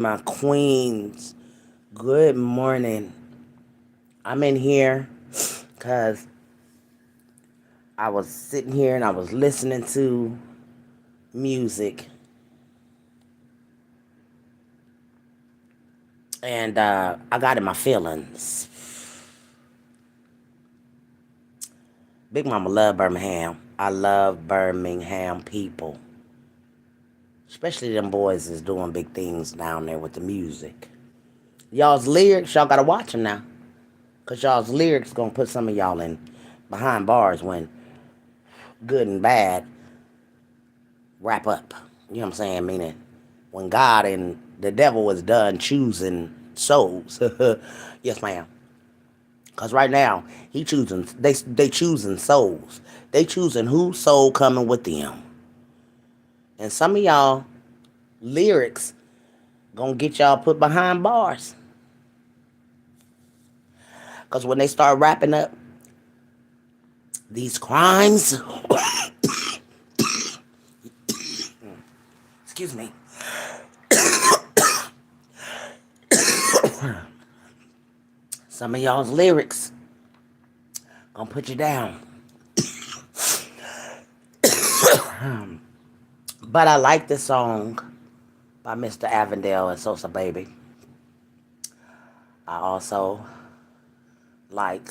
My queens, good morning. I'm in here because I was sitting here and I was listening to music. And I got in my feelings. Big Mama love Birmingham. I love Birmingham people. Especially them boys is doing big things down there with the music. Y'all's lyrics, y'all gotta watch them now. Because y'all's lyrics gonna put some of y'all in behind bars when good and bad wrap up. You know what I'm saying? Meaning, when God and the devil was done choosing souls. Yes, ma'am. Cause right now he choosing they choosing souls. They choosing whose soul coming with them. And some of y'all lyrics gonna get y'all put behind bars. Cause when they start wrapping up these crimes, excuse me, some of y'all's lyrics gonna put you down. But I like this song by Mr. Avondale and Sosa Baby. I also like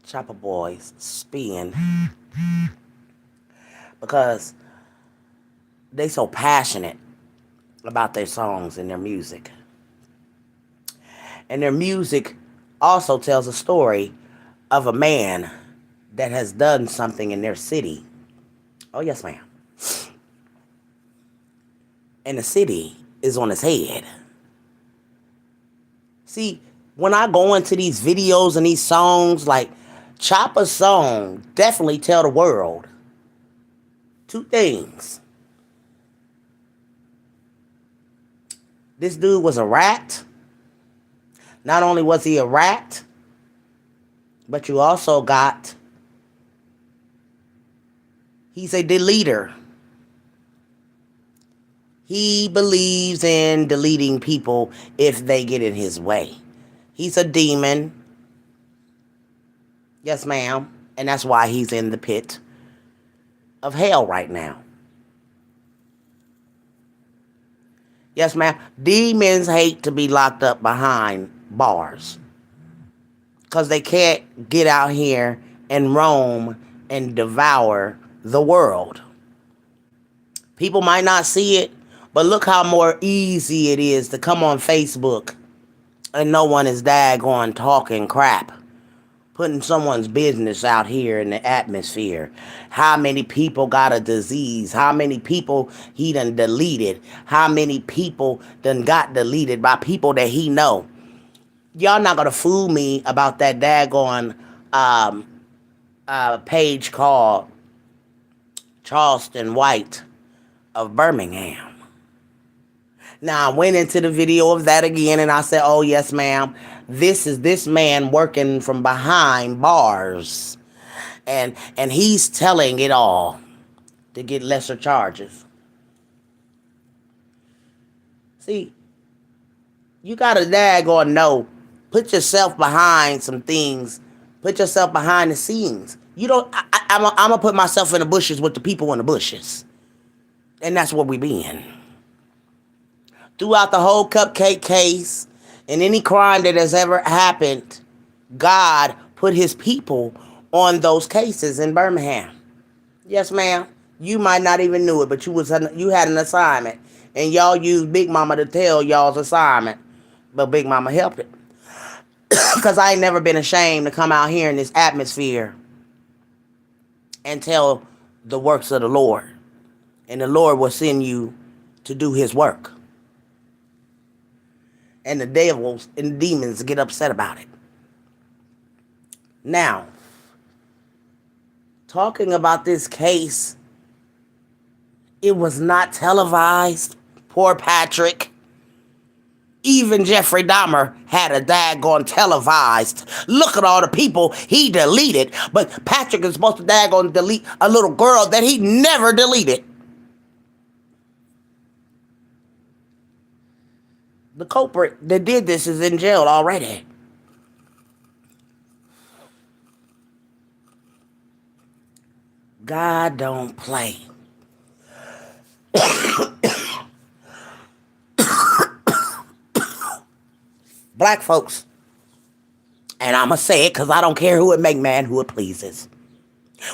Chopper Boy's Spin because they so passionate about their songs and their music. And their music also tells a story of a man that has done something in their city. Oh, yes, ma'am. And the city is on his head. See, when I go into these videos and these songs, like Chopper's song definitely tell the world two things. This dude was a rat. Not only was he a rat, but you also got, he's a deleter. He believes in deleting people if they get in his way. He's a demon. Yes, ma'am. And that's why he's in the pit of hell right now. Yes, ma'am. Demons hate to be locked up behind bars because they can't get out here and roam and devour the world. People might not see it, but look how more easy it is to come on Facebook and no one is daggone talking crap, putting someone's business out here in the atmosphere. How many people got a disease? How many people he done deleted? How many people done got deleted by people that he know? Y'all not gonna fool me about that daggone page called Charleston White of Birmingham. Now I went into the video of that again and I said, oh yes ma'am, this is this man working from behind bars. And he's telling it all to get lesser charges. See, you gotta daggone know. Put yourself behind some things. Put yourself behind the scenes. You don't. I'm gonna put myself in the bushes with the people in the bushes, and that's where we been throughout the whole cupcake case and any crime that has ever happened. God put His people on those cases in Birmingham. Yes, ma'am. You might not even knew it, but you had an assignment, and y'all used Big Mama to tell y'all's assignment, but Big Mama helped it. Because I ain't never been ashamed to come out here in this atmosphere and tell the works of the Lord. And the Lord will send you to do His work. And the devils and the demons get upset about it. Now, talking about this case, it was not televised. Poor Patrick. Even Jeffrey Dahmer had a daggone televised. Look at all the people he deleted. But Patrick is supposed to daggone delete a little girl that he never deleted. The culprit that did this is in jail already. God don't play. Black folks, and I'ma say it because I don't care who it make mad, who it pleases.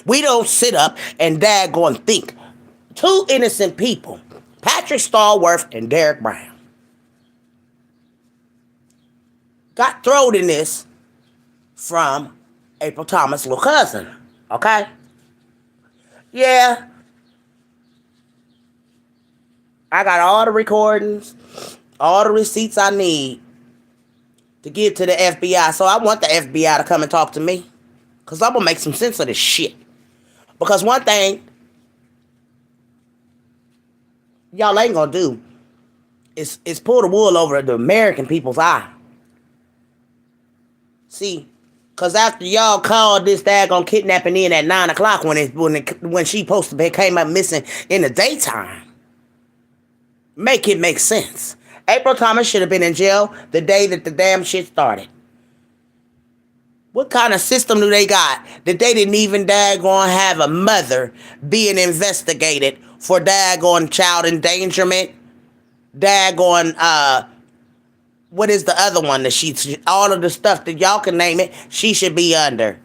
We don't sit up and daggone think. Two innocent people, Patrick Stallworth and Derek Brown, got thrown in this from April Thomas' little cousin. Okay? Yeah, I got all the recordings, all the receipts I need to give to the FBI. So I want the FBI to come and talk to me. Because I'm going to make some sense of this shit. Because one thing y'all ain't going to do is pull the wool over the American people's eye. See, because after y'all called this daggone kidnapping in at 9 o'clock when she supposed to came up missing in the daytime, make it make sense. April Thomas should have been in jail the day that the damn shit started. What kind of system do they got that they didn't even daggone have a mother being investigated for daggone child endangerment? Daggone, what is the other one that all of the stuff that y'all can name it, she should be under.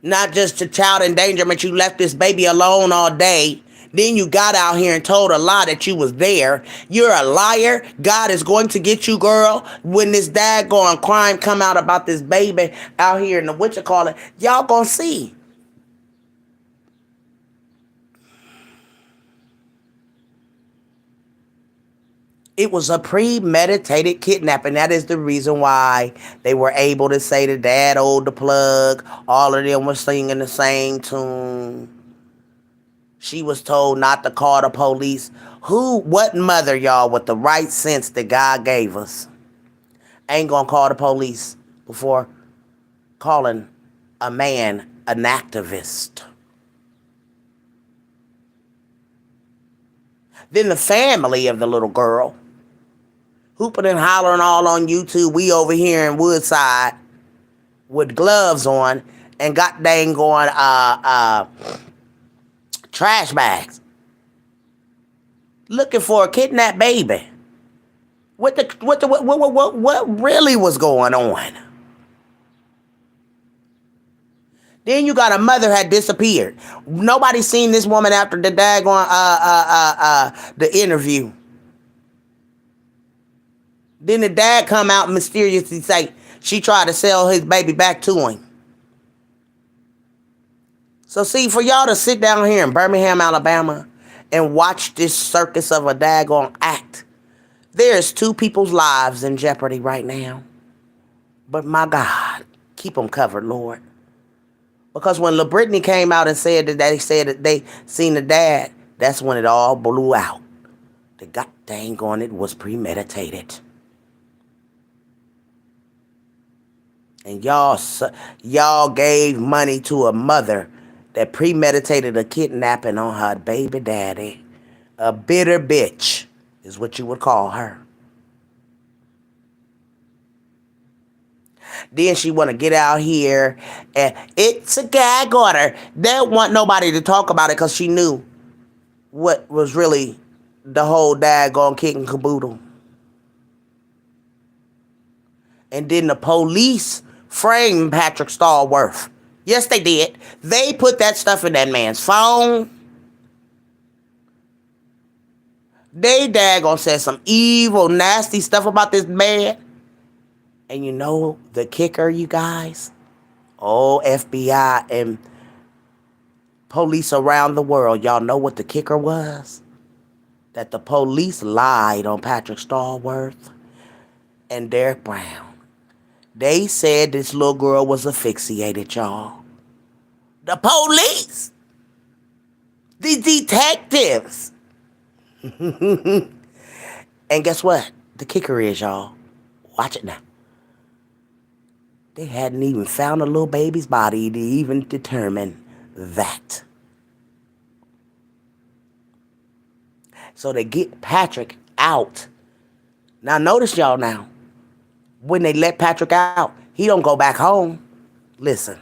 Not just the child endangerment, you left this baby alone all day. Then you got out here and told a lie that you was there. You're a liar. God is going to get you, girl. When this daggone crime come out about this baby out here in the whatchamacallit, y'all gonna see. It was a premeditated kidnapping. That is the reason why they were able to say the dad owed the plug. All of them were singing the same tune. She was told not to call the police. What mother, y'all, with the right sense that God gave us, ain't gonna call the police before calling a man an activist? Then the family of the little girl, hooping and hollering all on YouTube. We over here in Woodside with gloves on and got dang going trash bags, looking for a kidnapped baby. What really was going on? Then you got a mother had disappeared. Nobody seen this woman after the daggone the interview. Then the dad come out and mysteriously say she tried to sell his baby back to him. So see, for y'all to sit down here in Birmingham, Alabama, and watch this circus of a daggone act, there's two people's lives in jeopardy right now. But my God, keep them covered, Lord. Because when LaBrittany came out and said that they seen the dad, that's when it all blew out. The god dang on it was premeditated. And y'all gave money to a mother that premeditated a kidnapping on her baby daddy. A bitter bitch is what you would call her. Then she want to get out here and it's a gag order. They don't want nobody to talk about it because she knew what was really the whole daggone kit and caboodle. And then the police framed Patrick Stallworth. Yes, they did. They put that stuff in that man's phone. They daggone said some evil, nasty stuff about this man. And you know the kicker, you guys? Oh, FBI and police around the world, y'all know what the kicker was? That the police lied on Patrick Stallworth and Derek Brown. They said this little girl was asphyxiated, y'all. The police. The detectives. And guess what? The kicker is, y'all. Watch it now. They hadn't even found a little baby's body to even determine that. So they get Patrick out Now notice y'all now, when they let Patrick out, he don't go back home. Listen,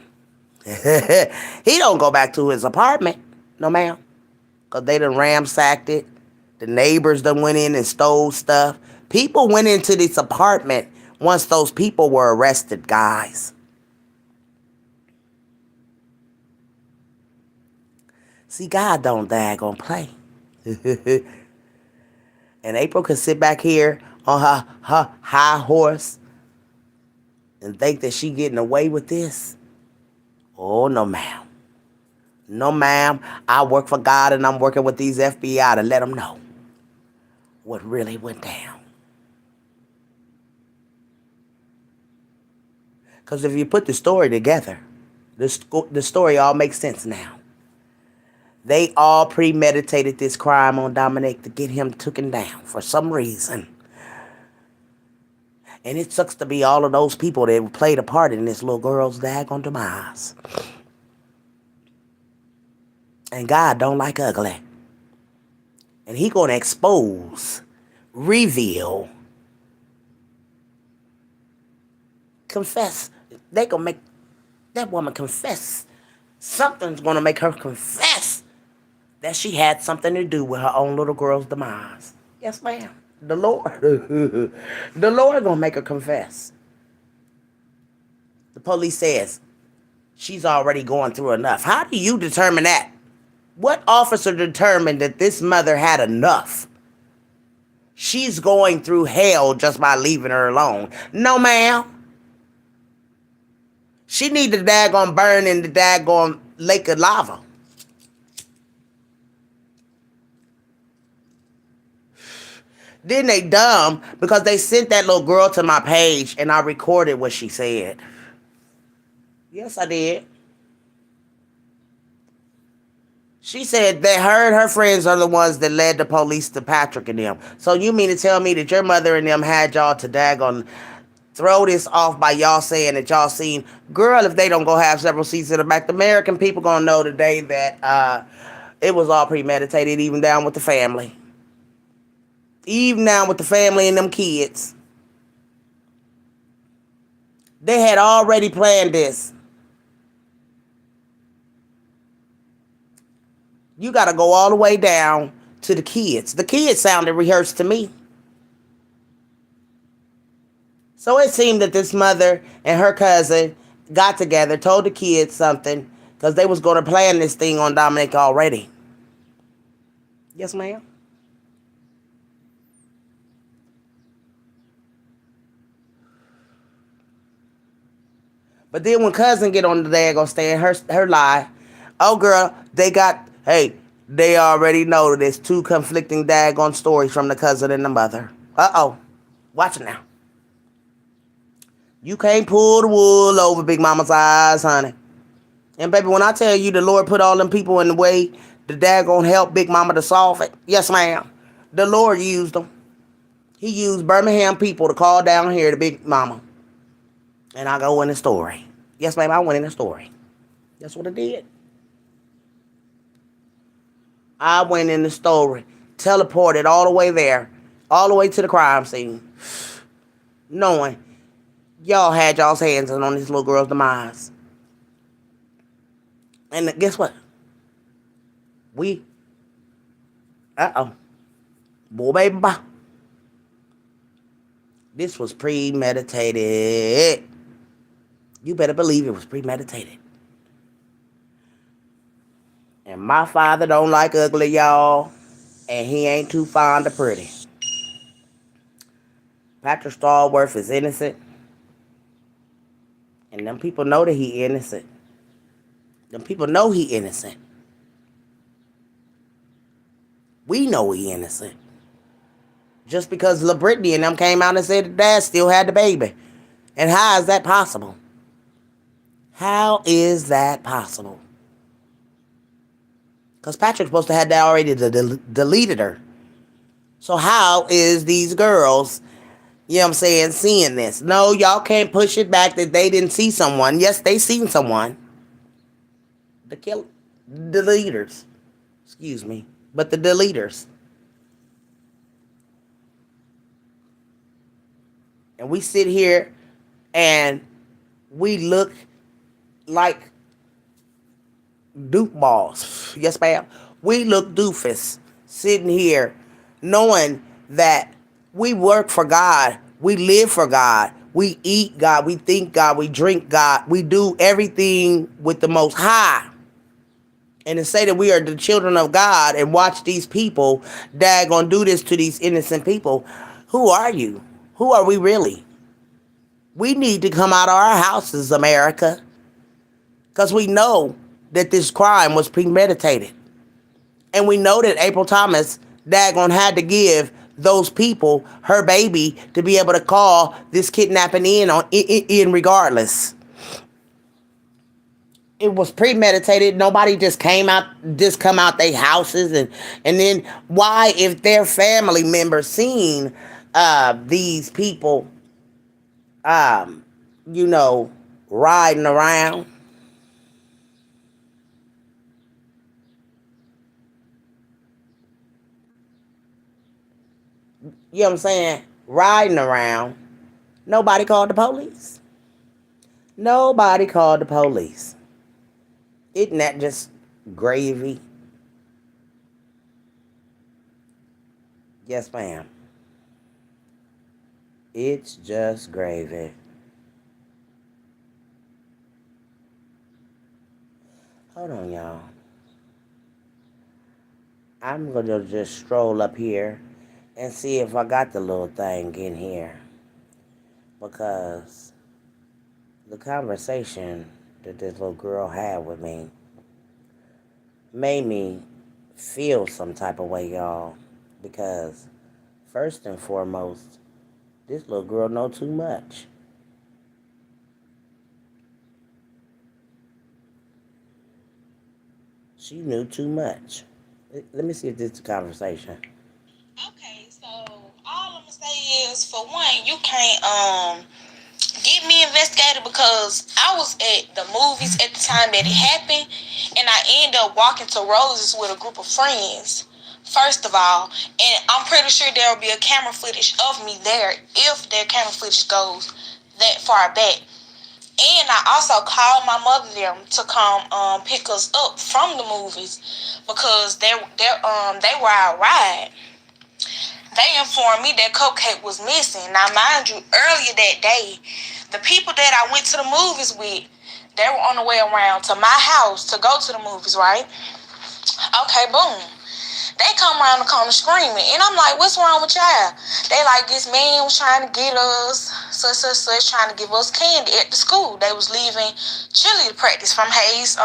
he don't go back to his apartment, no ma'am, because they done ransacked it. The neighbors done went in and stole stuff. People went into this apartment once those people were arrested, guys. See, God don't daggone play. And April could sit back here on her high horse and think that she getting away with this. Oh, no, ma'am. No, ma'am. I work for God and I'm working with these FBI to let them know what really went down. Because if you put the story together, the story all makes sense now. They all premeditated this crime on Dominic to get him taken down for some reason. And it sucks to be all of those people that played a part in this little girl's daggone demise. And God don't like ugly. And he gonna expose, reveal, confess. They gonna make that woman confess. Something's gonna make her confess that she had something to do with her own little girl's demise. Yes, ma'am. The Lord. The Lord gonna make her confess. The police says she's already going through enough. How do you determine that? What officer determined that this mother had enough? She's going through hell just by leaving her alone. No, ma'am. She need to daggone burn in the daggone lake of lava. Then they dumb because they sent that little girl to my page and I recorded what she said. Yes, I did. She said that her and her friends are the ones that led the police to Patrick and them. So you mean to tell me that your mother and them had y'all to daggone throw this off by y'all saying that y'all seen, girl, if they don't go have several seats in the back, the American people gonna know today that it was all premeditated, even down with the family. Even down with the family and them kids. They had already planned this. You got to go all the way down to the kids. The kids sounded rehearsed to me. So it seemed that this mother and her cousin got together, told the kids something, because they was going to plan this thing on Dominic already. Yes, ma'am. But then when cousin get on the daggone stand, her lie, oh girl, they already know that there's two conflicting daggone stories from the cousin and the mother. Uh-oh. Watch it now. You can't pull the wool over Big Mama's eyes, honey. And baby, when I tell you the Lord put all them people in the way, the daggone help Big Mama to solve it. Yes, ma'am. The Lord used them. He used Birmingham people to call down here to Big Mama. And I go in the story. Yes, ma'am, I went in the story. That's what I did. I went in the story, teleported all the way there, all the way to the crime scene, knowing y'all had y'all's hands on this little girl's demise. And guess what? Boy, baby, bye. This was premeditated. You better believe it was premeditated. And my father don't like ugly, y'all. And he ain't too fond of pretty. Patrick Stallworth is innocent. And them people know that he innocent. Them people know he innocent. We know he innocent. Just because LaBrittany and them came out and said the dad still had the baby. And how is that possible? How is that possible? Because Patrick's supposed to have that already deleted her. So how is these girls, you know what I'm saying, seeing this? No, y'all can't push it back that they didn't see someone. Yes, they seen someone. The deleters. Excuse me. But the deleters. And we sit here and we look like Duke balls. Yes, ma'am. We look doofus sitting here knowing that we work for God. We live for God. We eat God. We think God. We drink God. We do everything with the Most High. And to say that we are the children of God and watch these people daggone do this to these innocent people, who are you? Who are we really? We need to come out of our houses, America, because we know that this crime was premeditated. And we know that April Thomas daggone had to give those people her baby to be able to call this kidnapping in regardless. It was premeditated. Nobody just come out their houses and then why, if their family members seen these people um you know riding around, you know what I'm saying, riding around, nobody called the police. Nobody called the police. Isn't that just gravy? Yes, ma'am. It's just gravy. Hold on, y'all. I'm gonna just stroll up here and see if I got the little thing in here. Because the conversation that this little girl had with me made me feel some type of way, y'all. Because first and foremost, this little girl know too much. She knew too much. Let me see if this is a conversation. Okay, so all I'm gonna say is, for one, you can't get me investigated because I was at the movies at the time that it happened, and I ended up walking to Roses with a group of friends. First of all, and I'm pretty sure there will be a camera footage of me there if their camera footage goes that far back. And I also called my mother them to come pick us up from the movies because they were our ride. They informed me that Cupcake was missing. Now, mind you, earlier that day, the people that I went to the movies with, they were on the way around to my house to go to the movies, right? Okay, boom. They come around the corner screaming. And I'm like, what's wrong with y'all? They like, this man was trying to get us, such, trying to give us candy at the school. They was leaving cheerleader practice from Hayes.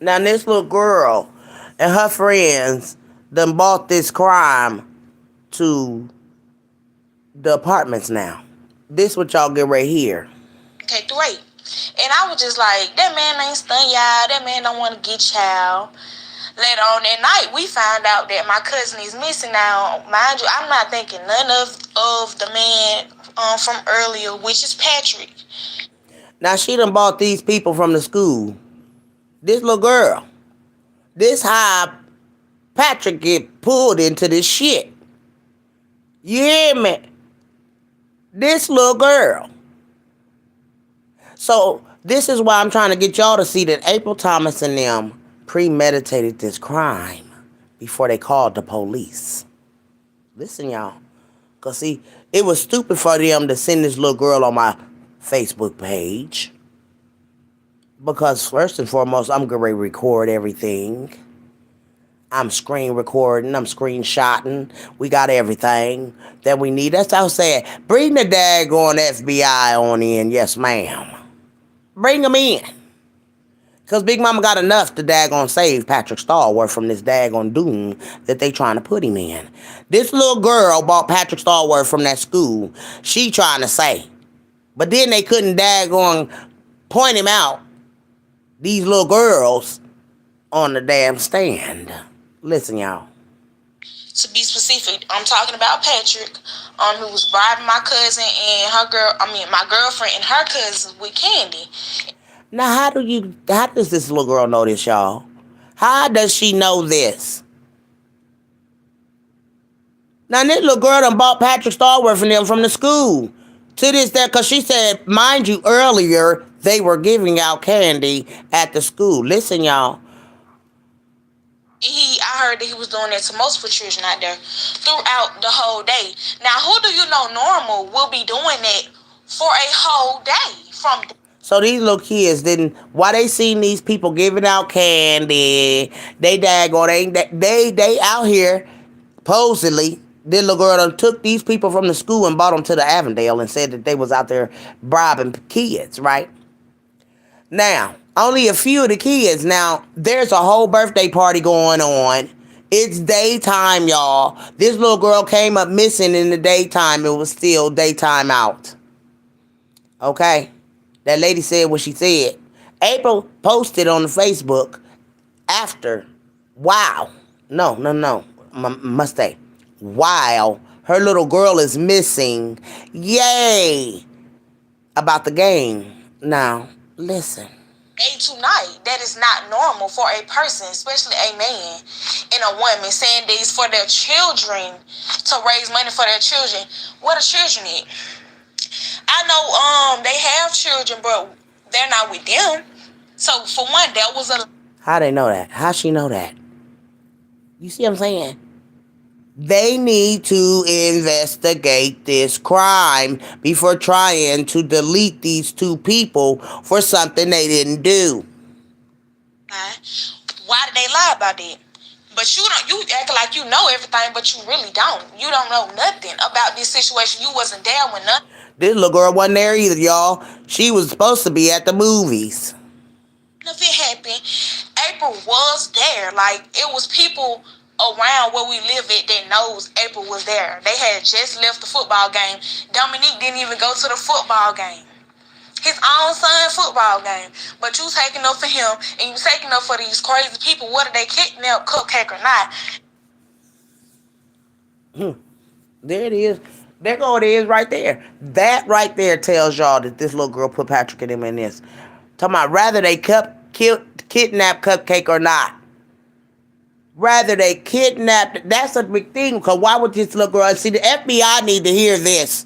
Now, this little girl and her friends done bought this crime to the apartments now. This what y'all get right here. Okay, 3. And I was just like, that man ain't stun y'all. That man don't want to get y'all. Later on that night, we found out that my cousin is missing. Now, mind you, I'm not thinking none of the man from earlier, which is Patrick. Now, she done bought these people from the school. This little girl. This how Patrick get pulled into this shit. You hear me? This little girl. So, this is why I'm trying to get y'all to see that April Thomas and them premeditated this crime before they called the police. Listen, y'all. Because, see, it was stupid for them to send this little girl on my Facebook page. Because, first and foremost, I'm going to record everything. I'm screen recording. I'm screenshotting. We got everything that we need. That's what I was saying. Bring the daggone FBI on in. Yes, ma'am. Bring them in. Because Big Mama got enough to daggone save Patrick Starworth from this daggone doom that they trying to put him in. This little girl bought Patrick Starworth from that school. She trying to say. But then they couldn't daggone point him out. These little girls on the damn stand. Listen, y'all. To be specific, I'm talking about Patrick, who was bribing my cousin and my girlfriend and her cousin with candy. Now, how does this little girl know this, y'all? How does she know this? Now, this little girl done bought Patrick Starworth and them from the school. To this day, because she said, mind you, earlier they were giving out candy at the school. Listen, y'all. I heard that he was doing that to multiple children out there throughout the whole day. Now, who do you know normal will be doing that for a whole day from? So these little kids didn't. Why they seen these people giving out candy? They daggone they out here supposedly. This little girl done took these people from the school and brought them to the Avondale and said that they was out there bribing kids, right? Now, only a few of the kids. Now, there's a whole birthday party going on. It's daytime, y'all. This little girl came up missing in the daytime. It was still daytime out. Okay? That lady said what she said. April posted on the Facebook after, wow. No. Must say, while her little girl is missing. Yay! About the game. Now, listen. Day to night. That is not normal for a person, especially a man and a woman, saying this for their children, to raise money for their children. What are children need? I know they have children, but they're not with them. So for one, that was a. How they know that? How she know that? You see what I'm saying? They need to investigate this crime before trying to delete these two people for something they didn't do. Why did they lie about that? But you don't. You act like you know everything, but you really don't. You don't know nothing about this situation. You wasn't there when nothing. This little girl wasn't there either, y'all. She was supposed to be at the movies. If it happened, April was there. Like, it was people around where we live at that knows April was there. They had just left the football game. Dominique didn't even go to the football game. His own son football game. But you taking up for him and you taking up for these crazy people, whether they kidnap Cupcake or not. There it is. There go it is right there. That right there tells y'all that this little girl put Patrick and him in this. Talking about rather they kidnap Cupcake or not. Rather they kidnap. That's a big thing. Because why would this little girl... See, the FBI need to hear this.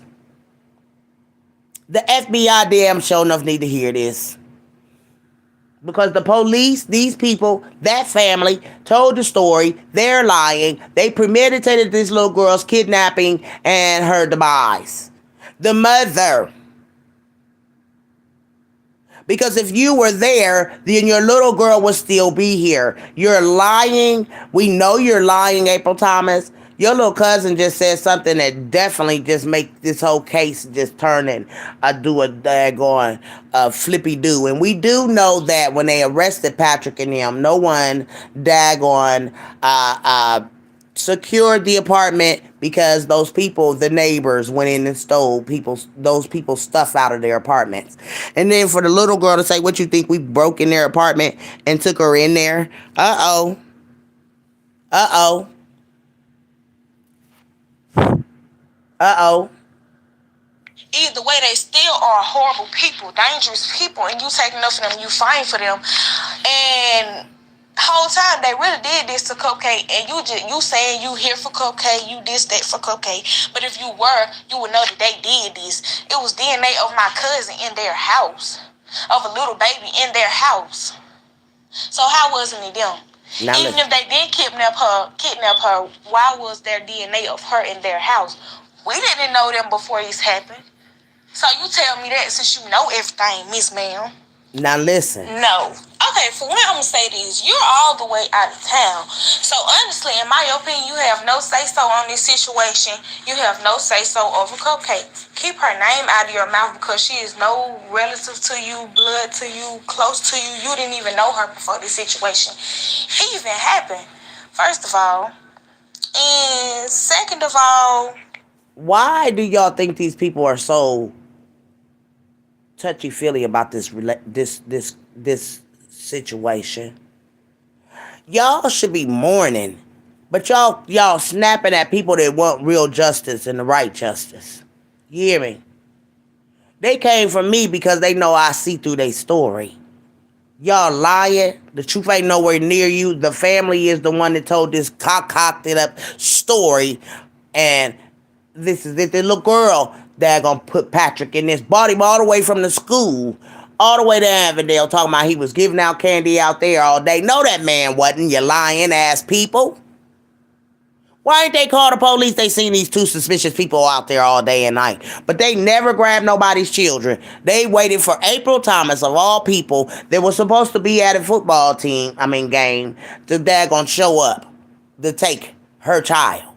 The FBI damn sure enough need to hear this. Because the police, these people, that family, told the story. They're lying. They premeditated this little girl's kidnapping and her demise. The mother. Because if you were there, then your little girl would still be here. You're lying. We know you're lying, April Thomas. Your little cousin just said something that definitely just make this whole case just turn and do a daggone flippy-do. And we do know that when they arrested Patrick and them, no one daggone secured the apartment because those people, the neighbors, went in and stole those people's stuff out of their apartments. And then for the little girl to say, what you think, we broke in their apartment and took her in there? Uh-oh. Either way, they still are horrible people, dangerous people, and you taking up for them, you fighting for them. And whole time they really did this to Cupcake, and you saying you here for Cupcake, you this, that for Cupcake. But if you were, you would know that they did this. It was DNA of my cousin in their house, of a little baby in their house. So how wasn't it them? Now even if they did kidnap her, why was there DNA of her in their house? We didn't know them before this happened. So you tell me that since you know everything, Miss Ma'am. Now listen. No. Okay, for one, I'm going to say this. You're all the way out of town. So honestly, in my opinion, you have no say-so on this situation. You have no say-so over Cupcake. Keep her name out of your mouth because she is no relative to you, blood to you, close to you. You didn't even know her before this situation even happened, first of all. And second of all... Why do y'all think these people are so touchy-feely about this situation? Y'all should be mourning, but y'all snapping at people that want real justice and the right justice. You hear me? They came from me because they know I see through their story. Y'all lying. The truth ain't nowhere near you. The family is the one that told this concocted up story, and This is it. The little girl that gonna put Patrick in this, bought him all the way from the school, all the way to Avondale, talking about he was giving out candy out there all day. No, that man wasn't, you lying ass people. Why ain't they call the police? They seen these two suspicious people out there all day and night. But they never grabbed nobody's children. They waited for April Thomas, of all people, that was supposed to be at a football game, to daggone show up to take her child.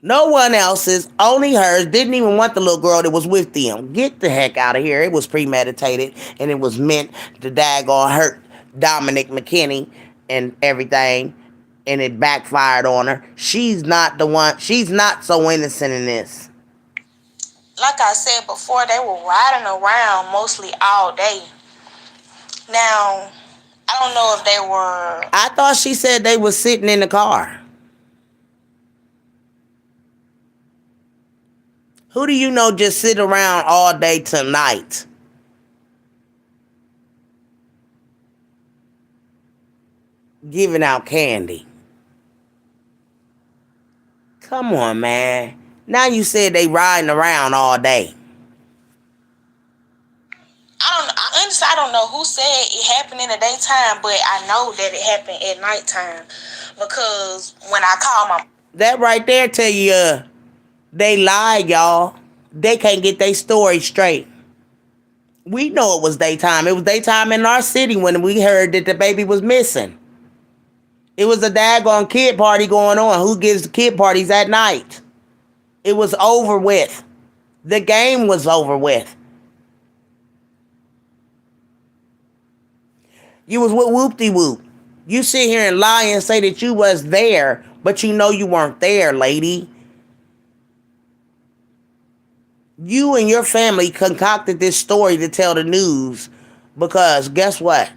No one else's, only hers. Didn't even want the little girl that was with them. Get the heck out of here. It was premeditated, and it was meant to daggone hurt Dominic McKinney and everything, and it backfired on her. She's not the one. She's not so innocent in this. Like I said before, they were riding around mostly all day. Now, I don't know if they were... I thought she said they were sitting in the car. Who do you know just sit around all day tonight? Giving out candy. Come on, man. Now you said they riding around all day. I don't know who said it happened in the daytime, but I know that it happened at nighttime. Because when I called my... That right there tell you they lied, y'all. They can't get their story straight. We know it was daytime. It was daytime in our city when we heard that the baby was missing. It was a daggone kid party going on. Who gives kid parties at night? It was over with. The game was over with. You was with whoop-de-whoop. You sit here and lie and say that you was there, but you know you weren't there, lady. You and your family concocted this story to tell the news because guess what?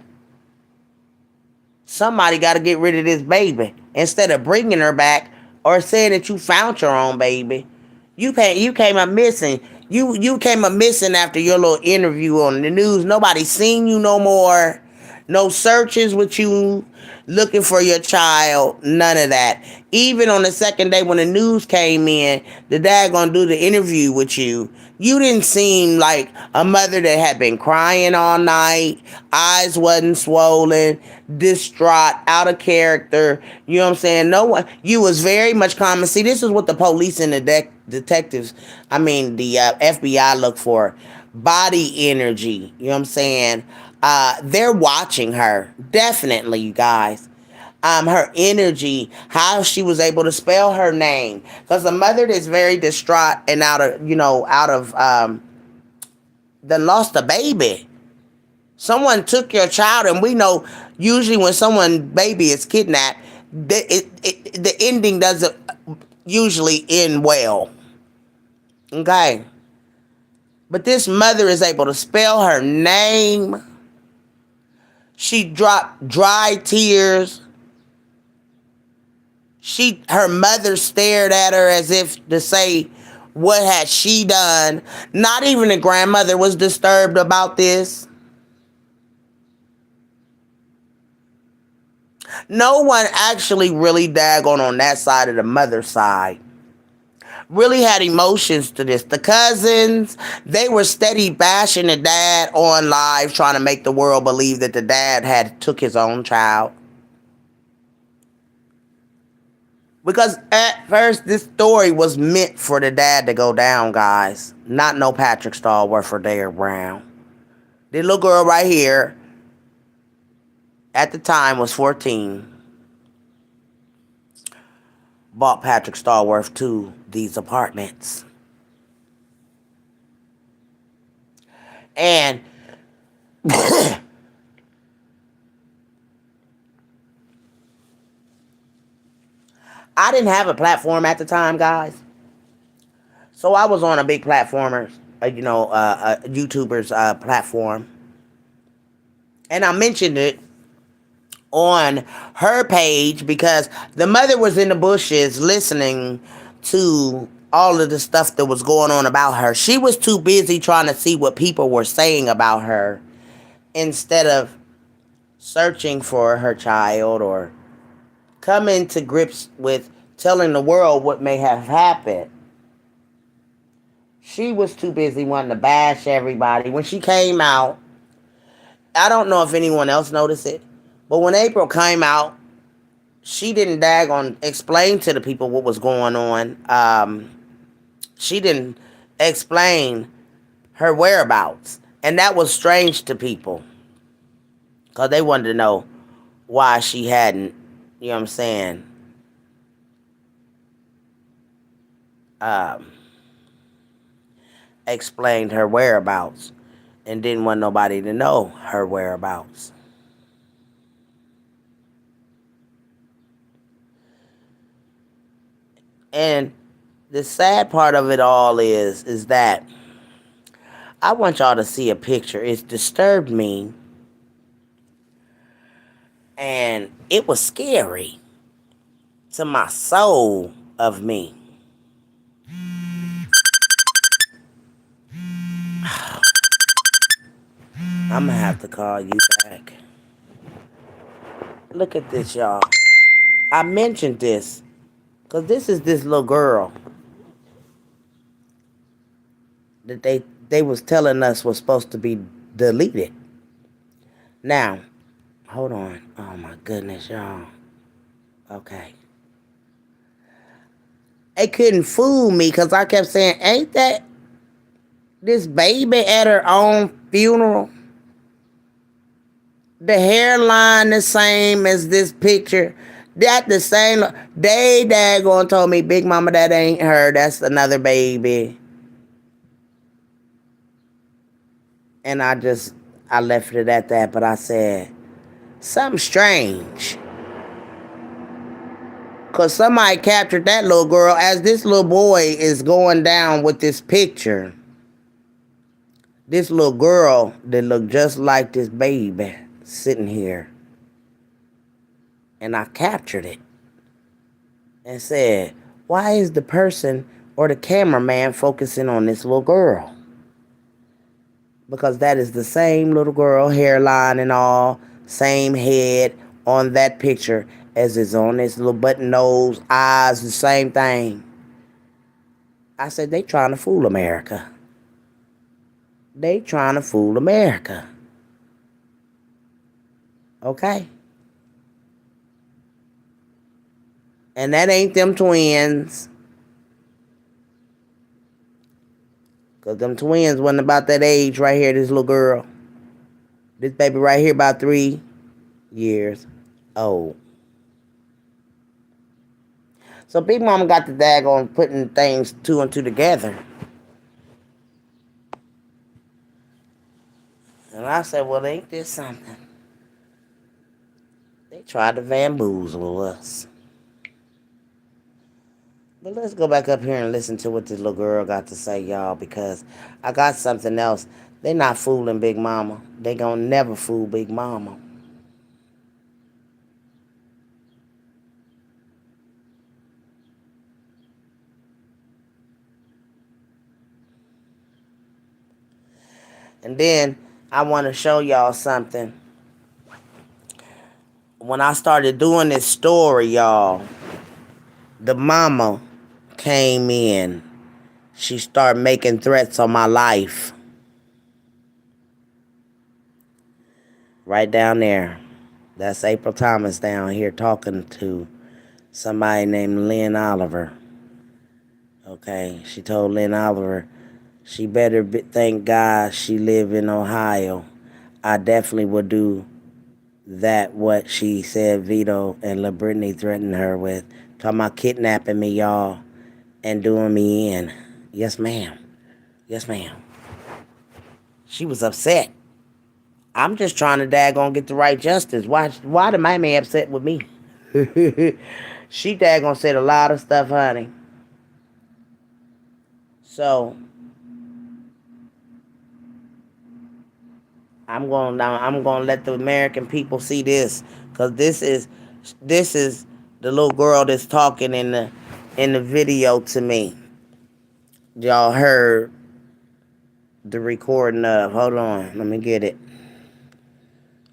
Somebody got to get rid of this baby instead of bringing her back or saying that you found your own baby. You came up missing. You came up missing after your little interview on the news. Nobody seen you no more. No searches with you looking for your child. None of that. Even on the second day when the news came in, the dad gonna do the interview with you. You didn't seem like a mother that had been crying all night. Eyes wasn't swollen, distraught, out of character. You know what I'm saying? No one. You was very much calm. And see, this is what the police and the detectives, the FBI look for. Body energy. You know what I'm saying? They're watching her. Definitely, you guys. Her energy, how she was able to spell her name. Because the mother is very distraught and then lost a baby. Someone took your child, and we know usually when someone's baby is kidnapped, the ending doesn't usually end well. Okay? But this mother is able to spell her name. She dropped dry tears. Her mother stared at her as if to say, what had she done? Not even the grandmother was disturbed about this. No one actually really daggone on that side of the mother's side really had emotions to this. The cousins, they were steady bashing the dad on live, trying to make the world believe that the dad had took his own child. Because at first, this story was meant for the dad to go down, guys. Not no Patrick Stallworth or Derek Brown. The little girl right here, at the time, was 14. Bought Patrick Stallworth to these apartments. And I didn't have a platform at the time, guys. So I was on a big platformer's, YouTuber's platform. And I mentioned it on her page because the mother was in the bushes listening to all of the stuff that was going on about her. She was too busy trying to see what people were saying about her instead of searching for her child or coming to grips with telling the world what may have happened. She was too busy wanting to bash everybody. When she came out, I don't know if anyone else noticed it, but when April came out, she didn't explain to the people what was going on. She didn't explain her whereabouts. And that was strange to people because they wanted to know why she hadn't, you know what I'm saying, um, explained her whereabouts and didn't want nobody to know her whereabouts. And the sad part of it all is that I want y'all to see a picture. It's disturbed me and it was scary to my soul of me. I'm gonna have to call you back. Look at this, y'all. I mentioned this because this is this little girl that they was telling us was supposed to be deleted. Now, hold on. Oh my goodness, y'all. Okay. They couldn't fool me because I kept saying, ain't that this baby at her own funeral? The hairline the same as this picture. That the same. They daggone told me, Big Mama, that ain't her. That's another baby. And I left it at that. But I said, something strange. Because somebody captured that little girl as this little boy is going down with this picture. This little girl that looked just like this baby sitting here. And I captured it. And said, why is the person or the cameraman focusing on this little girl? Because that is the same little girl, hairline and all, same head on that picture as is on this little button nose, eyes, the same thing. I said, they trying to fool America. They trying to fool America. Okay? And that ain't them twins. Because them twins wasn't about that age right here, this little girl. This baby right here about 3 years old. So Big Mama got the daggone putting things 2 and 2 together. And I said, well, ain't this something? They tried to bamboozle us. But let's go back up here and listen to what this little girl got to say, y'all, because I got something else. They not fooling Big Mama. They gonna never fool Big Mama. And then I want to show y'all something. When I started doing this story, y'all, the mama came in. She started making threats on my life. Right down there. That's April Thomas down here talking to somebody named Lynn Oliver. Okay, she told Lynn Oliver she better thank God she live in Ohio. I definitely would do that what she said Vito and LaBrittany threatened her with. Talking about kidnapping me, y'all, and doing me in. Yes, ma'am. Yes, ma'am. She was upset. I'm just trying to daggone get the right justice. Why the my man upset with me? She daggone said a lot of stuff, honey. So I'm gonna let the American people see this, cause this is the little girl that's talking in the video to me. Y'all heard the recording of. Hold on, let me get it.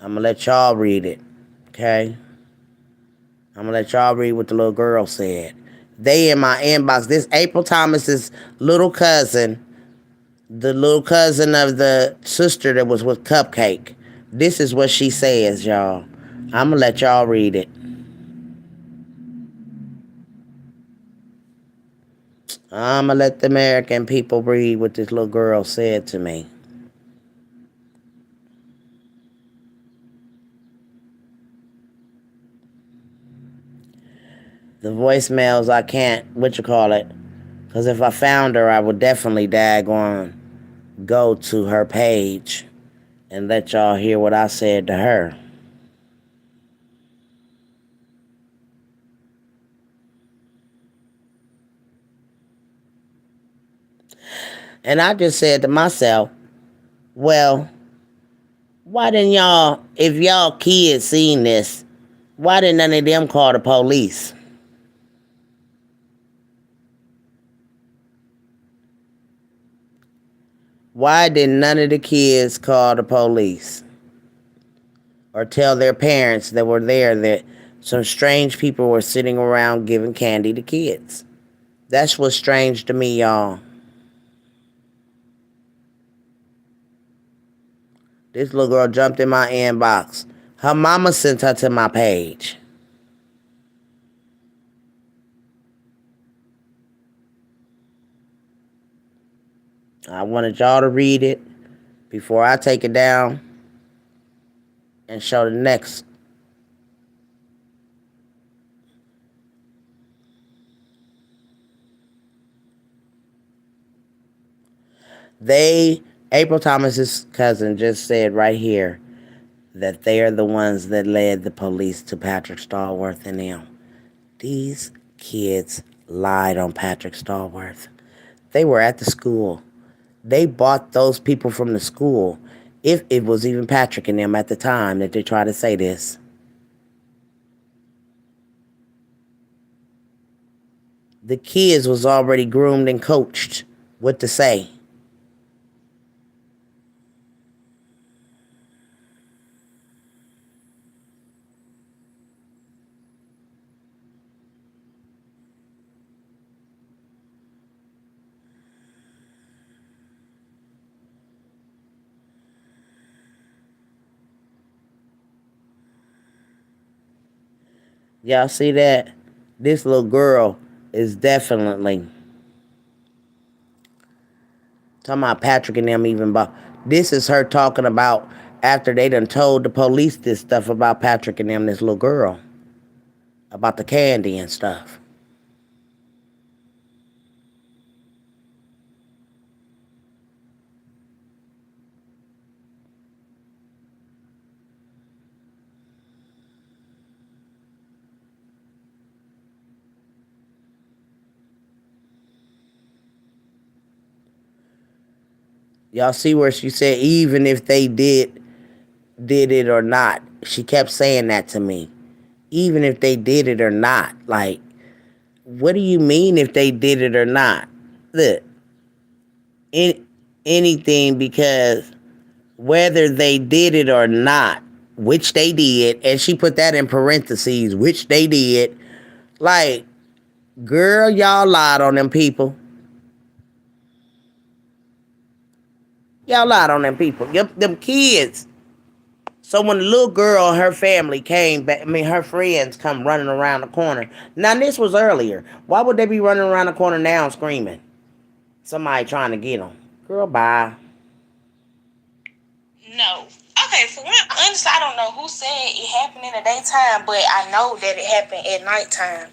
I'm gonna let y'all read it, okay? I'm gonna let y'all read what the little girl said. They in my inbox. This April Thomas's little cousin The little cousin of the sister that was with Cupcake. This is what she says, y'all. I'm going to let y'all read it. I'm going to let the American people read what this little girl said to me. The voicemails, I can't, because if I found her, I would definitely daggone go to her page and let y'all hear what I said to her. And I just said to myself, well, why didn't y'all, if y'all kids seen this, why didn't none of them call the police? Why did none of the kids call the police? Or tell their parents that were there that some strange people were sitting around giving candy to kids? That's what's strange to me, y'all. This little girl jumped in my inbox. Her mama sent her to my page. I wanted y'all to read it before I take it down and show the next. April Thomas's cousin just said right here that they are the ones that led the police to Patrick Stallworth and them. These kids lied on Patrick Stallworth. They were at the school. They bought those people from the school, if it was even Patrick and them at the time that they tried to say this. The kids was already groomed and coached what to say. Y'all see that? This little girl is definitely talking about Patrick and them even about. This is her talking about after they done told the police this stuff about Patrick and them, this little girl. About the candy and stuff. Y'all see where she said even if they did it or not. She kept saying that to me. Even if they did it or not. Like, what do you mean if they did it or not? Look, anything, because whether they did it or not, which they did, and she put that in parentheses, which they did, like, girl, y'all lied on them people. Y'all lied on them people. Them kids. So when the little girl and her family came back, her friends come running around the corner. Now, this was earlier. Why would they be running around the corner now screaming? Somebody trying to get them. Girl, bye. No. Okay, for one, honestly, I don't know who said it happened in the daytime, but I know that it happened at nighttime.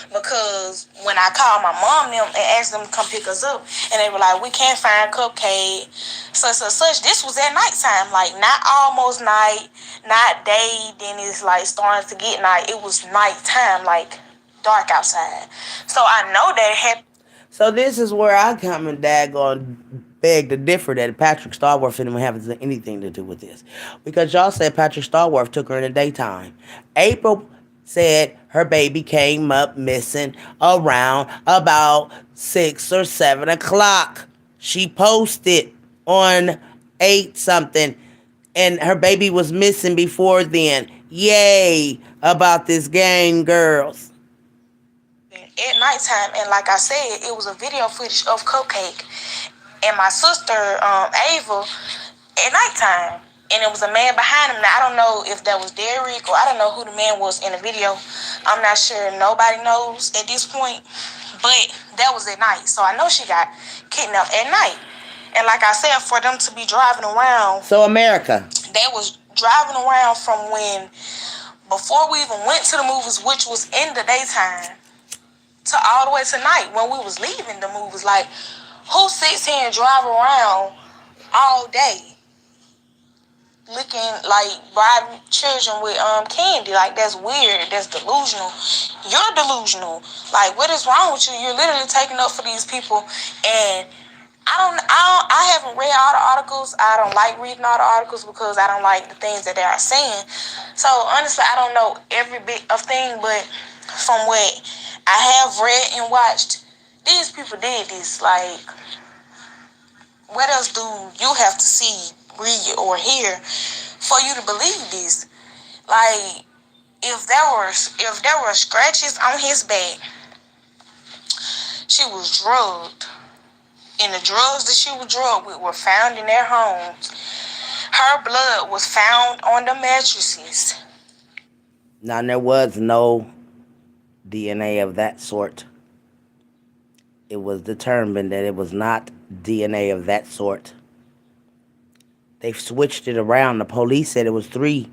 Because when I called my mom them and asked them to come pick us up, and they were like, we can't find Cupcake, such. This was at nighttime, like not almost night, not day, then it's like starting to get night. It was nighttime, like dark outside. So I know that it happened. So this is where I come and daggone beg to differ that Patrick Stallworth didn't have anything to do with this. Because y'all said Patrick Stallworth took her in the daytime. April said her baby came up missing around about 6 or 7 o'clock. She posted on 8 something, and her baby was missing before then. Yay about this game, girls. At nighttime, and like I said, it was a video footage of Cupcake. and my sister, Ava, at nighttime. And it was a man behind him. Now, I don't know if that was Derek or I don't know who the man was in the video. I'm not sure. Nobody knows at this point. But that was at night. So I know she got kidnapped at night. And like I said, for them to be driving around. So America. They was driving around from when, before we even went to the movies, which was in the daytime, to all the way to night when we was leaving the movies. Like, who sits here and drive around all day looking like bribing children with candy? Like, that's weird. That's delusional. You're delusional. Like, what is wrong with you? You're literally taking up for these people. And I haven't read all the articles. I don't like reading all the articles because I don't like the things that they are saying. So honestly, I don't know every bit of thing, but from what I have read and watched, these people did this. Like, what else do you have to see, read, or hear for you to believe this? Like, if there were scratches on his back, she was drugged. And the drugs that she was drugged with were found in their homes. Her blood was found on the mattresses. Now, there was no DNA of that sort. It was determined that it was not DNA of that sort. They switched it around. The police said it was 3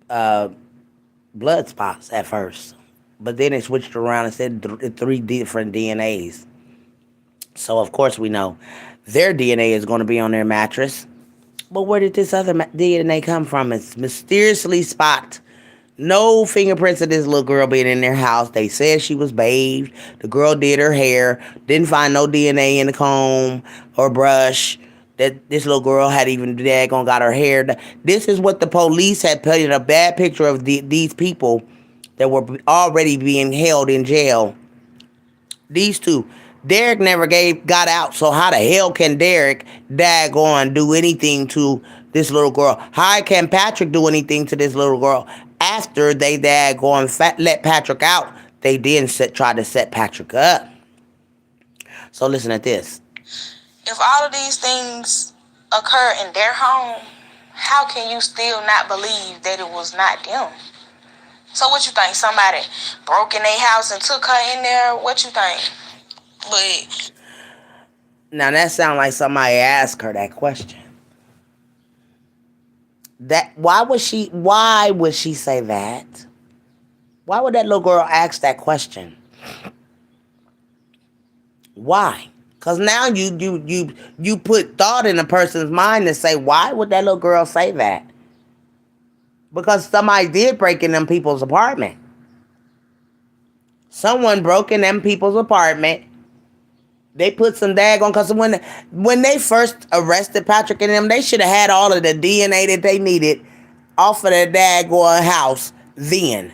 blood spots at first. But then they switched around and said 3 different DNAs. So, of course, we know their DNA is going to be on their mattress. But where did this other DNA come from? It's mysteriously spot. No fingerprints of this little girl being in their house. They said she was bathed. The girl did her hair. Didn't find no DNA in the comb or brush. That this little girl had even daggone got her hair done. This is what the police had put in a bad picture of these people that were already being held in jail. These two. Derek never got out, so how the hell can Derek daggone do anything to this little girl? How can Patrick do anything to this little girl? After they daggone let Patrick out, they then try to set Patrick up. So listen to this. If all of these things occur in their home, how can you still not believe that it was not them? So what you think? Somebody broke in their house and took her in there? What you think? But now that sounds like somebody asked her that question. Why would she say that? Why would that little girl ask that question? Why? Because now you put thought in a person's mind to say, why would that little girl say that? Because somebody did break in them people's apartment. Someone broke in them people's apartment. They put some daggone, because when they first arrested Patrick and them, they should have had all of the DNA that they needed off of the daggone house then.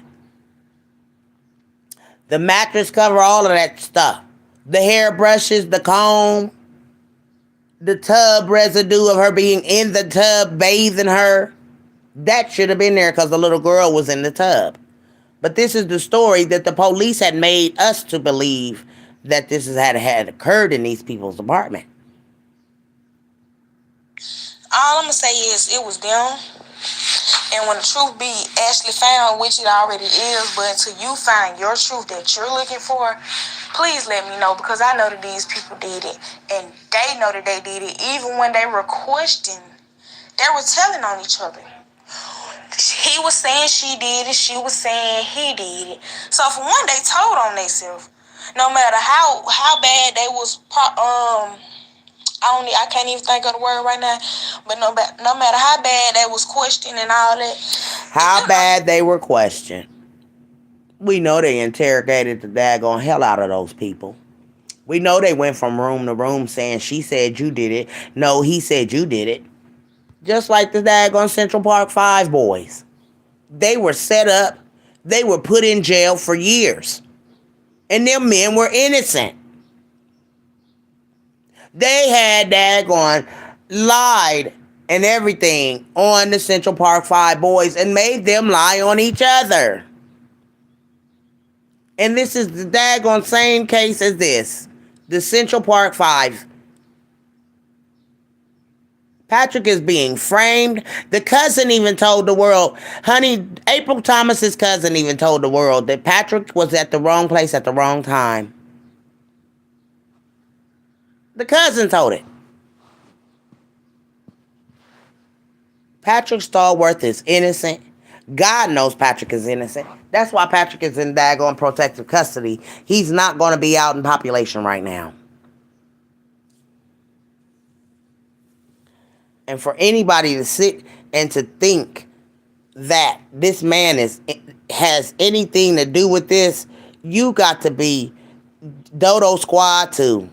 The mattress cover, all of that stuff. The hairbrushes, the comb, the tub residue of her being in the tub, bathing her. That should have been there because the little girl was in the tub. But this is the story that the police had made us to believe that this had occurred in these people's apartment. All I'm going to say is it was them. And when the truth be actually found, which it already is, but until you find your truth that you're looking for, please let me know, because I know that these people did it. And they know that they did it. Even when they were questioned, they were telling on each other. He was saying she did it. She was saying he did it. So for one, they told on themselves. No matter how bad they was, I can't even think of the word right now. But no matter how bad they was questioned and all that. How bad they were questioned. We know they interrogated the daggone hell out of those people. We know they went from room to room saying she said you did it. No, he said you did it. Just like the daggone Central Park 5 boys. They were set up. They were put in jail for years. And them men were innocent. They had daggone lied and everything on the Central Park 5 boys and made them lie on each other. And this is the daggone same case as this. The Central Park Five. Patrick is being framed. The cousin even told the world, honey, April Thomas's cousin even told the world that Patrick was at the wrong place at the wrong time. The cousin told it. Patrick Stallworth is innocent. God knows Patrick is innocent. That's why Patrick is in daggone protective custody. He's not going to be out in population right now. And for anybody to sit and to think that this man has anything to do with this, you got to be Dodo Squad too.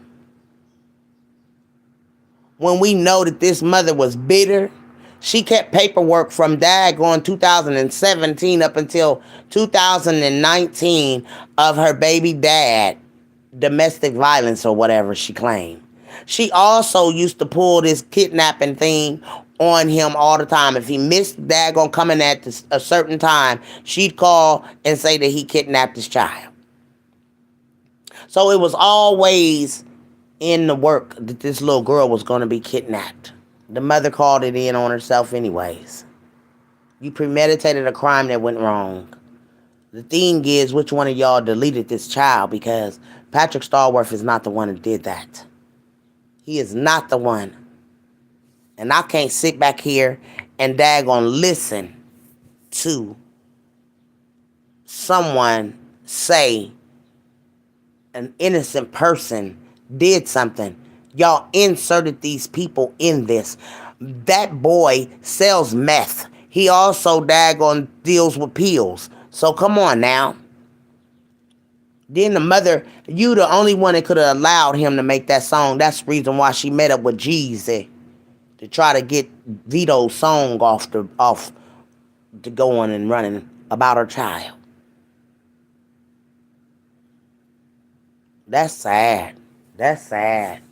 When we know that this mother was bitter, she kept paperwork from daggone 2017 up until 2019 of her baby dad, domestic violence or whatever she claimed. She also used to pull this kidnapping thing on him all the time. If he missed daggone coming at a certain time, she'd call and say that he kidnapped his child. So it was always in the work that this little girl was going to be kidnapped. The mother called it in on herself anyways. You premeditated a crime that went wrong. The thing is, which one of y'all deleted this child? Because Patrick Stallworth is not the one who did that. He is not the one. And I can't sit back here and daggone listen to someone say an innocent person did something. Y'all inserted these people in this. That boy sells meth. He also daggone deals with pills. So come on now. Then the mother, you the only one that could have allowed him to make that song. That's the reason why she met up with Jeezy to try to get Vito's song off to going and running about her child. That's sad. That's sad.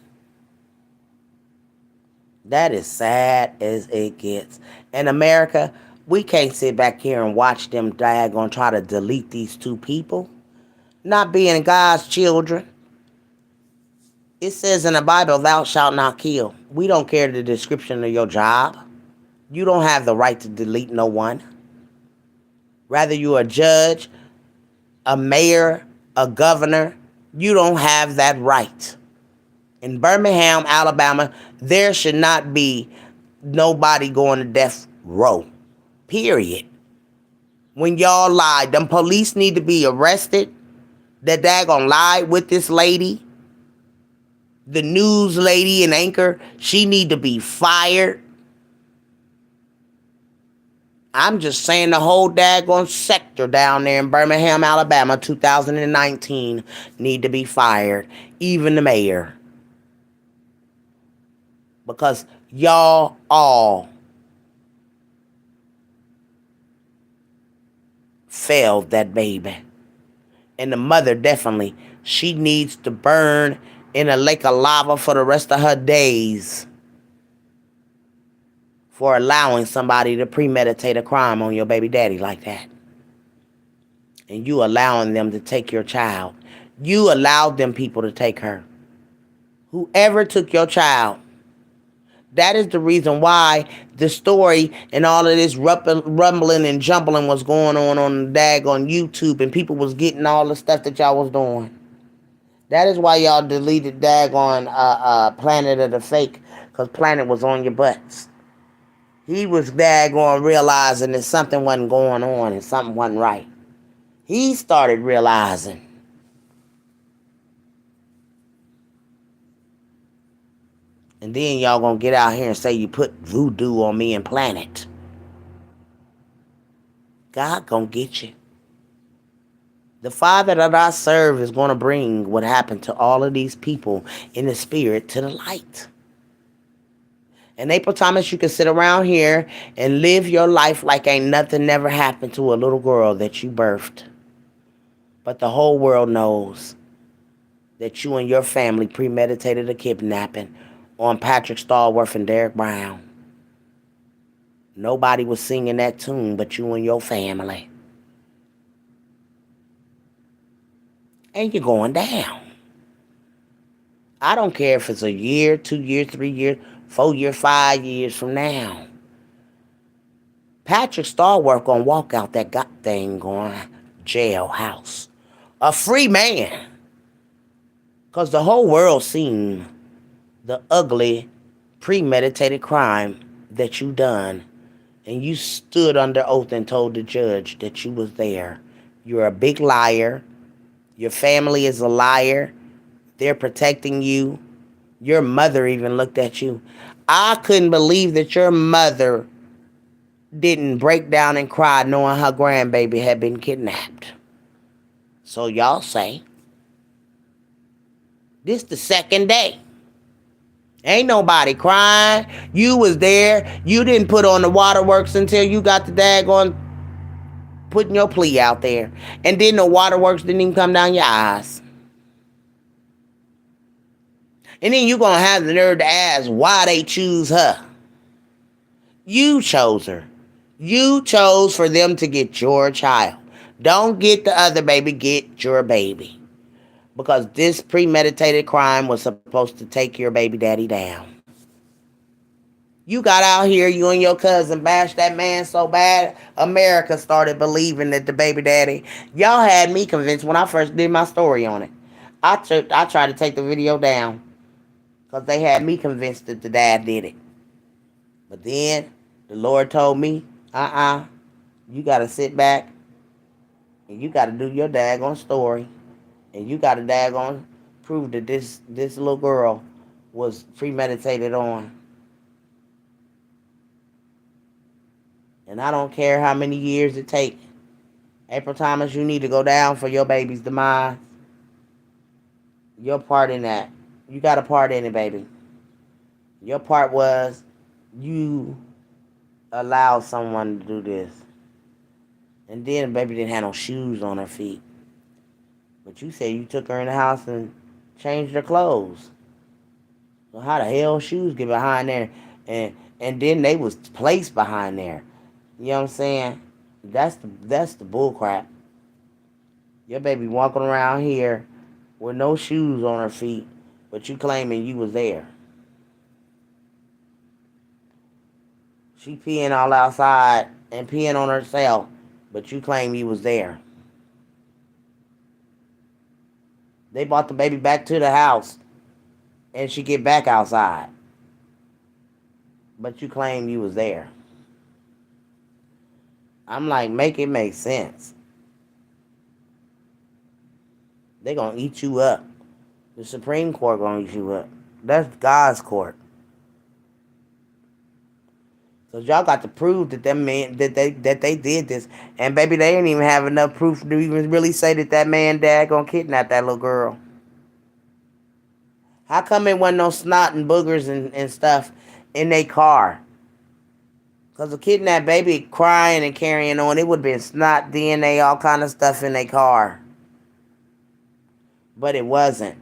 That is sad as it gets. In America, we can't sit back here and watch them daggone try to delete these two people. Not being God's children. It says in the Bible, thou shalt not kill. We don't care the description of your job. You don't have the right to delete no one. Rather you're a judge, a mayor, a governor, you don't have that right. In Birmingham, Alabama, there should not be nobody going to death row. Period. When y'all lie, them police need to be arrested. That daggone lie with this lady. The news lady and anchor, she need to be fired. I'm just saying the whole daggone sector down there in Birmingham, Alabama, 2019, need to be fired. Even the mayor. Because y'all all failed that baby. And the mother definitely, she needs to burn in a lake of lava for the rest of her days for allowing somebody to premeditate a crime on your baby daddy like that. And you allowing them to take your child. You allowed them people to take her. Whoever took your child, that is the reason why the story and all of this rumbling and jumbling was going on the daggone YouTube, and people was getting all the stuff that y'all was doing. That is why y'all deleted daggone Planet of the Fake, because Planet was on your butts. He was daggone realizing that something wasn't going on and something wasn't right. He started realizing. And then y'all gonna get out here and say you put voodoo on me and Planet. God gonna get you. The Father that I serve is gonna bring what happened to all of these people in the spirit to the light. And April Thomas, you can sit around here and live your life like ain't nothing never happened to a little girl that you birthed. But the whole world knows that you and your family premeditated a kidnapping on Patrick Stallworth and Derek Brown. Nobody was singing that tune but you and your family. And you're going down. I don't care if it's a year, 2 years, 3 years, 4 years, 5 years from now. Patrick Starworth gonna walk out that god thing going jailhouse. A free man. Because the whole world seen the ugly, premeditated crime that you done. And you stood under oath and told the judge that you was there. You're a big liar. Your family is a liar. They're protecting you. Your mother even looked at you. I couldn't believe that your mother didn't break down and cry knowing her grandbaby had been kidnapped. So y'all say, this the second day. Ain't nobody crying. You was there. You didn't put on the waterworks until you got the daggone putting your plea out there. And then the waterworks didn't even come down your eyes. And then you gonna have the nerve to ask why they choose her. You chose her. You chose for them to get your child. Don't get the other baby, get your baby. Because this premeditated crime was supposed to take your baby daddy down. You got out here, you and your cousin bashed that man so bad, America started believing that the baby daddy. Y'all had me convinced when I first did my story on it. I tried to take the video down because they had me convinced that the dad did it. But then the Lord told me, you got to sit back and you got to do your daggone story. And you got to daggone prove that this little girl was premeditated on. And I don't care how many years it takes. April Thomas, you need to go down for your baby's demise. Your part in that. You got a part in it, baby. Your part was you allowed someone to do this. And then the baby didn't have no shoes on her feet. But you said you took her in the house and changed her clothes. So how the hell shoes get behind there? And then they was placed behind there. You know what I'm saying? That's the bull crap. Your baby walking around here with no shoes on her feet, but you claiming you was there. She peeing all outside and peeing on herself, but you claim you was there. They brought the baby back to the house, and she get back outside, but you claim you was there. I'm like, make it make sense. They gonna eat you up. The Supreme Court gonna eat you up. That's God's court. So y'all got to prove that them man that they did this, and baby, they ain't even have enough proof to even really say that man dad gonna kidnap that little girl. How come it wasn't no snot and boogers and stuff in their car? Because a kidnapped baby crying and carrying on, it would have been snot, DNA, all kind of stuff in their car. But it wasn't.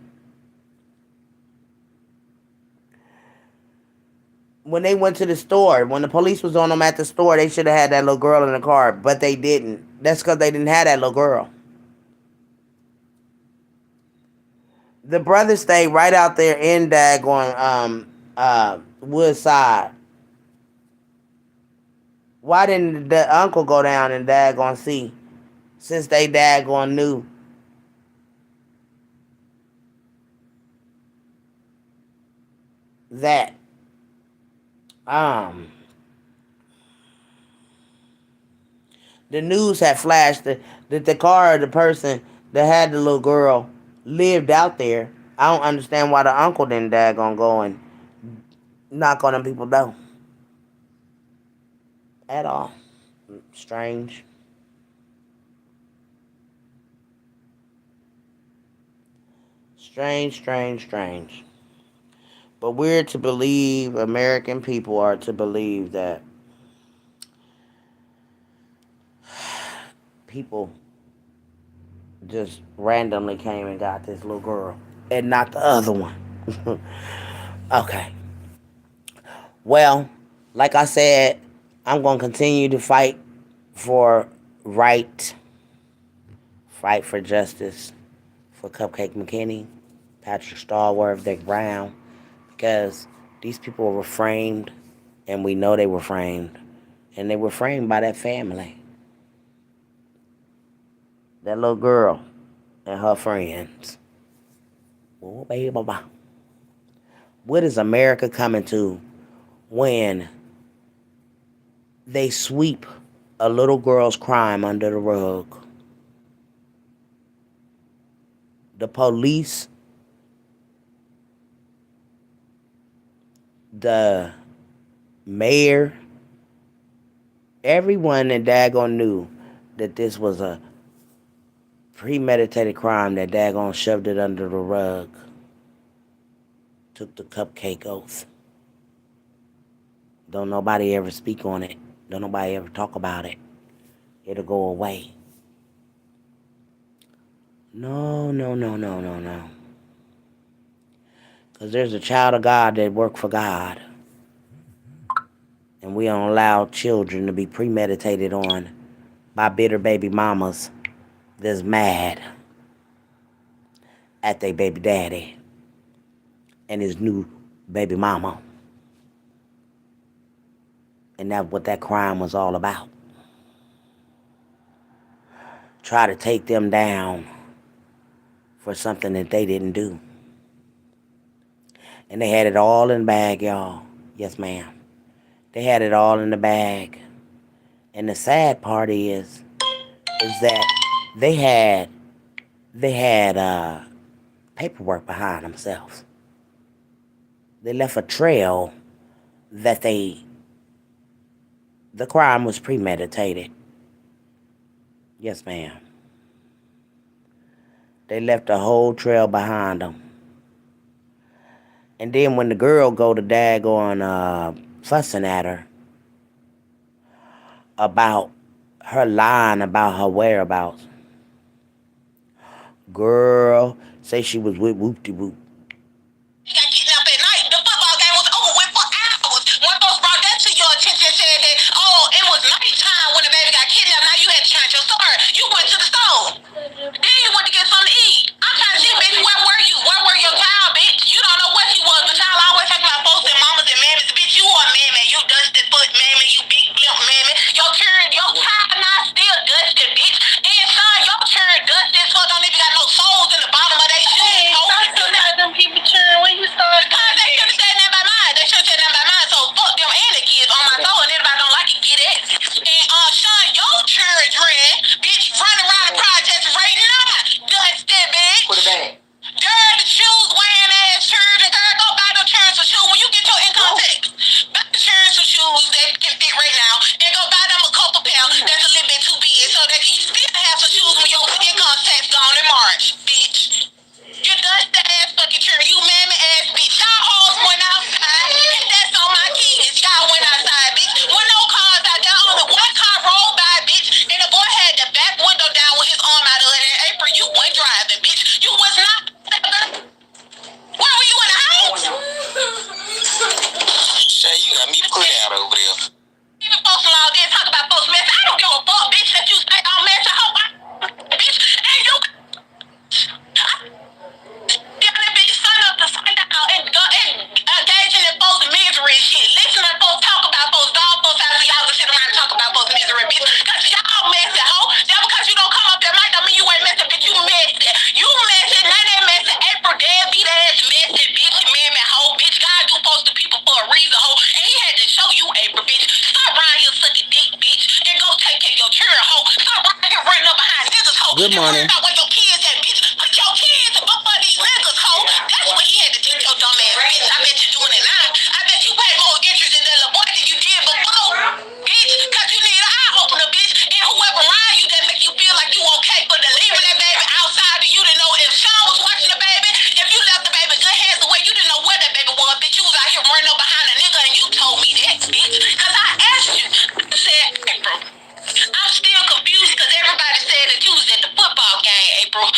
When they went to the store, when the police was on them at the store, they should have had that little girl in the car, but they didn't. That's because they didn't have that little girl. The brother stayed right out there in daggone Woodside. Why didn't the uncle go down and daggone see? Since they daggone knew. That the news had flashed that the car of the person that had the little girl lived out there. I don't understand why the uncle didn't daggone go and knock on them people door. At all. Strange. Strange. But we're to believe, American people are to believe that people just randomly came and got this little girl and not the other one. Okay. Well, like I said, I'm going to continue to fight for right, fight for justice for Cupcake McKinney. Patrick Starworth, Dick Brown, because these people were framed, and we know they were framed, and they were framed by that family. That little girl and her friends. Oh, baby, baba. What is America coming to when they sweep a little girl's crime under the rug? The police, the mayor, everyone that daggone knew that this was a premeditated crime, that daggone shoved it under the rug. Took the cupcake oath. Don't nobody ever speak on it. Don't nobody ever talk about it. It'll go away. No. Because there's a child of God that work for God. And we don't allow children to be premeditated on by bitter baby mamas that's mad at their baby daddy and his new baby mama. And that's what that crime was all about. Try to take them down for something that they didn't do. And they had it all in the bag, y'all. Yes, ma'am. They had it all in the bag. And the sad part is that they had paperwork behind themselves. They left a trail that the crime was premeditated. Yes, ma'am. They left a whole trail behind them. And then when the girl go to daggone fussing at her about her lying about her whereabouts, girl, say she was with Whoop-de-Whoop. He got kidnapped at night. The football game was over with for hours. One folks brought that to your attention and said that, oh, it was nighttime when the baby got kidnapped. Now you had to change your story. You went to the store. Then you went to get something to eat. I'm trying to see, bitch, where were you? Where were your child, bitch? You don't know what she was. The child always talking about folks and mamas and mammies. Bitch, you a mammy. You dusted foot mammy. You big limp mammy. Your child not still dusted, bitch. And son, your child dusted so don't even got no soles in the bottom of their shoes. I still got them people cheering when you started. Because they shouldn't say nothing by mine. They shouldn't say nothing by mine. So fuck them and the kids on my soul. And anybody don't like it, get it. And son, your children, bitch, running around the projects right now. Dusted, bitch. Put it back. Dirty shoes, wearing ass children. Girl, go buy them children some shoes when you get your income tax. Buy the children some shoes that can fit right now. And go buy them a couple pair that's a little bit too big so that you still have some shoes when your income tax gone in March, bitch. You dusty ass fucking children. You mammy ass bitch. Y'all hoes went outside. That's on my kids. Y'all went outside, bitch. When no cars out there, only one car rolled by, bitch. And the boy had the back window down with his arm out of it. In April, you went driving, bitch. You was not. Where were you in the house? Say, you got me put out over there. Even folks along there talk about folks mess. I don't give a fuck, bitch, that you say I'm messing. Bitch, and you. That bitch sun up to sundown and engaging in folks' misery and shit. Listen to folks talk about folks, dog folks out so y'all can sit around and talk about folks' misery, bitch. Cause y'all messy, ho. Just because you don't come up there, mic don't mean you ain't messy, bitch. You messy. You messy, none that messy. April deadbeat ass messy, bitch. Man, ho, bitch. God do folks to people for a reason, ho. And he had to show you, April, bitch. Stop around here sucking dick, bitch. And go take care of your children, ho. Stop around here running up behind niggas, ho. Good morning. About where your kids at, bitch. Put your kids above these niggas, ho. That's what he had to teach your dumb ass, bitch. I bet you doing it now. I bet you pay more interest in that little boy than you did before, bitch. Cause you need an eye opener, bitch. And whoever around you that make you feel like you okay for the leaving that baby outside of you to know if Sean was watching the baby, if you left the baby good hands away, you didn't know where that baby was, bitch. You was out here running up behind a nigga and you told me that, bitch. Cause I asked you. I said, April, I'm still confused because everybody said that you was at the football game, April.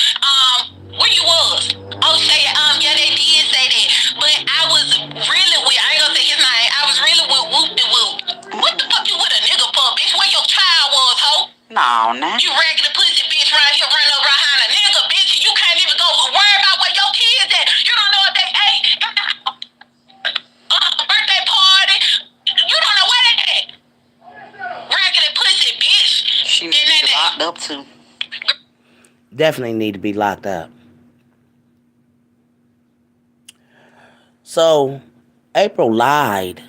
Where you was? Oh, yeah, they did say that. But I was really with, I ain't gonna say his name, I was really with Whoop-de-Whoop. What the fuck you with a nigga for, bitch? Where your child was, ho? No. You raggedy pussy bitch right here running up behind a nigga, bitch. You can't even go worry about where your kids at. locked up too. Definitely need to be locked up. So April lied.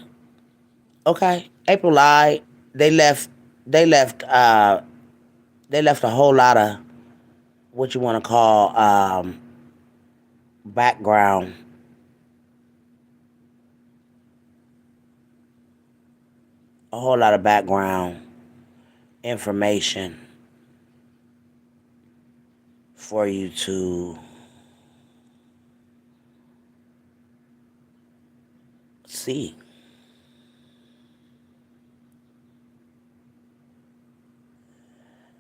Okay, April lied. They left. They left. They left a whole lot of what you want to call background, a whole lot of background information for you to see.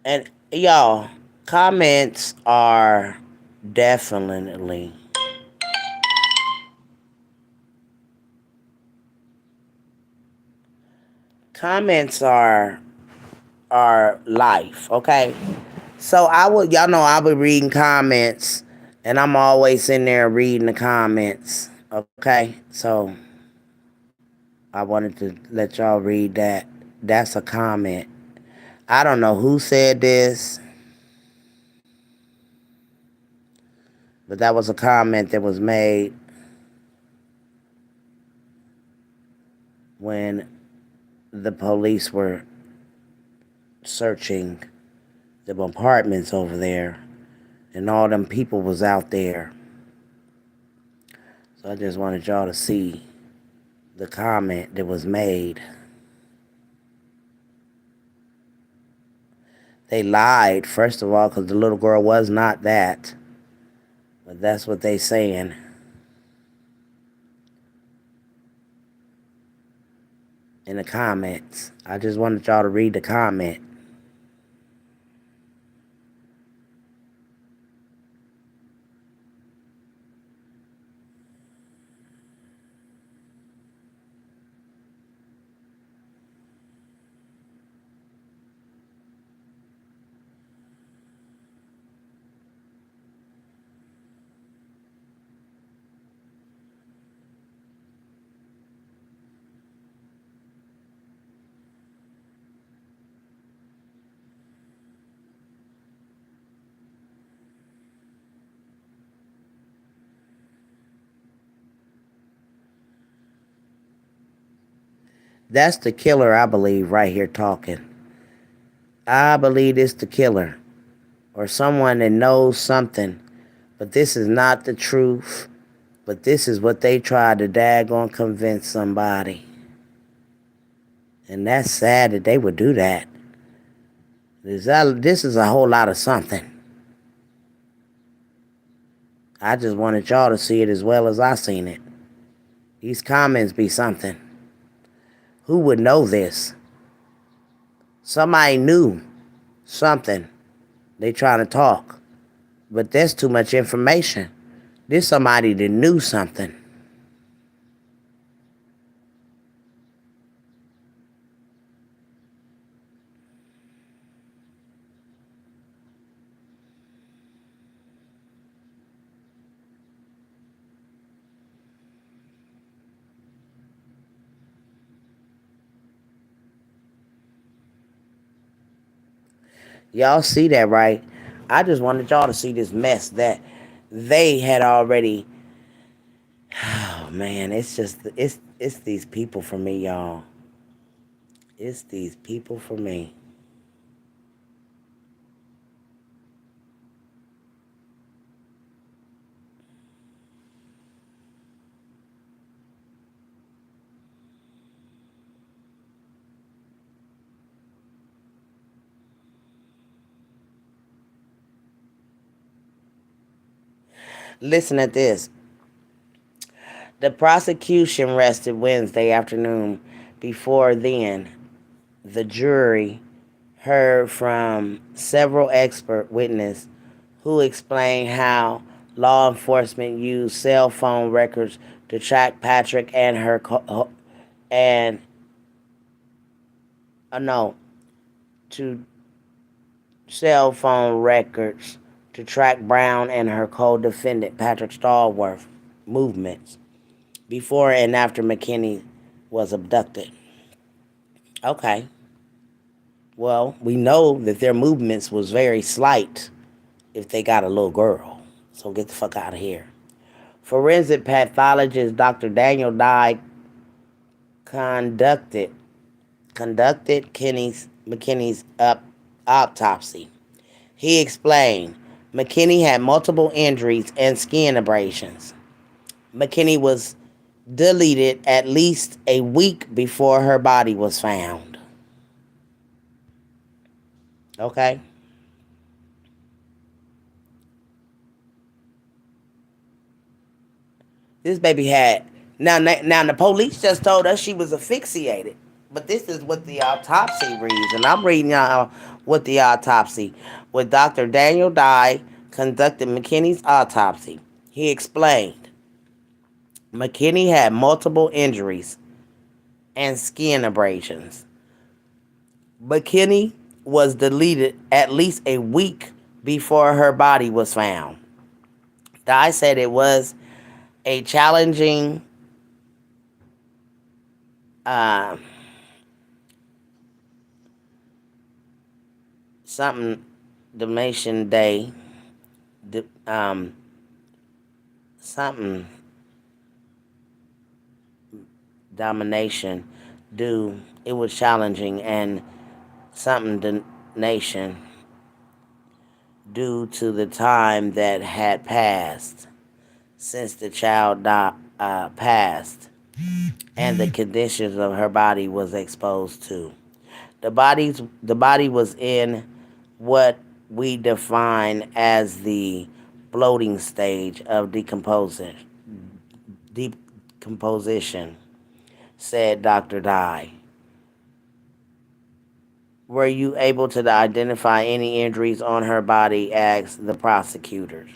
And y'all, comments are definitely comments are life, okay? So y'all know I'll be reading comments, and I'm always in there reading the comments, okay? So I wanted to let y'all read that. That's a comment. I don't know who said this, but that was a comment that was made when the police were searching the apartments over there, and all them people was out there. So I just wanted y'all to see the comment that was made. They lied, first of all, because the little girl was not that. But that's what they saying in the comments. I just wanted y'all to read the comment. That's the killer, I believe, right here talking. I believe it's the killer or someone that knows something, but this is not the truth. But this is what they tried to daggone convince somebody. And that's sad that they would do that. This is a whole lot of something. I just wanted y'all to see it as well as I seen it. These comments be something. Who would know this? Somebody knew something. They trying to talk. But that's too much information. There's somebody that knew something. Y'all see that, right? I just wanted y'all to see this mess that they had already. Oh man, it's these people for me, y'all. It's these people for me. Listen at this. The prosecution rested Wednesday afternoon. Before then, the jury heard from several expert witnesses who explained how law enforcement used cell phone records to track Patrick and her and no, to cell phone records to track Brown and her co-defendant Patrick Stallworth movements before and after McKinney was abducted. Okay. Well, we know that their movements was very slight if they got a little girl. So get the fuck out of here. Forensic pathologist Dr. Daniel Dye conducted McKinney's autopsy. He explained McKinney had multiple injuries and skin abrasions. McKinney was deleted at least a week before her body was found. Okay? This baby had. Now the police just told us she was asphyxiated. But this is what the autopsy reads. And I'm reading y'all what the autopsy. With Dr. Daniel Dye conducted McKinney's autopsy. He explained McKinney had multiple injuries and skin abrasions. McKinney was deleted at least a week before her body was found. Dye said it was a challenging something Dalmatian Day, something domination due. It was challenging and something nation due to the time that had passed since the child passed and the conditions of her body was exposed to. The body was in what we define as the bloating stage of decomposition, said Dr. Dye. Were you able to identify any injuries on her body? Asked the prosecutors.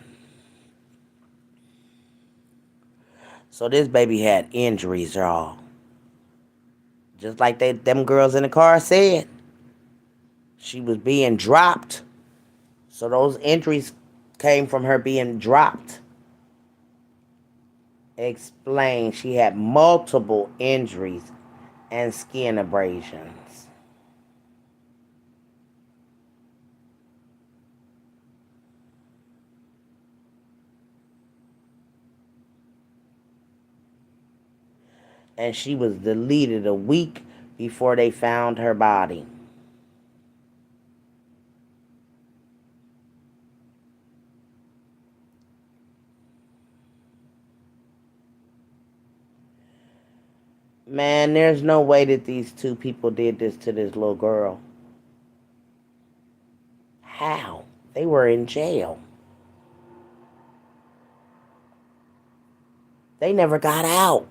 So this baby had injuries, y'all. Just like them girls in the car said. She was being dropped. So those injuries came from her being dropped. Explained she had multiple injuries and skin abrasions. And she was deleted a week before they found her body. Man, there's no way that these two people did this to this little girl. How? They were in jail. They never got out.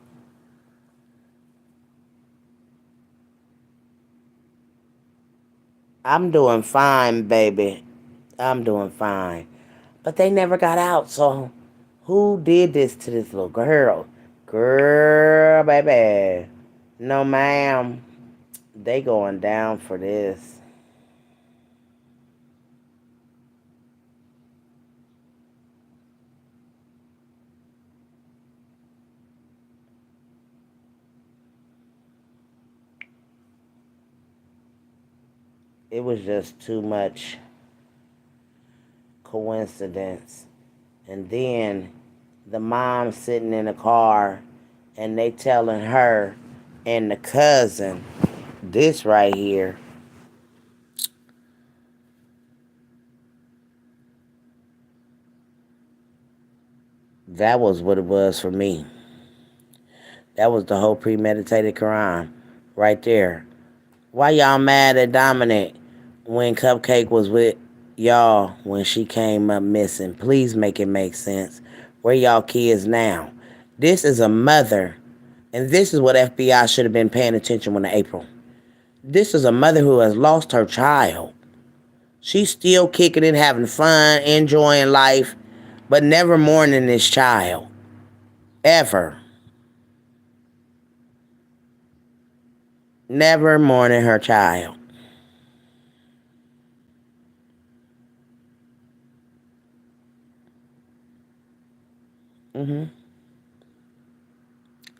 I'm doing fine, baby. I'm doing fine. But they never got out, so who did this to this little girl? Girl, baby. No, ma'am. They going down for this. It was just too much coincidence. And then the mom sitting in the car and they telling her and the cousin this right here. That was what it was for me. That was the whole premeditated crime right there. Why y'all mad at Dominic when Cupcake was with y'all when she came up missing? Please make it make sense. Where y'all kids now? This is a mother, and this is what FBI should have been paying attention when April. This is a mother who has lost her child. She's still kicking it, having fun, enjoying life, but never mourning this child. Ever. Never mourning her child.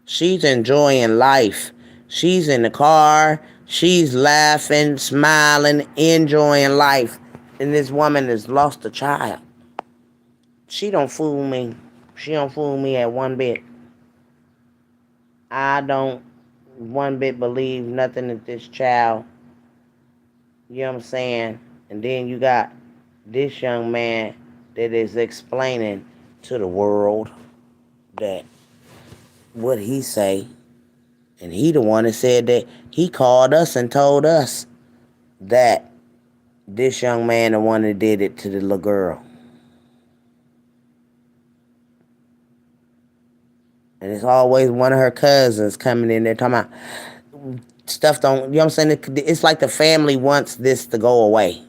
She's enjoying life. She's in the car. She's laughing, smiling, enjoying life. And this woman has lost a child. She don't fool me. She don't fool me at one bit. I don't one bit believe nothing that this child, you know what I'm saying? And then you got this young man that is explaining to the world that what he say, and he the one that said that he called us and told us that this young man the one that did it to the little girl. And it's always one of her cousins coming in there talking about stuff don't, you know what I'm saying? It's like the family wants this to go away.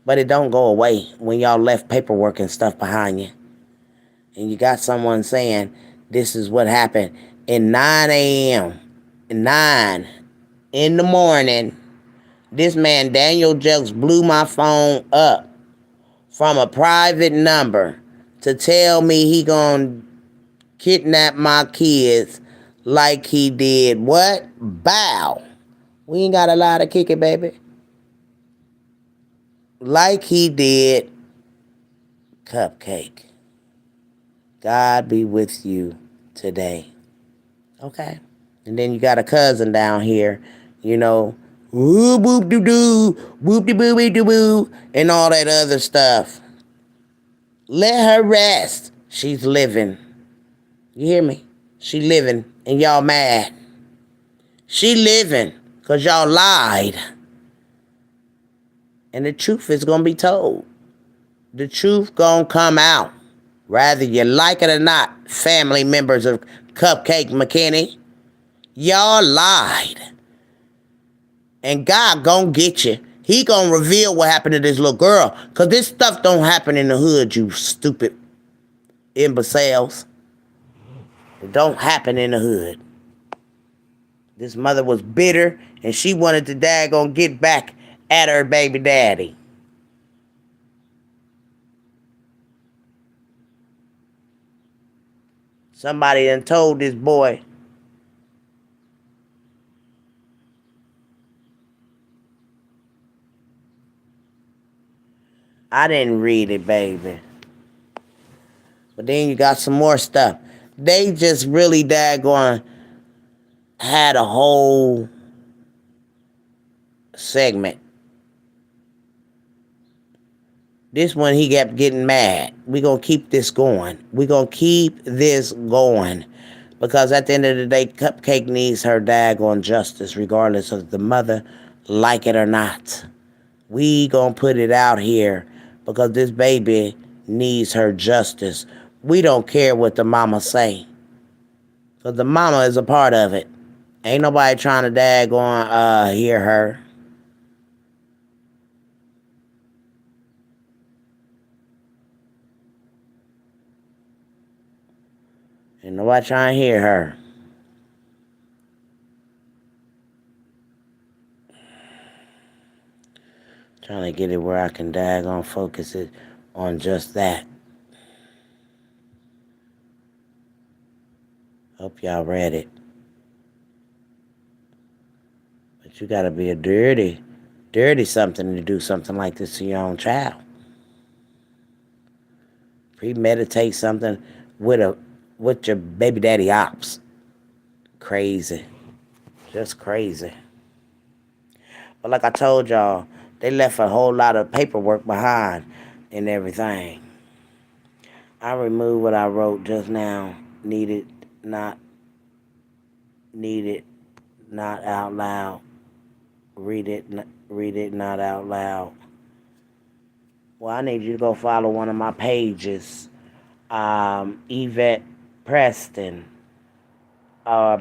But it don't go away when y'all left paperwork and stuff behind you. And you got someone saying this is what happened at 9 a.m. 9 in the morning. This man, Daniel Jukes, blew my phone up from a private number to tell me he gonna kidnap my kids like he did what? Bow. We ain't got a lot to kick it, baby. Like he did Cupcake. God be with you today. Okay. And then you got a cousin down here, you know, whoop whoop doo doo, whoop de boo doo boo, and all that other stuff. Let her rest. She's living. You hear me? She living and y'all mad. She living because y'all lied. And the truth is going to be told. The truth going to come out. Whether you like it or not, family members of Cupcake McKinney, y'all lied. And God gonna get you. He gonna reveal what happened to this little girl. Because this stuff don't happen in the hood, you stupid imbeciles. It don't happen in the hood. This mother was bitter and she wanted to daggone get back at her baby daddy. Somebody done told this boy, I didn't read it, baby. But then you got some more stuff. They just really daggone had a whole segment. This one, he kept getting mad. We're going to keep this going. We're going to keep this going. Because at the end of the day, Cupcake needs her daggone justice, regardless of the mother like it or not. We going to put it out here because this baby needs her justice. We don't care what the mama say. Because the mama is a part of it. Ain't nobody trying to daggone hear her. Ain't nobody trying to hear her. Trying to get it where I can daggone focus it on just that. Hope y'all read it. But you gotta be a dirty something to do something like this to your own child. Premeditate something with your baby daddy ops. Crazy. Just crazy. But like I told y'all, they left a whole lot of paperwork behind and everything. I removed what I wrote just now. Needed, not out loud. Read it, not out loud. Well, I need you to go follow one of my pages. Yvette Preston.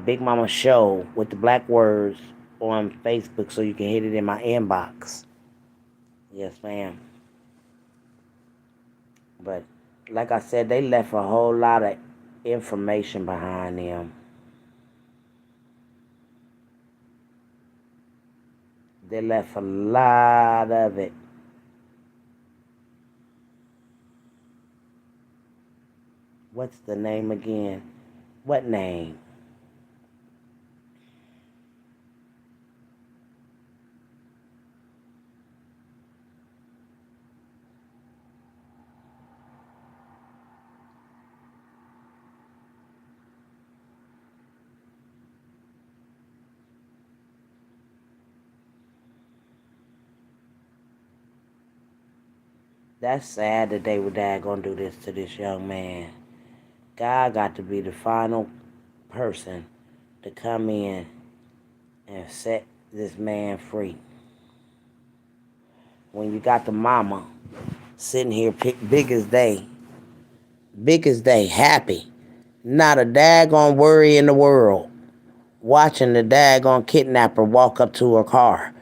Big Mama Show with the black words on Facebook so you can hit it in my inbox. Yes, ma'am. But like I said, they left a whole lot of information behind them. They left a lot of it. What's the name again? What name? That's sad that they would dad gonna do this to this young man. God got to be the final person to come in and set this man free. When you got the mama sitting here big as day, happy, not a daggone worry in the world, watching the daggone kidnapper walk up to her car,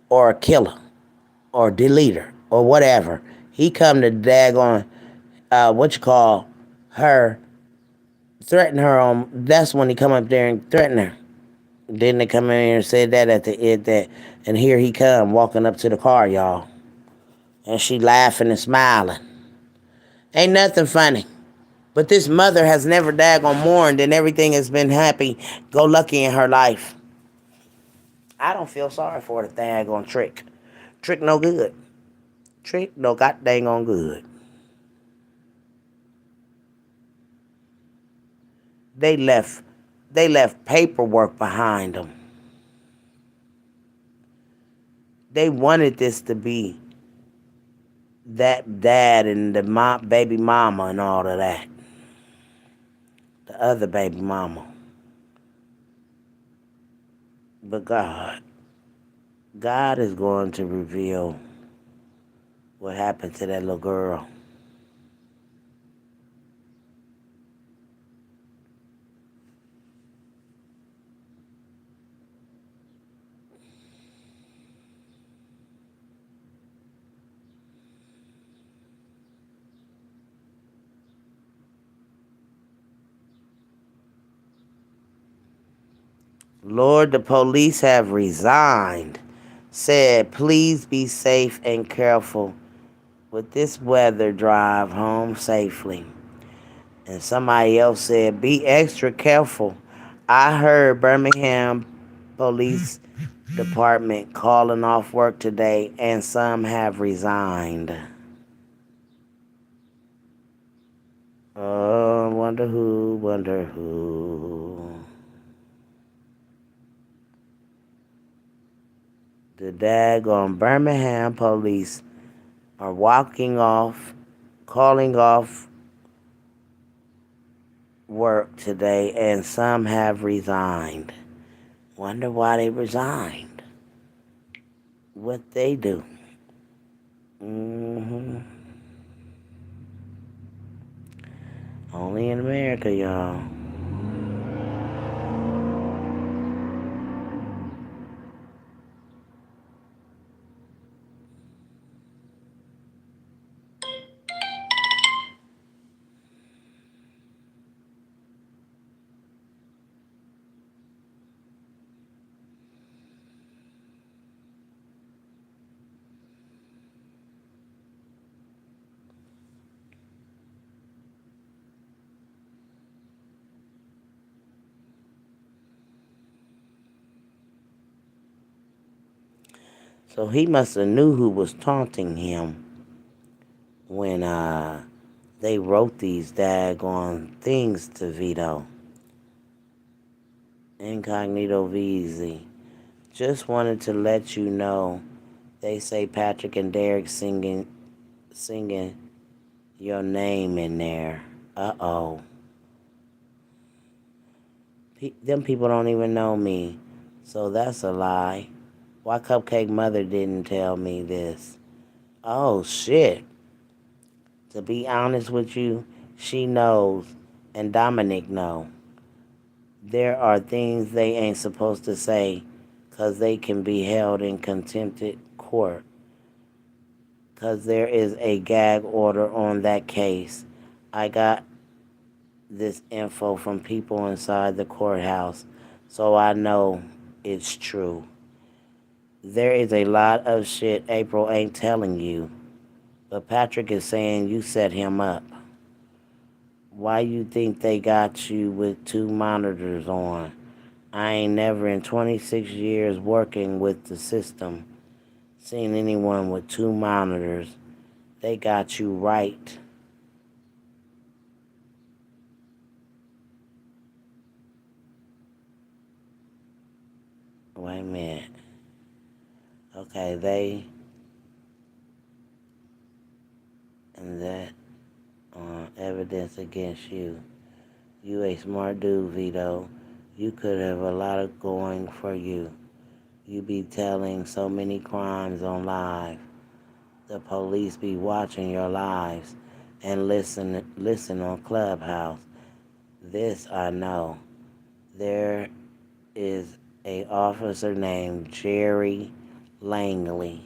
or a killer, or delete her, or whatever. He come to daggone, her, threaten her on. That's when he come up there and threaten her. Then they come in here and say that at the end that, and here he come walking up to the car, y'all, and she laughing and smiling. Ain't nothing funny. But this mother has never daggone mourned, and everything has been happy, go lucky in her life. I don't feel sorry for the daggone Trick. Trick no good. Trick no god dang on good. They left paperwork behind them. They wanted this to be that dad and the baby mama and all of that. The other baby mama. But God is going to reveal what happened to that little girl. Lord, the police have resigned. Said, please be safe and careful with this weather. Drive home safely. And somebody else said, be extra careful. I heard Birmingham Police Department calling off work today, and some have resigned. Oh, wonder who. The daggone Birmingham police are calling off work today, and some have resigned. Wonder why they resigned. What they do. Only in America, y'all. So he must have knew who was taunting him when they wrote these daggone things to Vito. Incognito VZ. Just wanted to let you know, they say Patrick and Derek singing your name in there. Uh-oh. Them people don't even know me. So that's a lie. Why Cupcake Mother didn't tell me this? Oh, shit. To be honest with you, she knows, and Dominic know. There are things they ain't supposed to say, 'cause they can be held in contempt court. 'Cause there is a gag order on that case. I got this info from people inside the courthouse, so I know it's true. There is a lot of shit April ain't telling you, but Patrick is saying you set him up. Why you think they got you with 2 monitors on? I ain't never in 26 years working with the system seen anyone with 2 monitors. They got you right. Wait a minute. Okay, and that evidence against you. You a smart dude, Vito. You could have a lot of going for you. You be telling so many crimes on live. The police be watching your lives and listen on Clubhouse. This I know. There is a officer named Jerry Langley.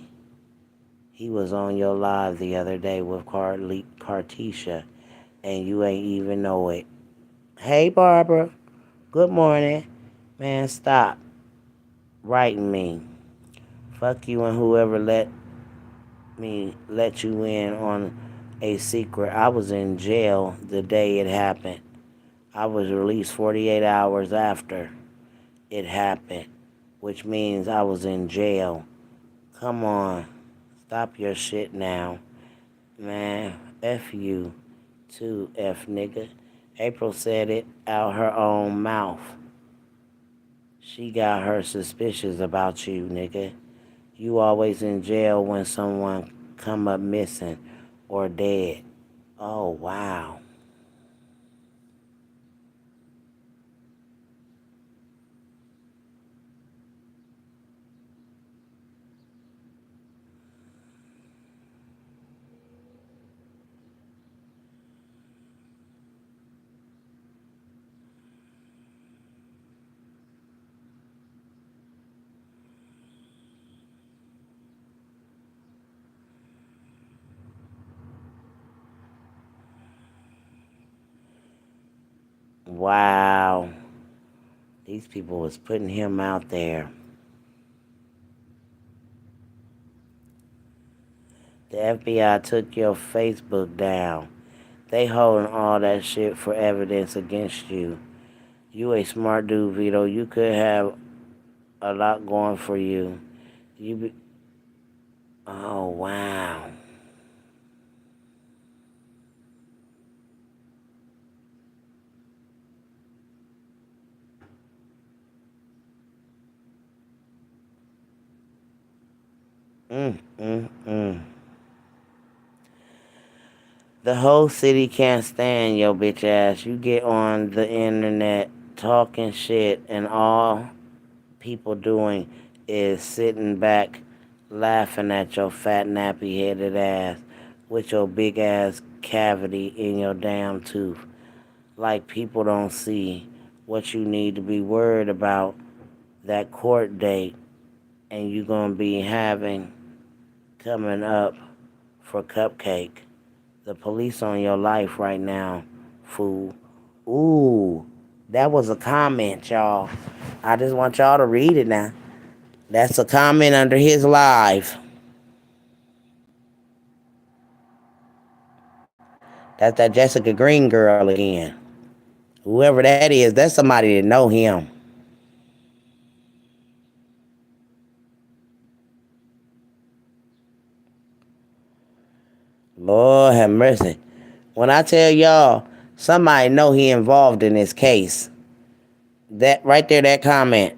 He was on your live the other day with Cartisha, and you ain't even know it. Hey, Barbara. Good morning. Man, stop writing me. Fuck you and whoever let you in on a secret. I was in jail the day it happened. I was released 48 hours after it happened, which means I was in jail. Come on. Stop your shit now. Man, F you too, F nigga. April said it out her own mouth. She got her suspicions about you, nigga. You always in jail when someone come up missing or dead. Oh, wow. Wow. These people was putting him out there. The FBI took your Facebook down. They holding all that shit for evidence against you. You a smart dude, Vito. You could have a lot going for you. You be, oh, wow. Mm, mm, mm. The whole city can't stand your bitch ass. You get on the internet talking shit, and all people doing is sitting back laughing at your fat nappy headed ass with your big ass cavity in your damn tooth. Like people don't see what you need to be worried about, that court date and you gonna be having coming up for Cupcake. The police on your life right now, fool. Ooh, that was a comment, y'all. I just want y'all to read it now. That's a comment under his live. That's that Jessica Green girl again. Whoever that is, that's somebody that know him. Lord have mercy. When I tell y'all, somebody know he involved in this case. That right there, that comment.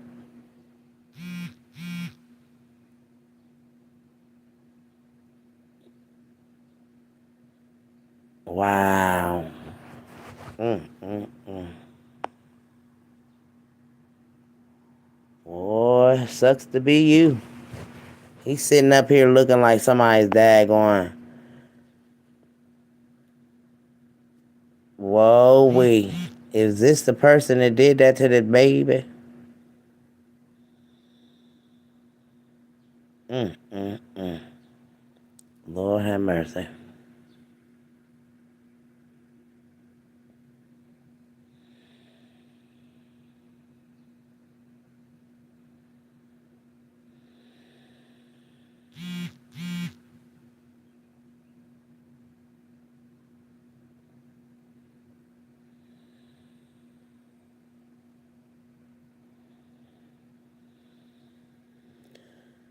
Wow. Mm, mm, mm. Boy, sucks to be you. He's sitting up here looking like somebody's dad going, whoa, wee. Is this the person that did that to the baby? Mm, mm, mm. Lord have mercy.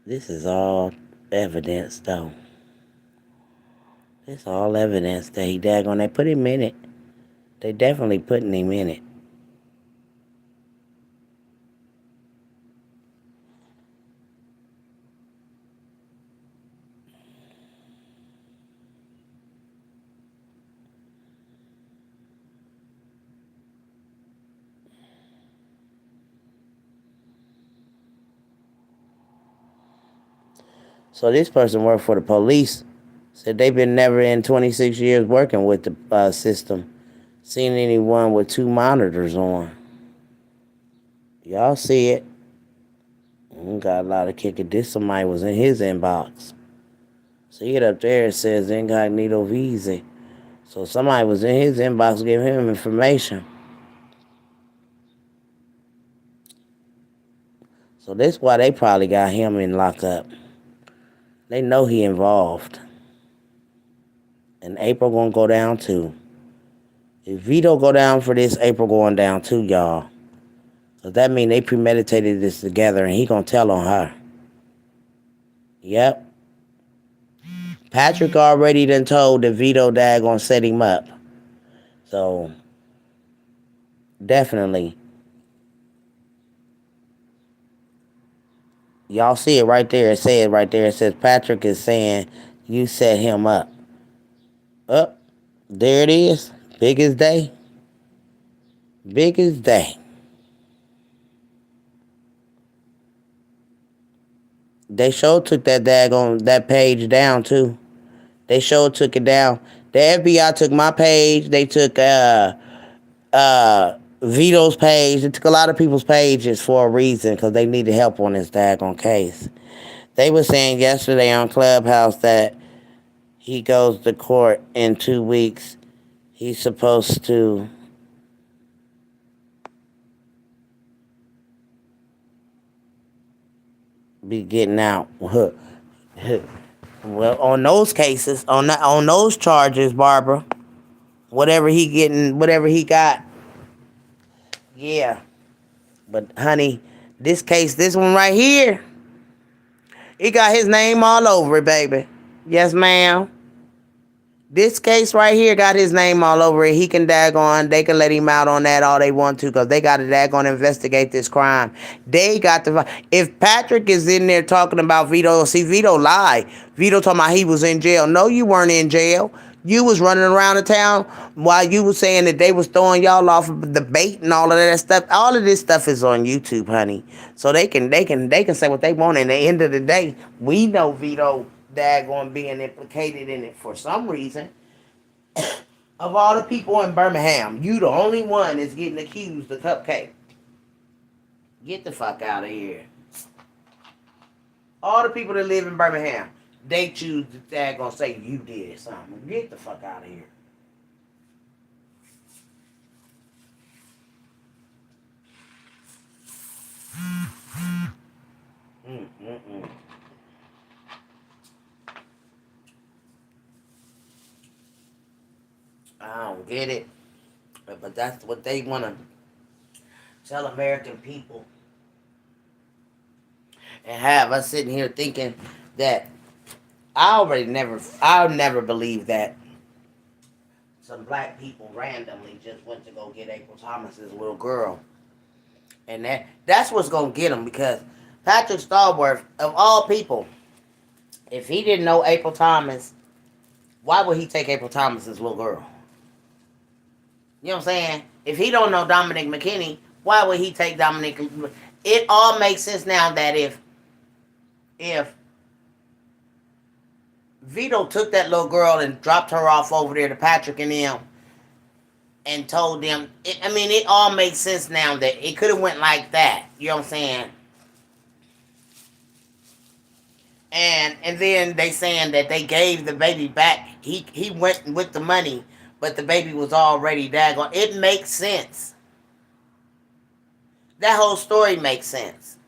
This is all evidence, though. It's all evidence that he daggone. They put him in it. They definitely putting him in it. So this person worked for the police. Said they've been never in 26 years working with the system seen anyone with 2 monitors on. Y'all see it. Got a lot of kicking. This somebody was in his inbox. See it up there. It says incognito visa. So somebody was in his inbox giving him information. So that's why they probably got him in lockup. They know he involved. And April gonna go down too. If Vito go down for this, April going down too, y'all. So that mean they premeditated this together and he gonna tell on her. Yep. Patrick already done told that Vito dad gonna set him up. So definitely. Y'all see it right there. It says right there. It says Patrick is saying you set him up. Up. There it is. Big as day. Big as day. They sure took that daggone that page down too. They sure took it down. The FBI took my page. They took Vito's page. They took a lot of people's pages for a reason because they needed help on this daggone case. They were saying yesterday on Clubhouse that he goes to court in 2 weeks. He's supposed to be getting out. Well, on those cases, on those charges, Barbara, whatever he got, yeah. But honey, this case, this one right here, he got his name all over it, baby. Yes, ma'am. This case right here got his name all over it. He can daggone, they can let him out on that all they want to because they got to daggone investigate this crime. They got to, if Patrick is in there talking about Vito, see, Vito lied. Vito talking about he was in jail. No, you weren't in jail. You was running around the town while you was saying that they was throwing y'all off of the bait and all of that stuff. All of this stuff is on YouTube, honey. So they can say what they want. And at the end of the day, we know Vito daggone being implicated in it for some reason. Of all the people in Birmingham, you the only one that's getting accused of Cupcake. Get the fuck out of here. All the people that live in Birmingham, they choose to daggone say you did something. Get the fuck out of here. I don't get it. But that's what they want to tell American people. And have us sitting here thinking that I'll never believe that some black people randomly just went to go get April Thomas's little girl. And that's what's going to get them because Patrick Stallworth, of all people, if he didn't know April Thomas, why would he take April Thomas's little girl? You know what I'm saying? If he don't know Dominic McKinney, why would he take Dominic? It all makes sense now that if Vito took that little girl and dropped her off over there to Patrick and them and told them, it all makes sense now that it could have went like that. You know what I'm saying? And then they saying that they gave the baby back. He went with the money, but the baby was already daggone. It makes sense. That whole story makes sense.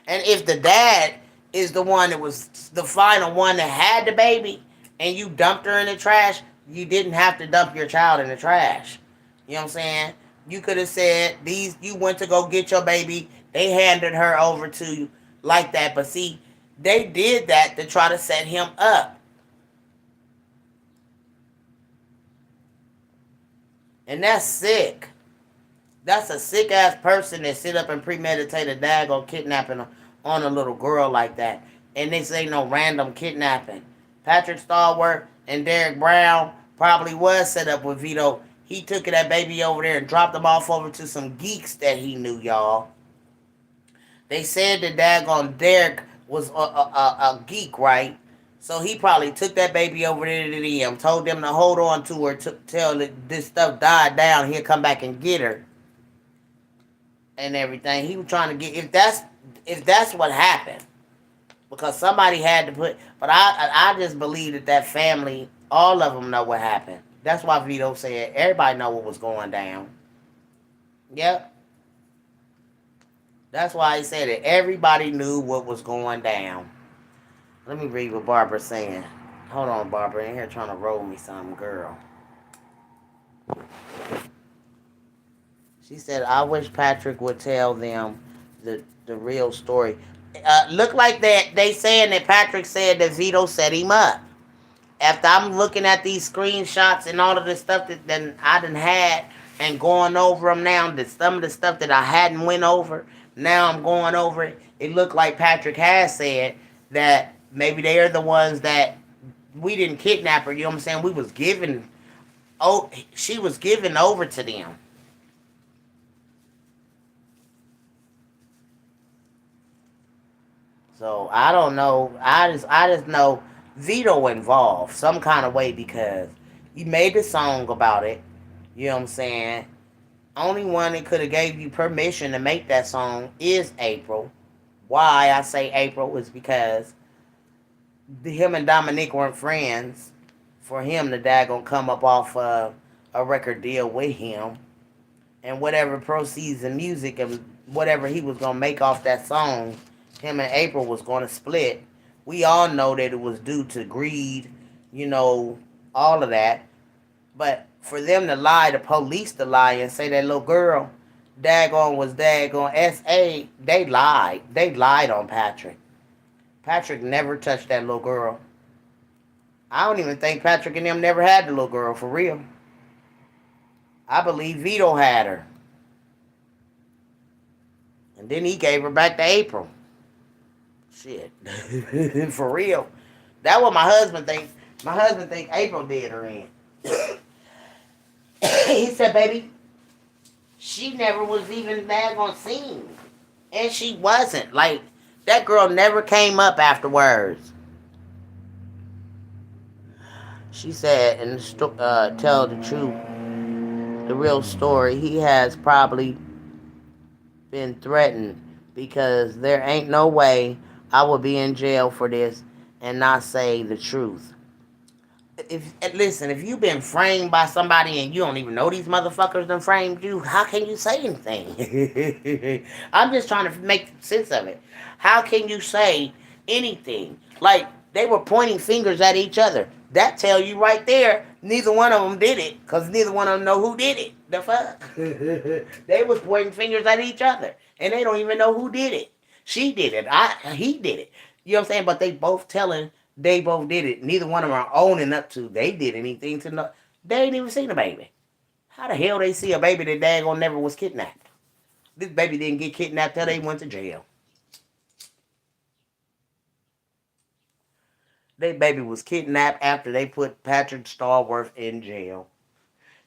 And if the dad is the one that was the final one that had the baby and you dumped her in the trash, you didn't have to dump your child in the trash. You know what I'm saying? You could have said, you went to go get your baby. They handed her over to you like that. But see, they did that to try to set him up. And that's sick. That's a sick ass person that sit up and premeditate a daggone kidnapping on a little girl like that. And this ain't no random kidnapping. Patrick Stallworth and Derek Brown probably was set up with Vito. He took that baby over there and dropped them off over to some geeks that he knew, y'all. They said that daggone Derek was a geek, right? So he probably took that baby over there to them, told them to hold on to her, to tell that this stuff died down. He'll come back and get her and everything. He was trying to get, if that's what happened, because somebody had to put. But I just believe that family, all of them know what happened. That's why Vito said everybody know what was going down. Yep, that's why he said it. Everybody knew what was going down. Let me read what Barbara's saying. Hold on, Barbara, in here trying to roll me some girl. She said, "I wish Patrick would tell them the real story." Look like that they saying that Patrick said that Vito set him up. After I'm looking at these screenshots and all of this stuff that then I done had and going over them now, that some of the stuff that I hadn't went over, now I'm going over it. It looked like Patrick has said that maybe they are the ones that we didn't kidnap her. You know what I'm saying? We was given, oh, she was given over to them. So I don't know. I just know Vito involved some kind of way because he made the song about it. You know what I'm saying? Only one that could have gave you permission to make that song is April. Why I say April is because him and Dominique weren't friends. For him to daggone come up off a record deal with him, and whatever proceeds in music and whatever he was gonna make off that song, him and April was gonna split. We all know that it was due to greed, you know, all of that. But for them to lie, the police to lie and say that little girl, daggone was daggone SA, they lied. They lied on Patrick. Patrick never touched that little girl. I don't even think Patrick and them never had the little girl for real. I believe Vito had her. And then he gave her back to April. Shit. For real. That what my husband thinks. My husband think April did her in. He said, baby, she never was even daggone seen. And she wasn't. Like, that girl never came up afterwards. She said, and tell the truth, the real story, he has probably been threatened because there ain't no way I would be in jail for this and not say the truth. If listen, if you've been framed by somebody and you don't even know these motherfuckers done framed you, how can you say anything? I'm just trying to make sense of it. How can you say anything? Like they were pointing fingers at each other. That tell you right there, neither one of them did it, cause neither one of them know who did it. The fuck? They was pointing fingers at each other, and they don't even know who did it. She did it. He did it. You know what I'm saying? But they both telling they both did it. Neither one of them are owning up to they did anything to know. They ain't even seen a baby. How the hell they see a baby that daggone never was kidnapped? This baby didn't get kidnapped till they went to jail. They baby was kidnapped after they put Patrick Starworth in jail.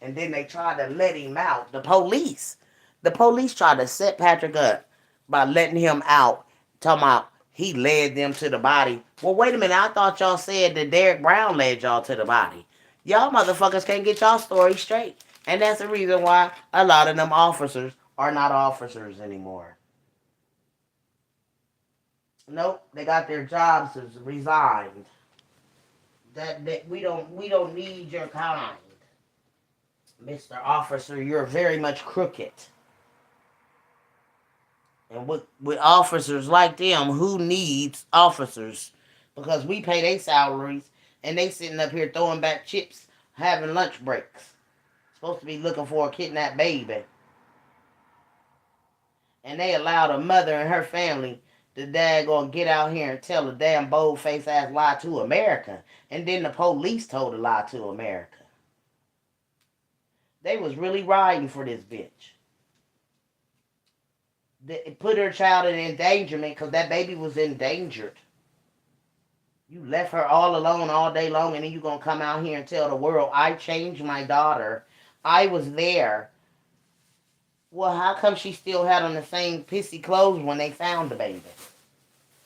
And then they tried to let him out. The police. The police tried to set Patrick up by letting him out. Talking about he led them to the body. Well, wait a minute. I thought y'all said that Derek Brown led y'all to the body. Y'all motherfuckers can't get y'all story straight. And that's the reason why a lot of them officers are not officers anymore. Nope, they got their jobs resigned. That we don't need your kind. Mr. Officer, you're very much crooked. And with officers like them, who needs officers? Because we pay their salaries and they sitting up here throwing back chips, having lunch breaks. Supposed to be looking for a kidnapped baby. And they allowed a mother and her family to daggone get out here and tell a damn bold face ass lie to America. And then the police told a lie to America. They was really riding for this bitch. They put her child in endangerment because that baby was endangered. You left her all alone all day long, and then you gonna come out here and tell the world, I changed my daughter. I was there. Well, how come she still had on the same pissy clothes when they found the baby?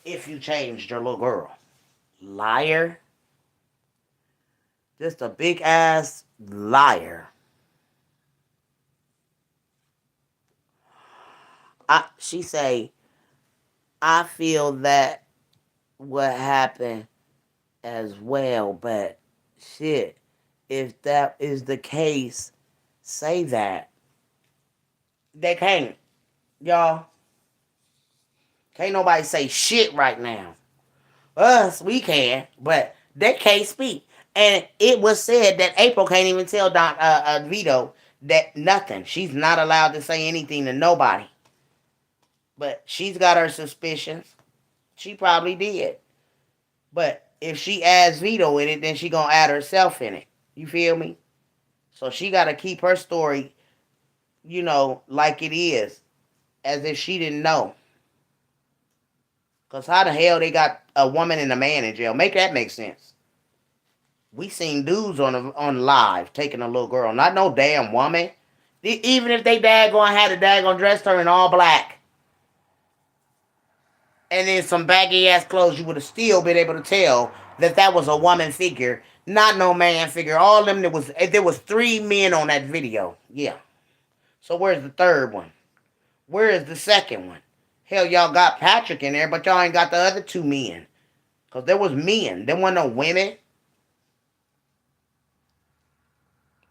if you changed your little girl. Liar. Just a big ass liar. She say, I feel that what happened as well, but shit, if that is the case, say that. They can't, y'all. Can't nobody say shit right now. Us, we can, but they can't speak. And it was said that April can't even tell Vito that nothing. She's not allowed to say anything to nobody. But she's got her suspicions. She probably did. But if she adds Vito in it, then she gonna add herself in it. You feel me? So she gotta keep her story, like it is, as if she didn't know. Cause how the hell they got a woman and a man in jail? Make that make sense. We seen dudes on live taking a little girl, not no damn woman. Even if they daggone had a daggone dressed her in all black, and then some baggy ass clothes, you would have still been able to tell that was a woman figure, not no man figure. All of them, there was 3 men on that video. Yeah. So where's the third one? Where is the second one? Hell, y'all got Patrick in there, but y'all ain't got the other 2 men. Because there was men. There wasn't no women.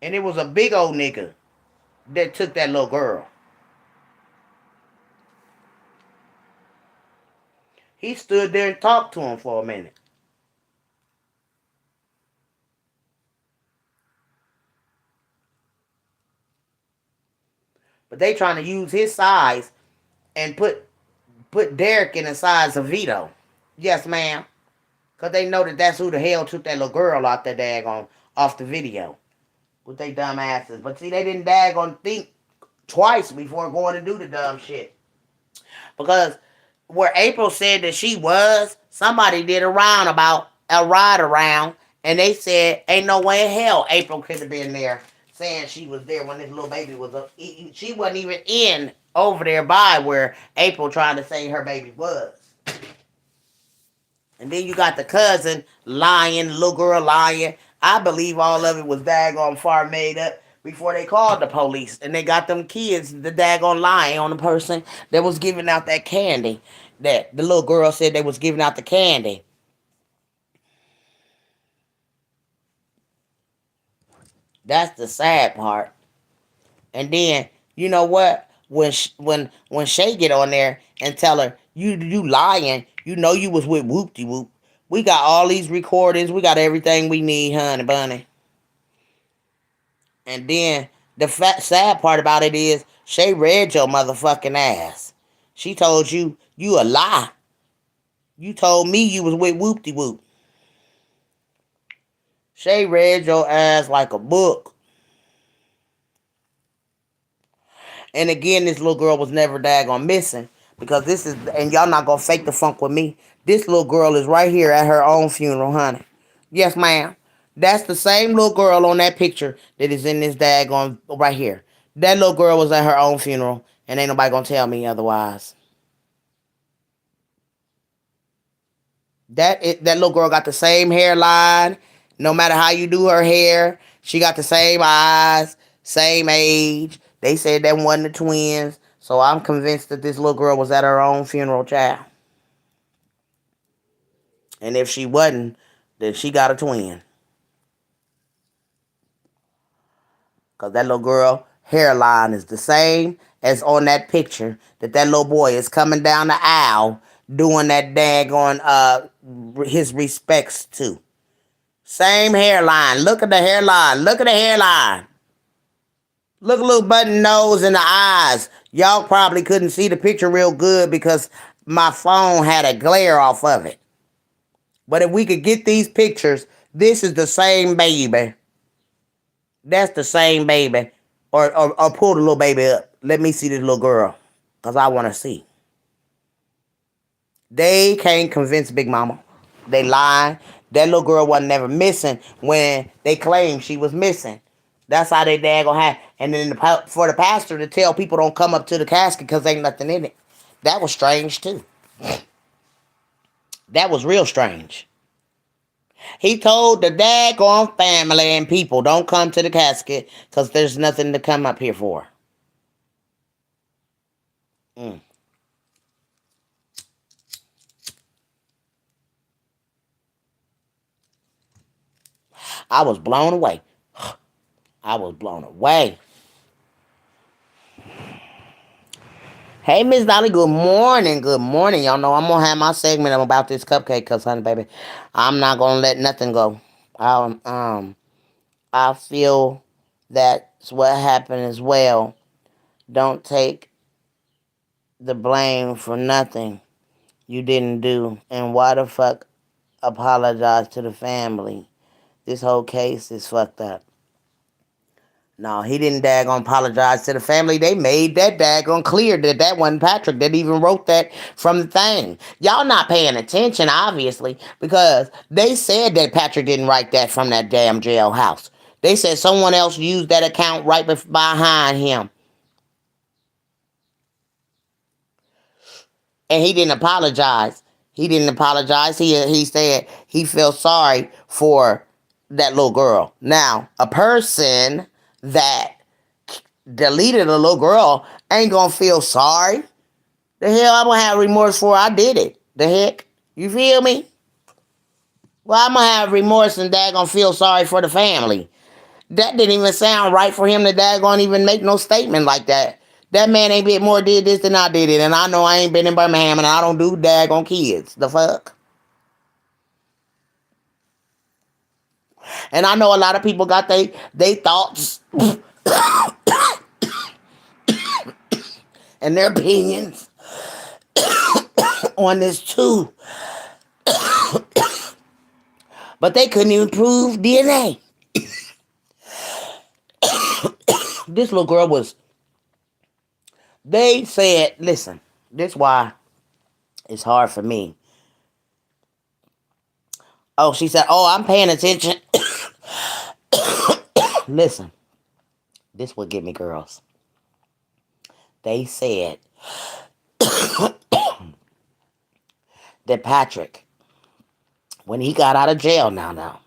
And it was a big old nigga that took that little girl. He stood there and talked to him for a minute. But they trying to use his size and put Derek in the size of Vito. Yes, ma'am. Because they know that that's who the hell took that little girl off that daggone, off the video. With they dumb asses. But see, they didn't daggone think twice before going to do the dumb shit. Because where April said that she was, somebody did a ride around, and they said, ain't no way in hell April could have been there saying she was there when this little baby was up. She wasn't even in over there by where April tried to say her baby was. And then you got the cousin lying, little girl lying. I believe all of it was daggone far made up before they called the police. And they got them kids, the daggone lying on the person that was giving out that candy. That the little girl said they was giving out the candy. That's the sad part. And then, you know what? When Shay get on there and tell her, you lying, you know you was with Whoop-de-Whoop. We got all these recordings. We got everything we need, honey bunny. And then the sad part about it is Shay read your motherfucking ass. She told you a lie. You told me you was with Whoop-de-Whoop. Shay read your ass like a book. And again, this little girl was never daggone missing. Because this is, and y'all not gonna fake the funk with me. This little girl is right here at her own funeral, honey. Yes, ma'am. That's the same little girl on that picture that is in this daggone right here. That little girl was at her own funeral, and ain't nobody gonna tell me otherwise. That little girl got the same hairline. No matter how you do her hair, she got the same eyes, same age. They said that wasn't the twins. So I'm convinced that this little girl was at her own funeral, child. And if she wasn't, then she got a twin. Because that little girl hairline is the same as on that picture that little boy is coming down the aisle doing that daggone his respects to. Same hairline. Look at the hairline. Look at the hairline. Look at little button nose and the eyes. Y'all probably couldn't see the picture real good because my phone had a glare off of it. But if we could get these pictures, this is the same baby. That's the same baby. Or pull the little baby up. Let me see this little girl. Because I want to see. They can't convince Big Mama. They lie. That little girl wasn't never missing when they claimed she was missing. That's how they daggone have. And then for the pastor to tell people don't come up to the casket because ain't nothing in it. That was strange too. That was real strange. He told the daggone family and people, don't come to the casket because there's nothing to come up here for. Mm. I was blown away. I was blown away. Hey, Miss Dolly, good morning. Good morning. Y'all know I'm going to have my segment about this cupcake because, honey, baby, I'm not going to let nothing go. I feel that's what happened as well. Don't take the blame for nothing you didn't do. And why the fuck apologize to the family? This whole case is fucked up. No, he didn't daggone apologize to the family. They made that daggone clear that wasn't Patrick that even wrote that from the thing. Y'all not paying attention, obviously, because they said that Patrick didn't write that from that damn jailhouse. They said someone else used that account right behind him. And he didn't apologize. He didn't apologize. He said he felt sorry for that little girl. Now, a person that deleted a little girl ain't gonna feel sorry. The hell I'm gonna have remorse for I did it. The heck? You feel me? Well, I'm gonna have remorse and daggone feel sorry for the family. That didn't even sound right for him to daggone even make no statement like that. That man ain't bit more did this than I did it, and I know I ain't been in Birmingham and I don't do daggone kids. The fuck? And I know a lot of people got they thoughts and their opinions on this too. But they couldn't even prove DNA. This little girl was, they said, listen, this why it's hard for me. Oh, she said, oh, I'm paying attention. Listen, this would get me, girls. They said that Patrick, when he got out of jail now,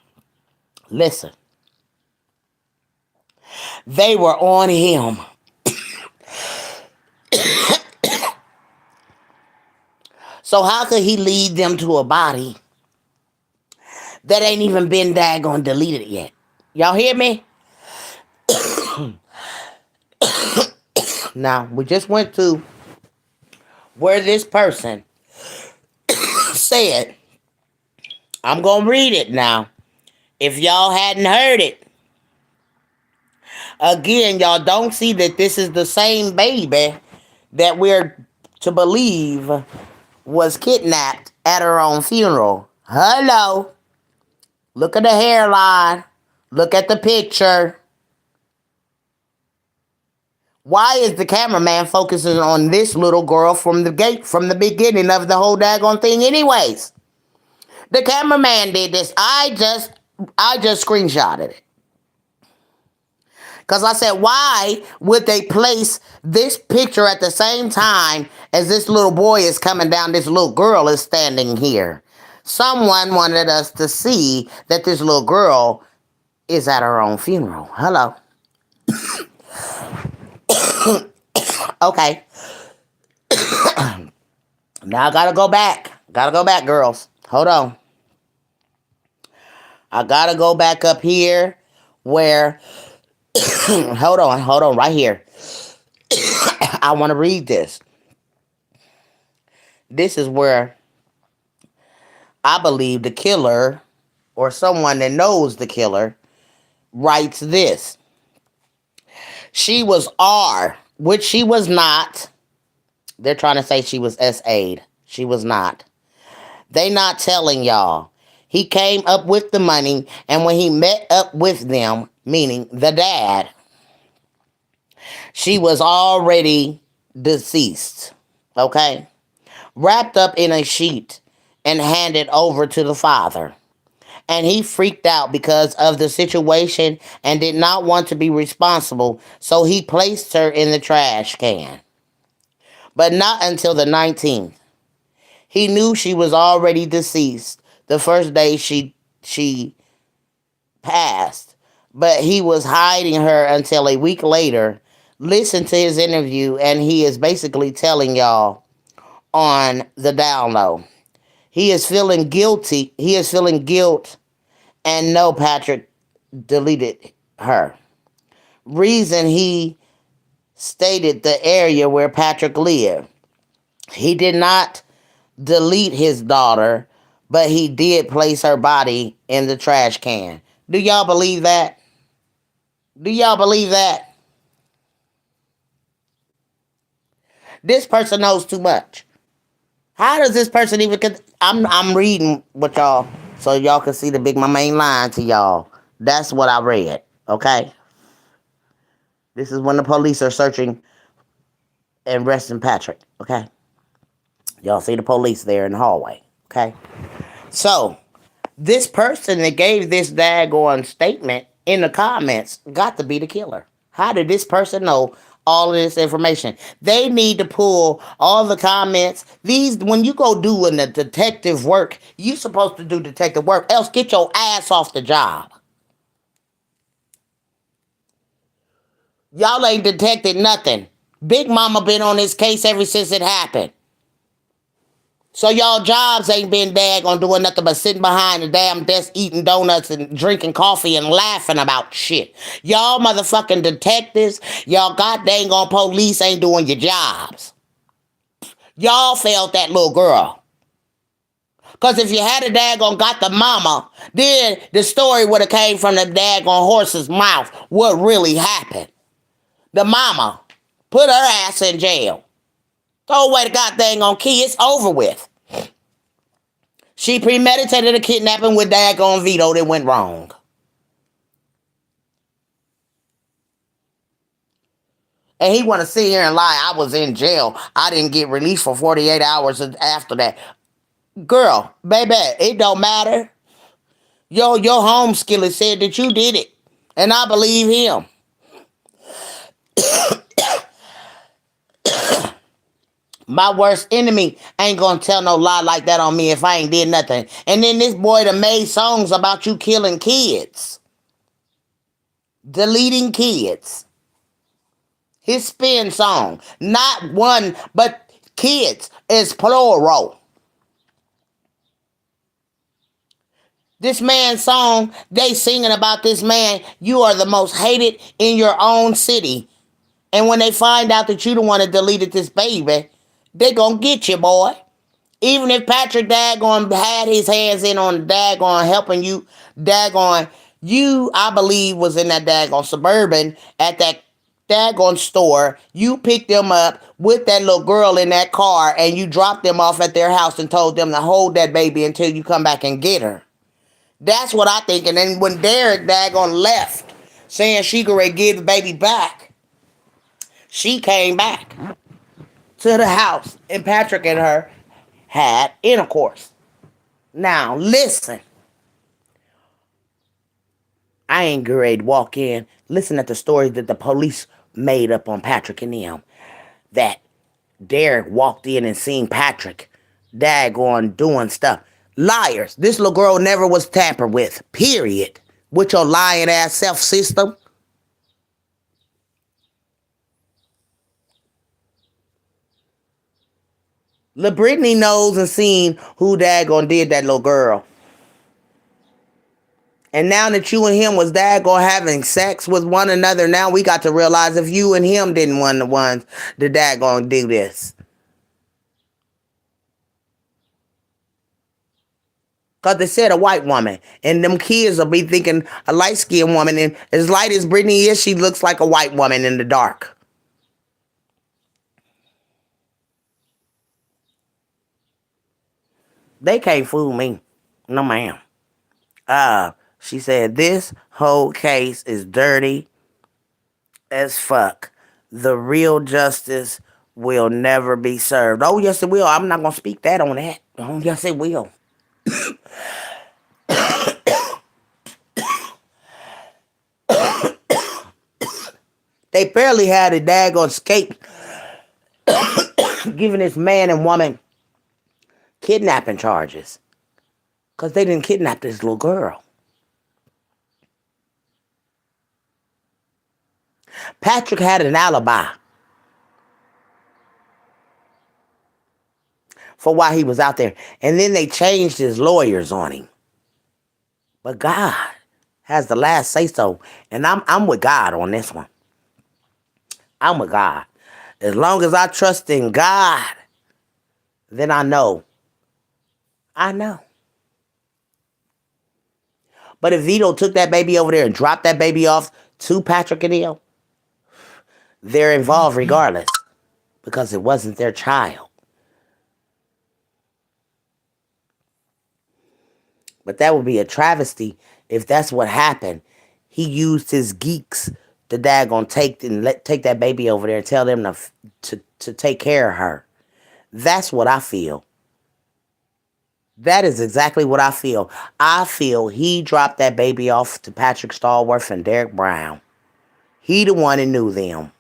listen, they were on him. So how could he lead them to a body that ain't even been daggone deleted yet? Y'all hear me? Now, we just went to where this person said, I'm going to read it now. If y'all hadn't heard it. Again, y'all don't see that this is the same baby that we're to believe was kidnapped at her own funeral. Hello. Look at the hairline. Look at the picture. Why is the cameraman focusing on this little girl from the beginning of the whole daggone thing anyways? The cameraman did this. I just screenshotted it. Because I said, why would they place this picture at the same time as this little boy is coming down, this little girl is standing here? Someone wanted us to see that this little girl is at her own funeral. Hello. Okay. Now I gotta go back. Girls. Hold on. I gotta go back up here where... hold on, right here. I want to read this. This is where I believe the killer, or someone that knows the killer, writes this. She was R, which she was not. They're trying to say she was S.A.'d. She was not. They not telling y'all. He came up with the money, and when he met up with them, meaning the dad, she was already deceased, okay? Wrapped up in a sheet and handed over to the father. And he freaked out because of the situation and did not want to be responsible, so he placed her in the trash can. But not until the 19th. He knew she was already deceased the first day she passed, but he was hiding her until a week later. Listen to his interview, and he is basically telling y'all on the down low. He is feeling guilty. He is feeling guilt, and no, Patrick deleted her. Reason, he stated the area where Patrick lived. He did not delete his daughter, but he did place her body in the trash can. Do y'all believe that? Do y'all believe that? This person knows too much. How does this person even? I'm reading what y'all, so y'all can see the big my main line to y'all. That's what I read. Okay. This is when the police are searching and arresting Patrick. Okay. Y'all see the police there in the hallway. Okay. So this person that gave this daggone statement in the comments got to be the killer. How did this person know all of this information? They need to pull all the comments. These, when you go doing the detective work, you supposed to do detective work. Else get your ass off the job. Y'all ain't detected nothing. Big Mama been on this case ever since it happened. So y'all jobs ain't been daggone doing nothing but sitting behind the damn desk eating donuts and drinking coffee and laughing about shit. Y'all motherfucking detectives, y'all god dang on police ain't doing your jobs. Y'all failed that little girl. Because if you had a daggone got the mama, then the story would have came from the daggone horse's mouth. What really happened? The mama put her ass in jail. Throw away the goddamn on key. It's over with. She premeditated a kidnapping with daggone Vito that went wrong. And he want to sit here and lie. I was in jail. I didn't get released for 48 hours after that. Girl, baby, it don't matter. Your home skillet said that you did it. And I believe him. My worst enemy ain't gonna tell no lie like that on me if I ain't did nothing. And then this boy done made songs about you killing kids. Deleting kids. His spin song. Not one, but kids is plural. This man's song, they singing about this man. You are the most hated in your own city. And when they find out that you the one that deleted this baby, they gonna get you, boy. Even if Patrick daggone had his hands in on daggone helping you, daggone, you, I believe, was in that daggone Suburban at that daggone store. You picked them up with that little girl in that car and you dropped them off at their house and told them to hold that baby until you come back and get her. That's what I think. And then when Derek daggone left saying she could give the baby back, she came back to the house and Patrick and her had intercourse. Now, listen. I ain't ready to walk in. Listen at the story that the police made up on Patrick and them. That Derek walked in and seen Patrick daggone doing stuff. Liars. This little girl never was tampered with. Period. With your lying ass self system. Lil Brittany knows and seen who daggone did that little girl. And now that you and him was daggone having sex with one another, now we got to realize if you and him didn't want the ones that daggone do this. Because they said a white woman. And them kids will be thinking a light-skinned woman. And as light as Brittany is, she looks like a white woman in the dark. They can't fool me. No, ma'am. She said, this whole case is dirty as fuck. The real justice will never be served. Oh, yes, it will. I'm not going to speak that on that. Oh, yes, it will. They barely had a daggone escape giving this man and woman kidnapping charges because they didn't kidnap this little girl. Patrick had an alibi for why he was out there. And then they changed his lawyers on him. But God has the last say so. And I'm with God on this one. I'm with God. As long as I trust in God, then I know. I know. But if Vito took that baby over there and dropped that baby off to Patrick and Neil, they're involved regardless because it wasn't their child. But that would be a travesty if that's what happened. He used his geeks to daggone take that baby over there and tell them to take care of her. That's what I feel. That is exactly what I feel. I feel he dropped that baby off to Patrick Stallworth and Derek Brown. He the one that knew them.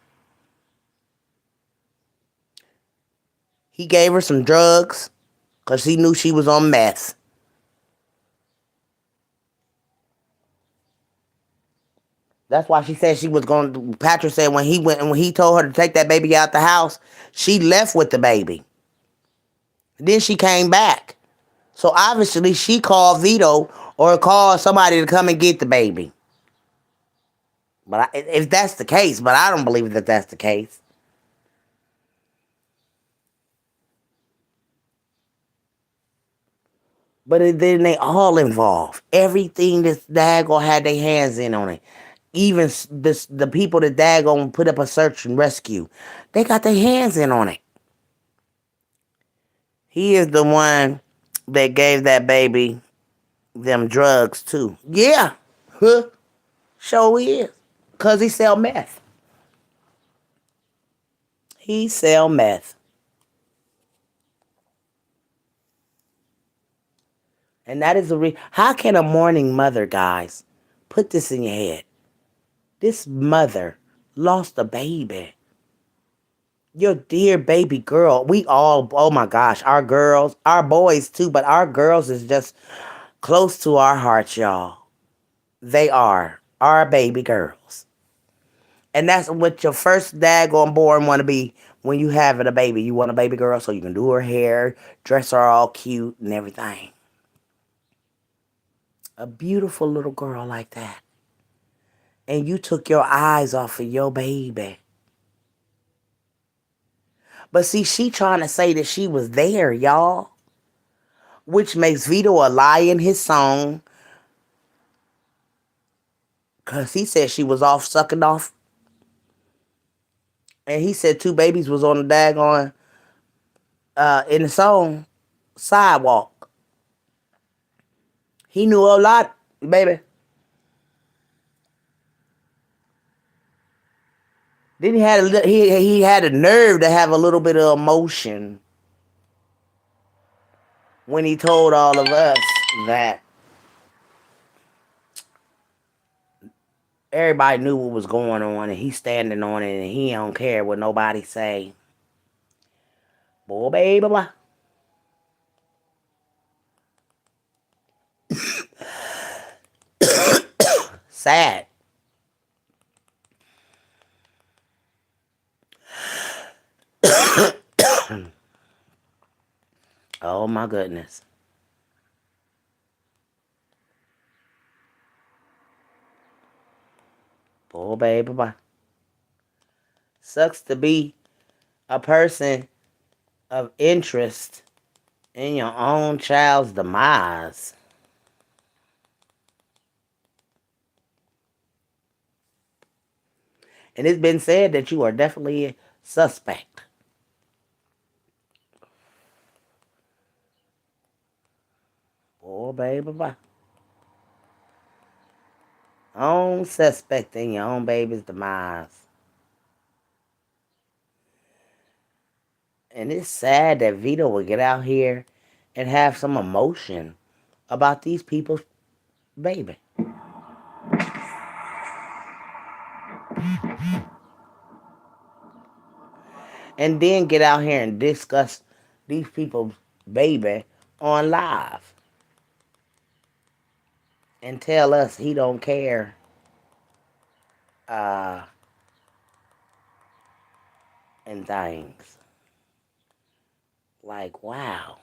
He gave her some drugs because he knew she was on meth. That's why she said she was going to, Patrick said when he told her to take that baby out the house, she left with the baby. Then she came back. So obviously she called Vito or called somebody to come and get the baby. But if that's the case, but I don't believe that that's the case. But then they all involved. Everything this daggone had their hands in on it. Even the people that daggone put up a search and rescue, they got their hands in on it. He is the one that gave that baby them drugs too. Yeah. Huh. Sure he is. Because he sell meth. He sell meth. And that is how can a mourning mother, guys, put this in your head? This mother lost a baby. Your dear baby girl. We all, oh my gosh, our girls, our boys too, but our girls is just close to our hearts, y'all. They are our baby girls. And that's what your first daggone born want to be when you having a baby. You want a baby girl so you can do her hair, dress her all cute and everything. A beautiful little girl like that. And you took your eyes off of your baby. But see, she trying to say that she was there, y'all. Which makes Vito a lie in his song. Because he said she was off sucking off. And he said 2 babies was on the daggone, in the song, sidewalk. He knew a lot, baby. Then he had a nerve to have a little bit of emotion when he told all of us that everybody knew what was going on and he's standing on it and he don't care what nobody say. Boy, baby, blah. Sad. Oh my goodness. Boy, baby, blah. Sucks to be a person of interest in your own child's demise. And it's been said that you are definitely a suspect. Oh, baby, bye. Own suspect in your own baby's demise. And it's sad that Vito would get out here and have some emotion about these people's baby. And then get out here and discuss these people's baby on live and tell us he don't care uh, and things. Like, wow.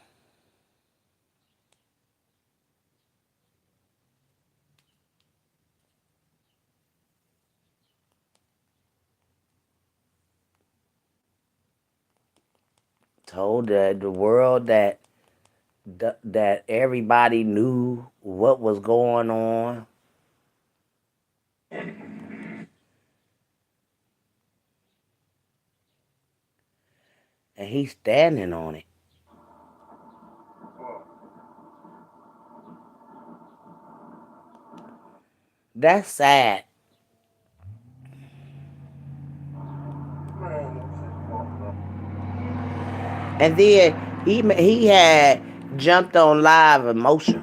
Told the world that that everybody knew what was going on. And he's standing on it. That's sad. And then he had jumped on live emotion.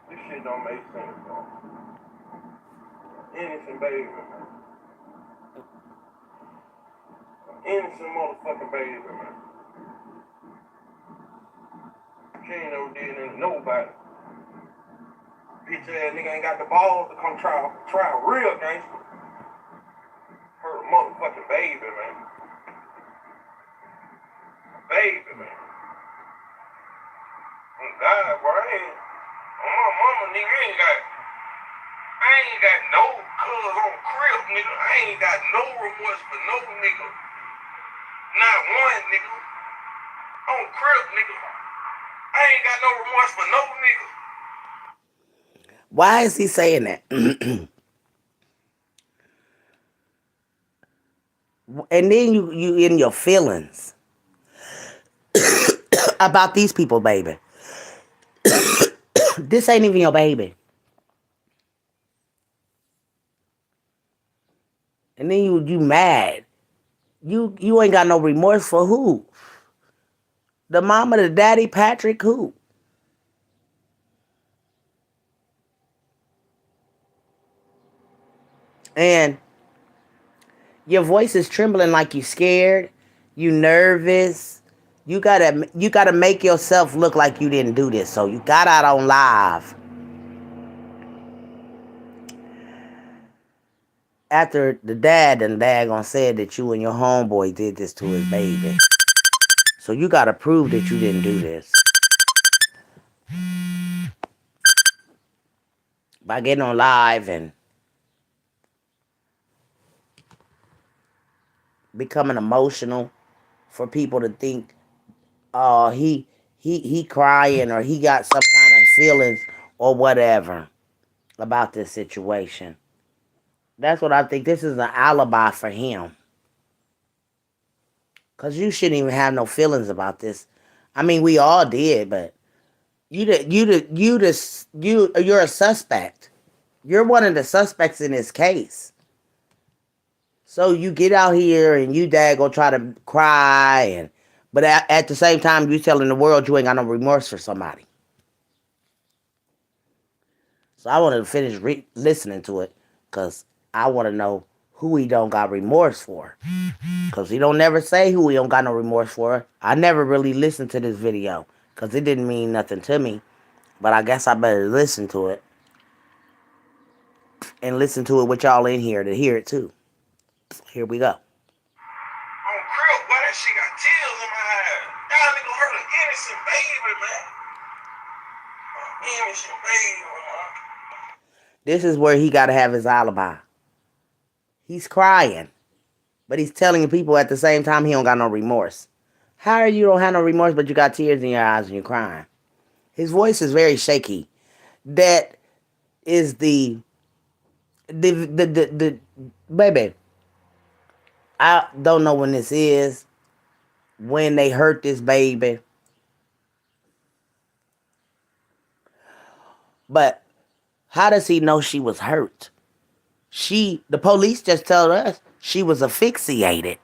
This shit don't make sense, though. Innocent baby, man. Innocent motherfucking baby, man. She ain't never did anything to nobody. Bitch ass nigga ain't got the balls to come try real gangster. Hurt a motherfucking baby, man. A baby, man. Oh God, bro, I ain't. On my mama, nigga, I ain't got no cuz on crib, nigga. I ain't got no remorse for no nigga. Not one, nigga. On crib, nigga. I ain't got no remorse for no nigga. Why is he saying that? And then you in your feelings about these people, baby. This ain't even your baby. And then you mad. You ain't got no remorse for who? The mama, the daddy, Patrick, who? And your voice is trembling like you scared, you nervous. You gotta make yourself look like you didn't do this. So you got out on live after the dad and daggone said that you and your homeboy did this to his baby. So you gotta prove that you didn't do this by getting on live and becoming emotional for people to think, oh, he crying or he got some kind of feelings or whatever about this situation. That's what I think. This is an alibi for him. Cause you shouldn't even have no feelings about this. I mean, we all did, but you're a suspect. You're one of the suspects in this case. So you get out here and you dad go try to cry but at the same time you telling the world you ain't got no remorse for somebody. So I wanted to finish listening to it because I want to know who he don't got remorse for. Because he don't never say who he don't got no remorse for. I never really listened to this video because it didn't mean nothing to me. But I guess I better listen to it. And listen to it with y'all in here to hear it too. Here we go. On crib, boy, that shit got tears in my eyes. Y'all nigga hurt an innocent baby, man. Innocent baby, man. This is where he got to have his alibi. He's crying. But he's telling people at the same time he don't got no remorse. How are you don't have no remorse but you got tears in your eyes and you're crying? His voice is very shaky. That is the baby. I don't know when this is. When they hurt this baby. But how does he know she was hurt? The police just told us she was asphyxiated.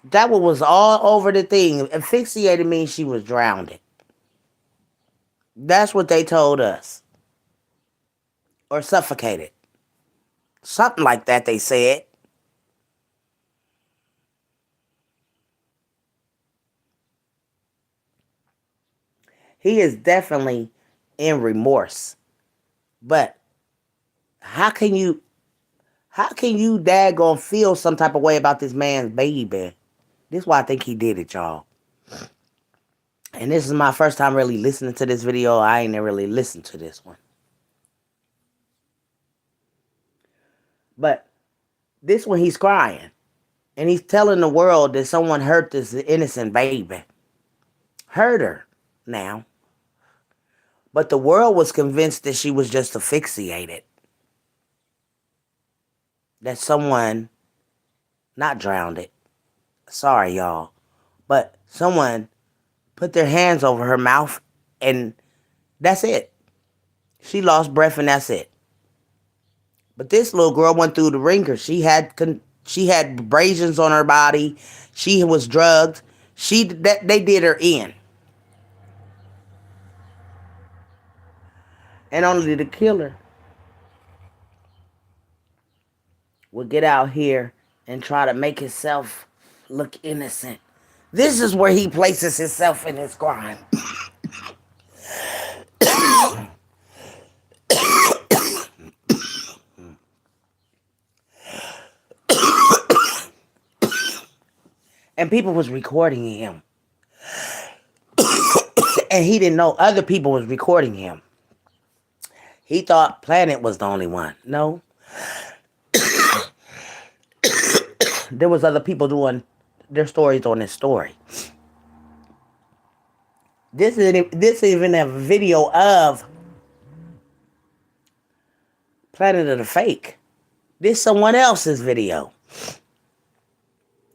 That one was all over the thing. Asphyxiated means she was drowned. That's what they told us. Or suffocated. Something like that, they said. He is definitely in remorse. But how can you daggone feel some type of way about this man's baby? This is why I think he did it, y'all. And this is my first time really listening to this video. I ain't never really listened to this one. But this one he's crying. And he's telling the world that someone hurt this innocent baby. Hurt her now. But the world was convinced that she was just asphyxiated. That someone, not drowned it. Sorry, y'all. But someone put their hands over her mouth and that's it. She lost breath and that's it. But this little girl went through the ringer. She had abrasions on her body. She was drugged. They did her in. And only the killer would get out here and try to make himself look innocent. This is where he places himself in his crime. And people was recording him. And he didn't know other people was recording him. He thought Planet was the only one. No. There was other people doing their stories on this story. This is even a video of Planet of the Fake. This is someone else's video.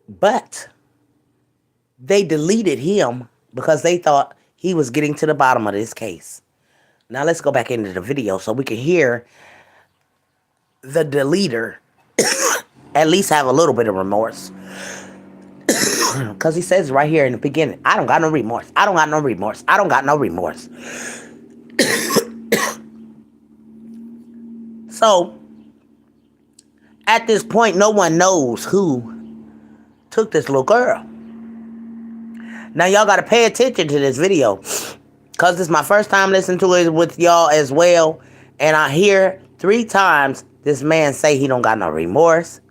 But they deleted him because they thought he was getting to the bottom of this case. Now let's go back into the video so we can hear the deleter at least have a little bit of remorse. Because he says right here in the beginning, I don't got no remorse. I don't got no remorse. I don't got no remorse. So, at this point, no one knows who took this little girl. Now, y'all got to pay attention to this video. Because this is my first time listening to it with y'all as well. And I hear 3 times this man say he don't got no remorse.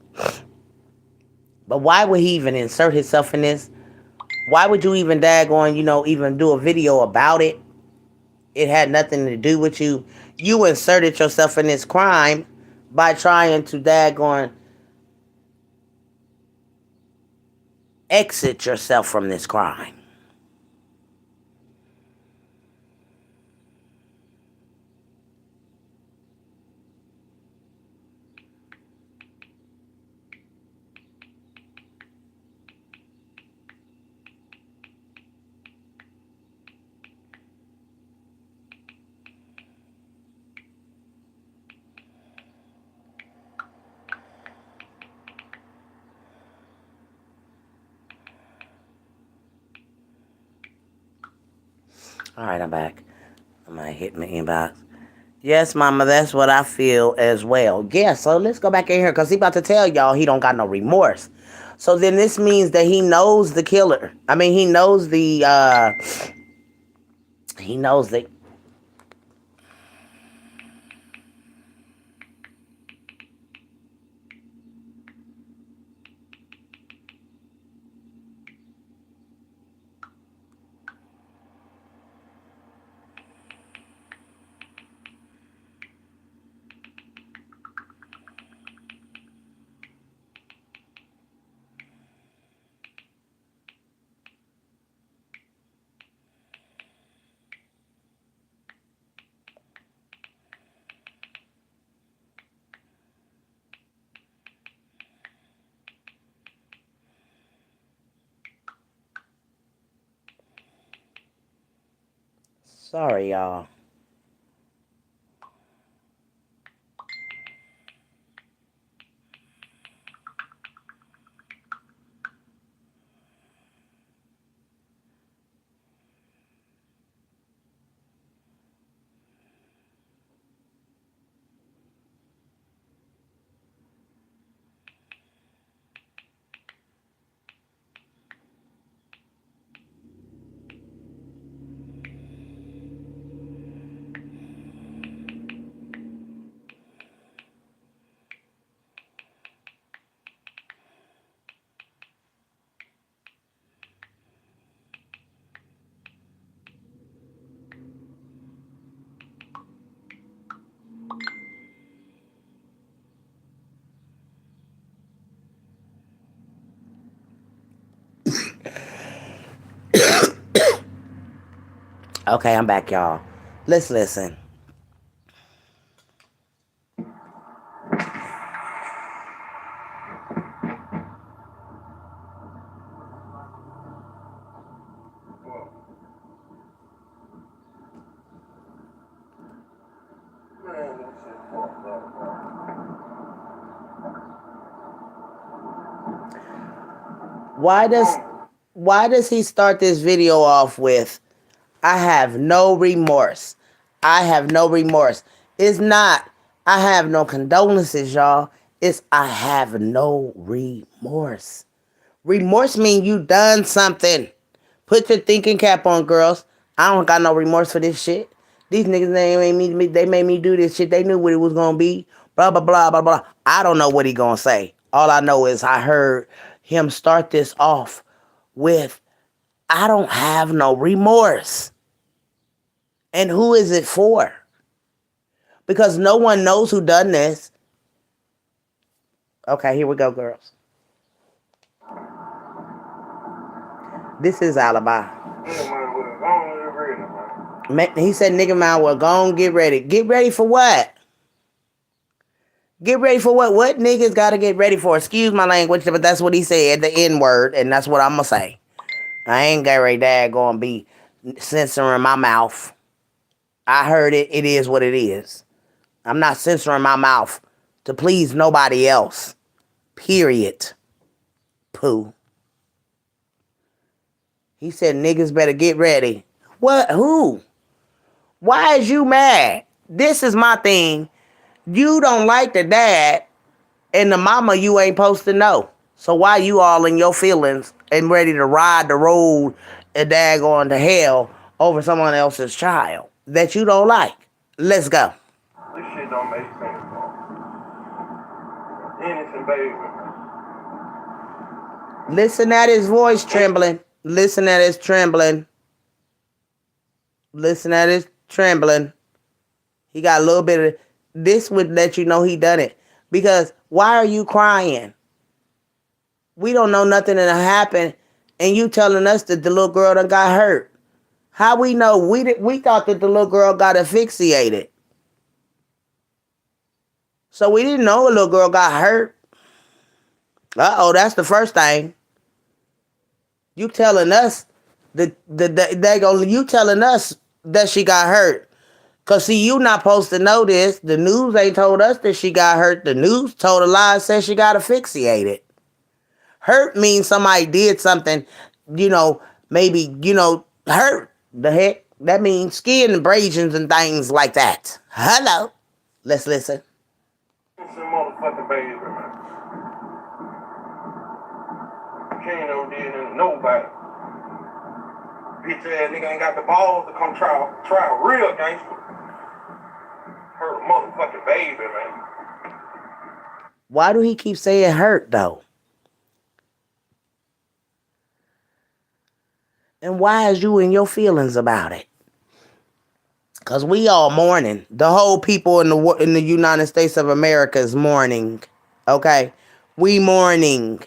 But why would he even insert himself in this? Why would you even daggone, even do a video about it? It had nothing to do with you. You inserted yourself in this crime by trying to daggone exit yourself from this crime. All right, I'm back. I'm going to hit my inbox. Yes, mama, that's what I feel as well. Yeah, so let's go back in here because he about to tell y'all he don't got no remorse. So then this means that he knows the killer. I mean, he knows he knows the... Sorry, y'all. Okay, I'm back, y'all. Let's listen. Why does he start this video off with, I have no remorse. I have no remorse. It's not, I have no condolences, y'all. It's, I have no remorse. Remorse means you done something. Put your thinking cap on, girls. I don't got no remorse for this shit. These niggas, they made me do this shit. They knew what it was gonna be. Blah, blah, blah, blah, blah. I don't know what he gonna say. All I know is I heard him start this off with, I don't have no remorse. And who is it for? Because no one knows who done this. Okay, here we go, girls. This is Alibi. He said, nigga man, well, go on, get ready. Get ready for what? Get ready for what? What niggas got to get ready for? Excuse my language, but that's what he said, the N-word, and that's what I'm going to say. I ain't Gary Dad going to be censoring my mouth. I heard it. It is what it is. I'm not censoring my mouth to please nobody else. Period. Pooh. He said, niggas better get ready. What? Who? Why is you mad? This is my thing. You don't like the dad and the mama you ain't supposed to know. So why you all in your feelings and ready to ride the road and daggone to hell over someone else's child that you don't like? Let's go. This shit don't make sense, bro. Innocent baby. Listen at his voice trembling. Listen at his trembling. Listen at his trembling. He got a little bit of... This would let you know he done it. Because why are you crying? We don't know nothing that happened, and you telling us that the little girl done got hurt. How we know? We thought that the little girl got asphyxiated. So we didn't know a little girl got hurt. Uh-oh, that's the first thing. You telling us you telling us that she got hurt. Cause see, you not supposed to know this. The news ain't told us that she got hurt. The news told a lie and said she got asphyxiated. Hurt means somebody did something, maybe, hurt. The heck? That means skin abrasions and things like that. Hello. Let's listen. It's a motherfucking baby, man. Can't no deal in nobody. Bitch ass nigga ain't got the balls to come try real gangster. Hurt a motherfucking baby, man. Why do he keep saying hurt, though? And why is you in your feelings about it? Because we all mourning. The whole people in the United States of America is mourning. Okay? We mourning.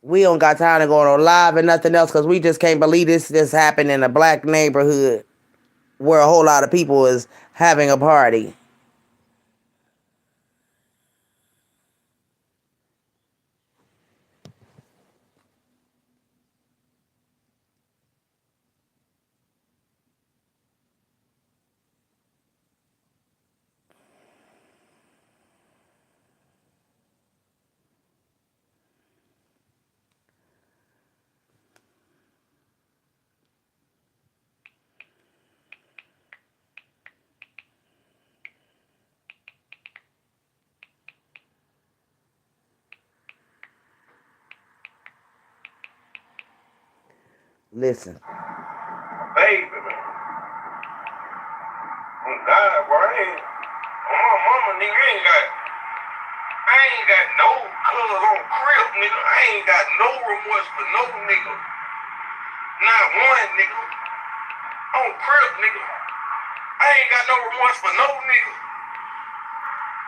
We don't got time to go on live and nothing else because we just can't believe this just happened in a black neighborhood where a whole lot of people is having a party. Listen. Baby, man. Oh, God, bro. On my mama, nigga, I ain't got no colors on crib, nigga. I ain't got no remorse for no nigga. Not one, nigga. On crib, nigga. I ain't got no remorse for no nigga.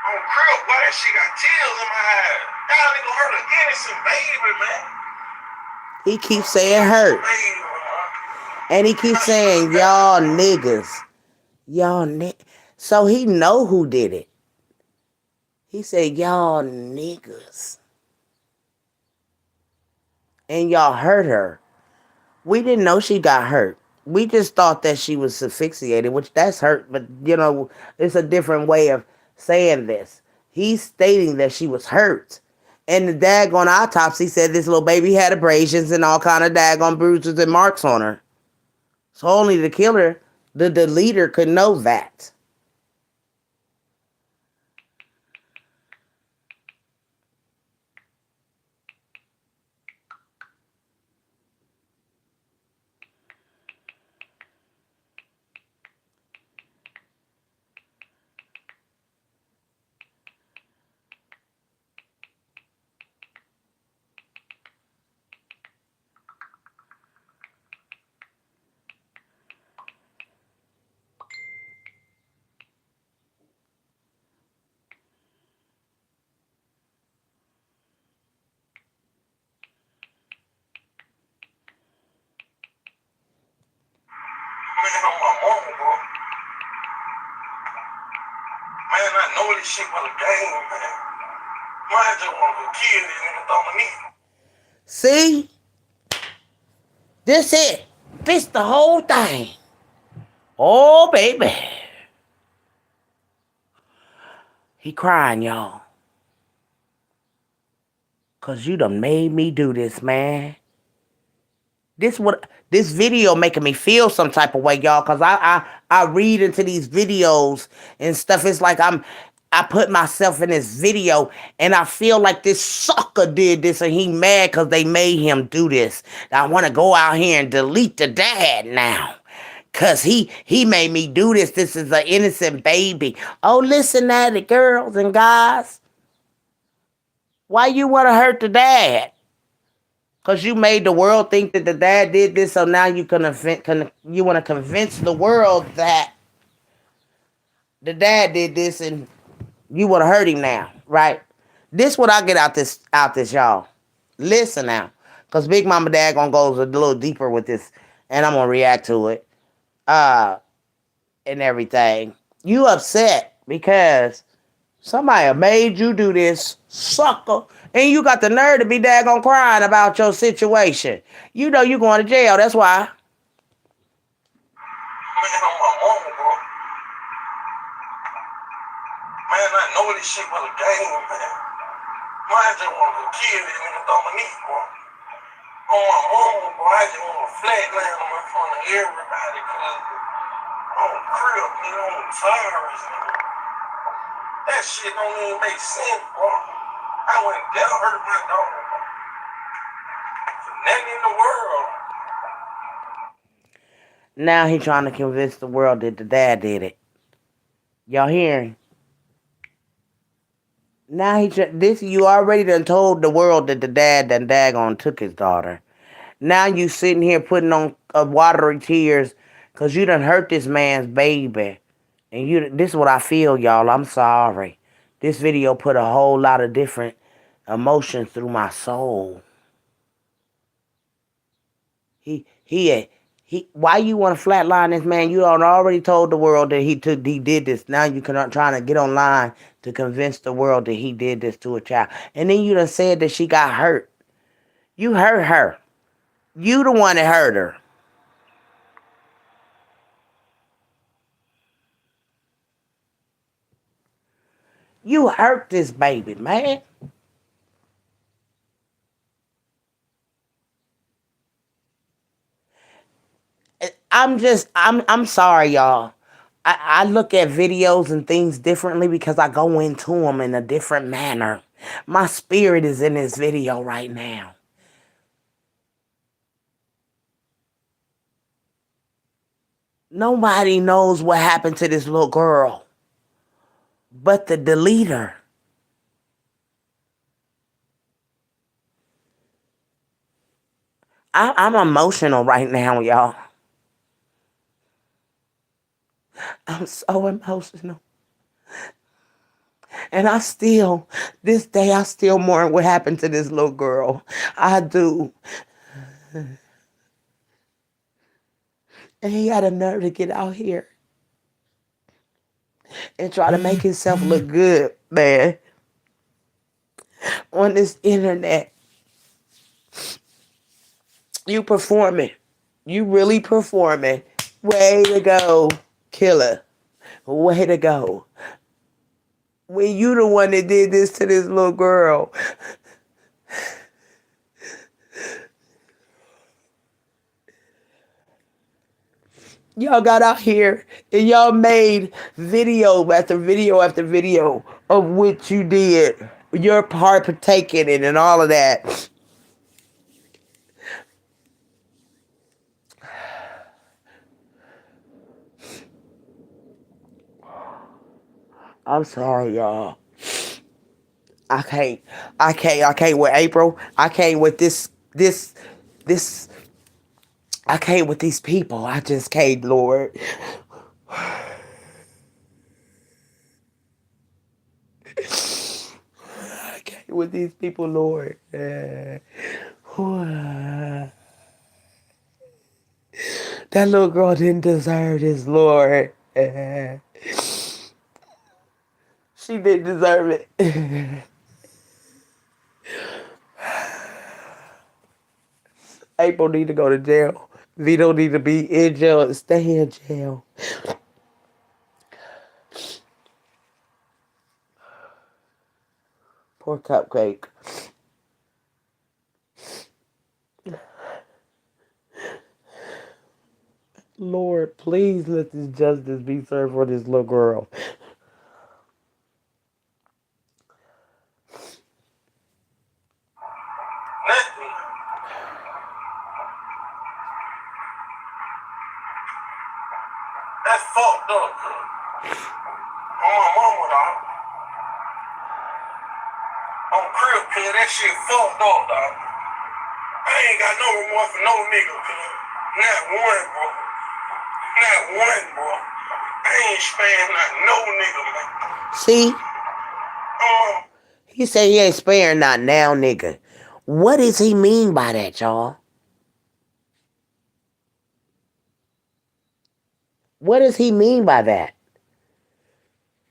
On crib, boy, that shit got tears in my eyes. Y'all nigga hurt an innocent baby, man. He keeps saying hurt. And he keeps saying, y'all niggas. Y'all So he know who did it. He said, y'all niggas. And y'all hurt her. We didn't know she got hurt. We just thought that she was asphyxiated, which that's hurt, but it's a different way of saying this. He's stating that she was hurt. And the daggone autopsy said this little baby had abrasions and all kind of daggone bruises and marks on her. So only the killer, the deleter, could know that. Man, on my mama, bro. Man, I know this shit was a game, man. Man, I just want to go kill this nigga Dominique. See? This it. This the whole thing. Oh, baby. He crying, y'all. Cause you done made me do this, man. This video making me feel some type of way, y'all. Cause I read into these videos and stuff. It's like I put myself in this video and I feel like this sucker did this and he mad cause they made him do this. I want to go out here and delete the dad now. Cause he made me do this. This is an innocent baby. Oh, listen at it, girls and guys. Why you want to hurt the dad? Because you made the world think that the dad did this, so now you you want to convince the world that the dad did this and you want to hurt him now, right? This what I get out this, y'all. Listen now. Because Big Mama Dad gonna go a little deeper with this, and I'm gonna react to it. And everything. You upset because somebody made you do this, sucker. And you got the nerve to be daggone crying about your situation. You know you going to jail, that's why. Man, on my mama, bro. Man, I know this shit was a game, man. Man, I just want to go kill this nigga Dominique, bro. On my mama, bro, I just want to flatline him in front of everybody, cause on the crib, nigga, on the tires, nigga. That shit don't even make sense, bro. I wouldn't dare hurt my dog, bro. For nothing in the world. Now he trying to convince the world that the dad did it. Y'all hearing? Now you already done told the world that the dad done daggone took his daughter. Now you sitting here putting on watery tears because you done hurt this man's baby. And this is what I feel, y'all. I'm sorry. This video put a whole lot of different emotions through my soul. Why you want to flatline this man? You already told the world that he did this. Now you trying to get online to convince the world that he did this to a child. And then you done said that she got hurt. You hurt her. You the one that hurt her. You hurt this baby, man. I'm sorry, y'all. I look at videos and things differently because I go into them in a different manner. My spirit is in this video right now. Nobody knows what happened to this little girl but the deleter. I'm emotional right now, y'all. I'm so emotional. And this day, I still mourn what happened to this little girl. I do. And he had a nerve to get out here and try to make himself look good, man, on this internet. You performing. You really performing. Way to go, killer. Way to go. When you the one that did this to this little girl. Y'all got out here and y'all made video after video after video of what you did. Your part partaking in and all of that. I'm sorry, y'all. I can't with April. I can't with this, I can't with these people. I just can't, Lord. I can't with these people, Lord. That little girl didn't deserve this, Lord. She didn't deserve it. April need to go to jail. Vito need to be in jail and stay in jail. Poor Cupcake. Lord, please let this justice be served for this little girl. Nothing. That's fucked up, cuz. On my mama, dog. On crib, cuz. That shit fucked up, dog. I ain't got no remorse for no nigga, cuz. Not one, bro. Not one, bro. I ain't sparing not no nigga, man. See? He said he ain't sparing not now, nigga. What does he mean by that, y'all? What does he mean by that?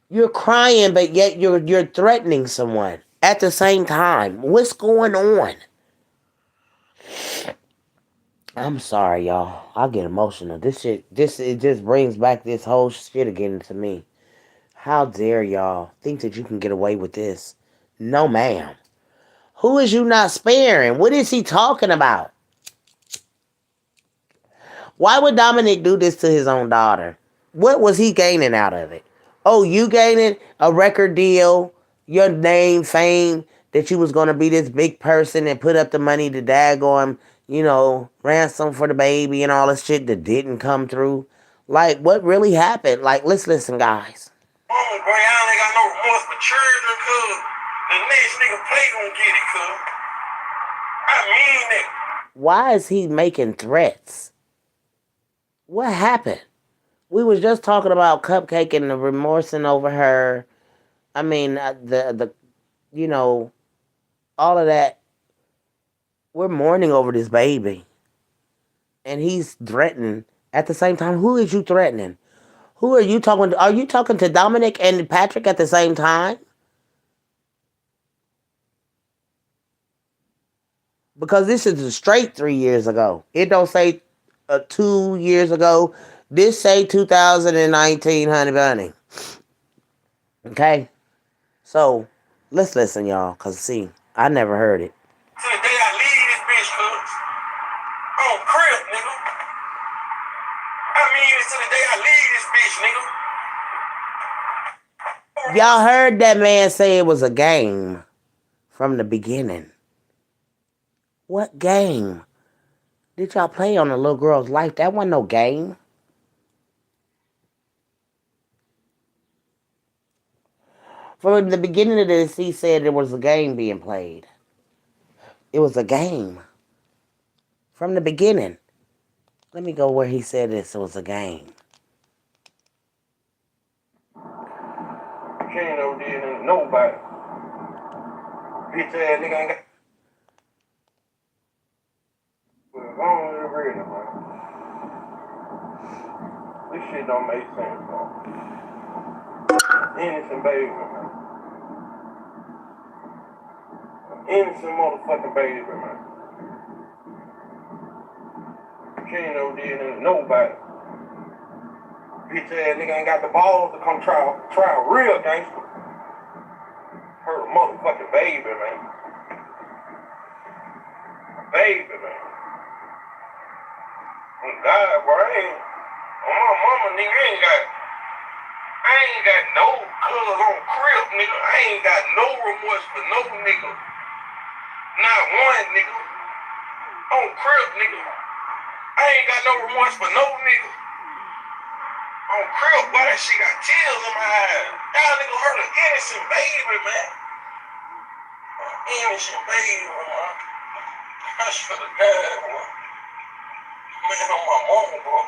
You're crying, but yet you're threatening someone at the same time. What's going on? I'm sorry, y'all. I get emotional. It just brings back this whole shit again to me. How dare y'all think that you can get away with this? No, ma'am. Who is you not sparing? What is he talking about? Why would Dominic do this to his own daughter? What was he gaining out of it? Oh, you gaining a record deal, your name, fame, that you was going to be this big person and put up the money to daggone, ransom for the baby and all this shit that didn't come through. Like, what really happened? Like, let's listen, guys. Mama, bro, y'all ain't got no remorse for children, cuz. The next nigga play gon' get it, cuz. I mean it. Why is he making threats? What happened? We was just talking about Cupcake and the remorsing over her. I mean, all of that. We're mourning over this baby. And he's threatening. At the same time, who is you threatening? Who are you talking to? Are you talking to Dominic and Patrick at the same time? Because this is a straight 3 years ago. It don't say 2 years ago. This say 2019, honey bunny. Okay? So, let's listen, y'all. Because, see, I never heard it. To the day I leave this bitch, cuz. On crib, nigga. I mean it to the day I leave this bitch, nigga. Y'all heard that man say it was a game from the beginning. What game did y'all play on a little girl's life? That wasn't no game. From the beginning of this, he said there was a game being played. It was a game. From the beginning. Let me go where he said this was a game. She ain't no deal, nobody. Bitch ass nigga ain't got. Well, I don't really, man. shit don't make sense, bro. Innocent baby, man. Innocent motherfucking baby, man. She ain't no did nothing to nobody. Bitch ass nigga ain't got the balls to come try real gangster. Her motherfucking baby, man. Baby, man. Oh God, bro, on my mama, nigga, I ain't got no cuz on crib, nigga. I ain't got no remorse for no nigga. Not one, nigga. On crib, nigga. I ain't got no remorse for no nigga. On crib, boy, that shit got tears in my eyes. Y'all nigga hurt an innocent baby, man. An innocent baby, man. I should have died, boy. Man, on my mama, bro.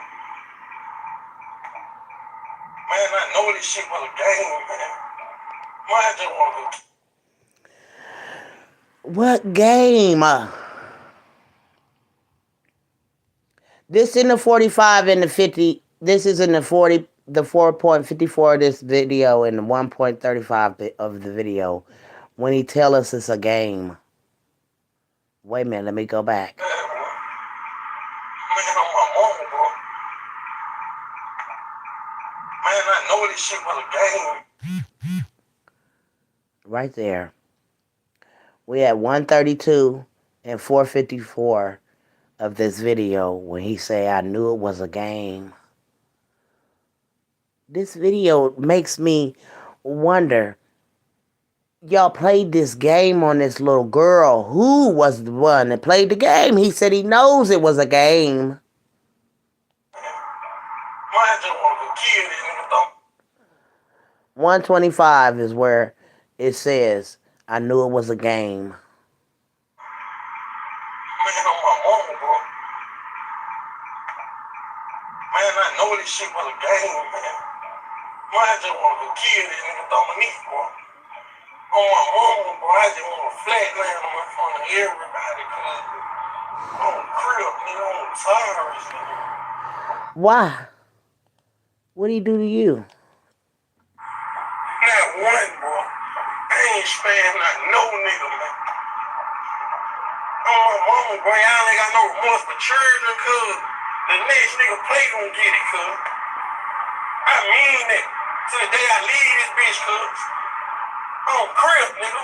Man, I know this shit was a game, man. Man, I just want to go. What game? This in the 45 and the 50. This is in the 40, the 4.54 of this video and the 1.35 of the video. When he tell us it's a game. Wait a minute, let me go back. Man, on my mama, bro. Man, I know this shit was a game. Right there. We at 132 and 454 of this video when he say, I knew it was a game. This video makes me wonder, y'all played this game on this little girl. Who was the one that played the game? He said he knows it was a game. I just want to kill this nigga, though. 125 is where it says, I knew it was a game. Man, on my mama, bro. Man, I know this shit was a game, man. Man, I just want to kill this nigga Dominique, bro. On my mama, bro, I just want to flatline him in front of everybody, cuz on crib, nigga, on tires, nigga. Why? What'd he do to you? Not one, bro. I ain't sparing not no nigga, man. On my mama, bro, y'all ain't got no remorse for children, cuz the next nigga play gon' get it, cuz. I mean that. To the day I leave this bitch, cuz. On crib, nigga.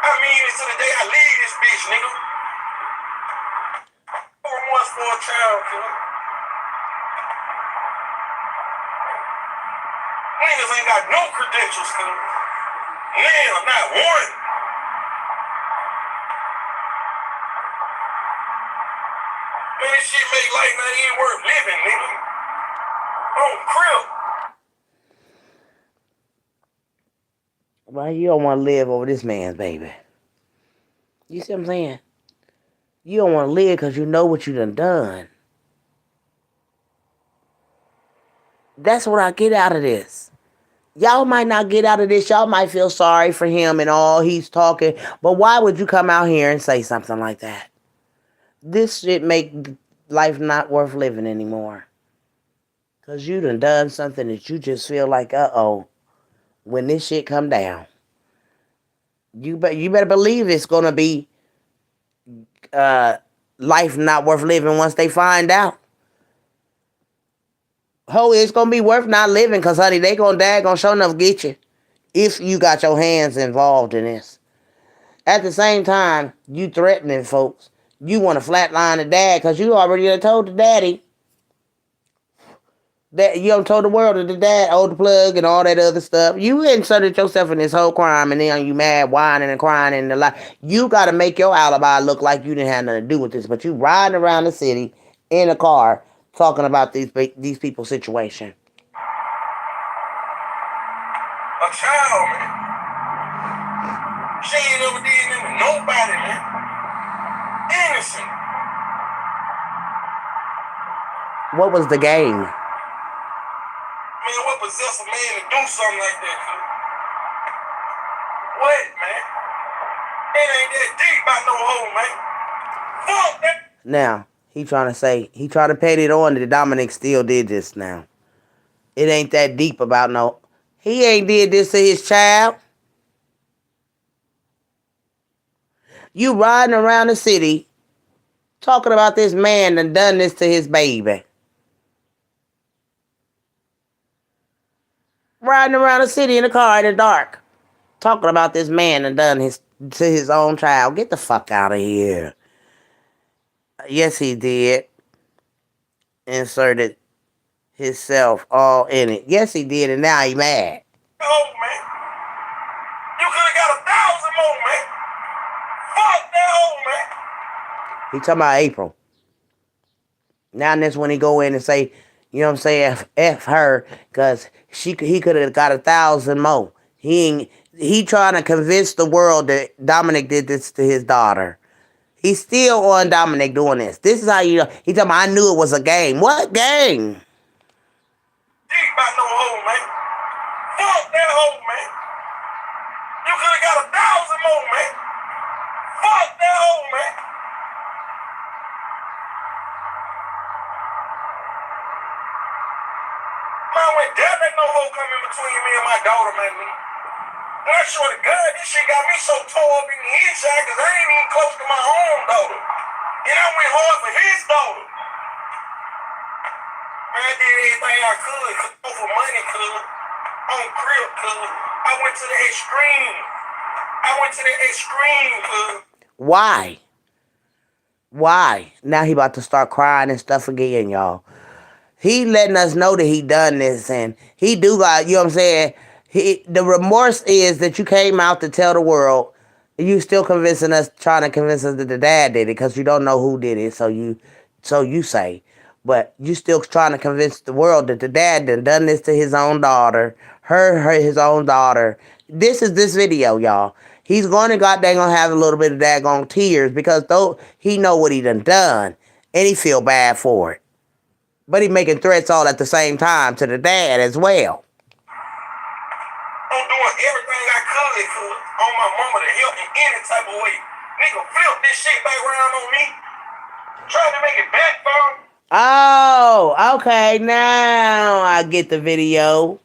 I mean it to the day I leave this bitch, nigga. No remorse for a child, cuz. Niggas ain't got no credentials, cuz. Now, not one. Man, this shit make life not even worth living, nigga. On crib. Why you don't want to live over this man's baby? You see what I'm saying? You don't want to live because you know what you done. That's what I get out of this. Y'all might not get out of this. Y'all might feel sorry for him and all he's talking. But why would you come out here and say something like that? This shit make life not worth living anymore. Because you done something that you just feel like, uh-oh, when this shit come down. You better believe it's going to be life not worth living once they find out. It's going to be worth not living because, honey, they going to sure enough get you if you got your hands involved in this. At the same time, you threatening folks. You want to flatline the dad because you already done told the daddy that you done told the world that the dad owed the plug and all that other stuff. You inserted yourself in this whole crime and then you mad, whining and crying and the like. You got to make your alibi look like you didn't have nothing to do with this, but you riding around the city in a car talking about these people's situation. A child, man. She ain't never did nothing to nobody, man. Innocent. What was the game? Man, what possessed a man to do something like that, cuz? What, man? It ain't that deep by no hole, man. Fuck that. Now, He trying to pay it on that Dominic still did this now. It ain't that deep about no. He ain't did this to his child. You riding around the city talking about this man that done this to his baby. Riding around the city in a car in the dark. Talking about this man that done his to his own child. Get the fuck out of here. Yes, he did. Inserted himself all in it. Yes, he did, and now he mad. Oh, man. You could have got 1,000 more, man. Fuck that old man. He talking about April. Now that's when he go in and say, you know what I'm saying, F her, because he could have got 1,000 more. He trying to convince the world that Dominic did this to his daughter. He's still on Dominic doing this. This is how you know. He talking about, I knew it was a game. What game? You ain't about no hoe, man. Fuck that hoe, man. You could have got 1,000 more, man. Fuck that hoe, man. Man, when damn ain't no hoe coming between me and my daughter, man. And I swear to God, this shit got me so tore up in the inside because I ain't even close to my own daughter. And I went hard for his daughter. Man, I did everything I could for money, could. On crib, could. I went to the extreme, could. Why? Now he about to start crying and stuff again, y'all. He letting us know that he done this, and he do got, you know what I'm saying? The remorse is that you came out to tell the world, and you still trying to convince us that the dad did it, because you don't know who did it, so you say. But you still trying to convince the world that the dad done this to his own daughter, his own daughter. This is this video, y'all. He's going to goddamn gonna have a little bit of daggone tears, because though he know what he done, and he feel bad for it. But he making threats all at the same time to the dad as well. I'm doing everything I could on my mama to help in any type of way. Nigga, flip this shit back around on me. Trying to make it backfire. Oh, okay. Now I get the video.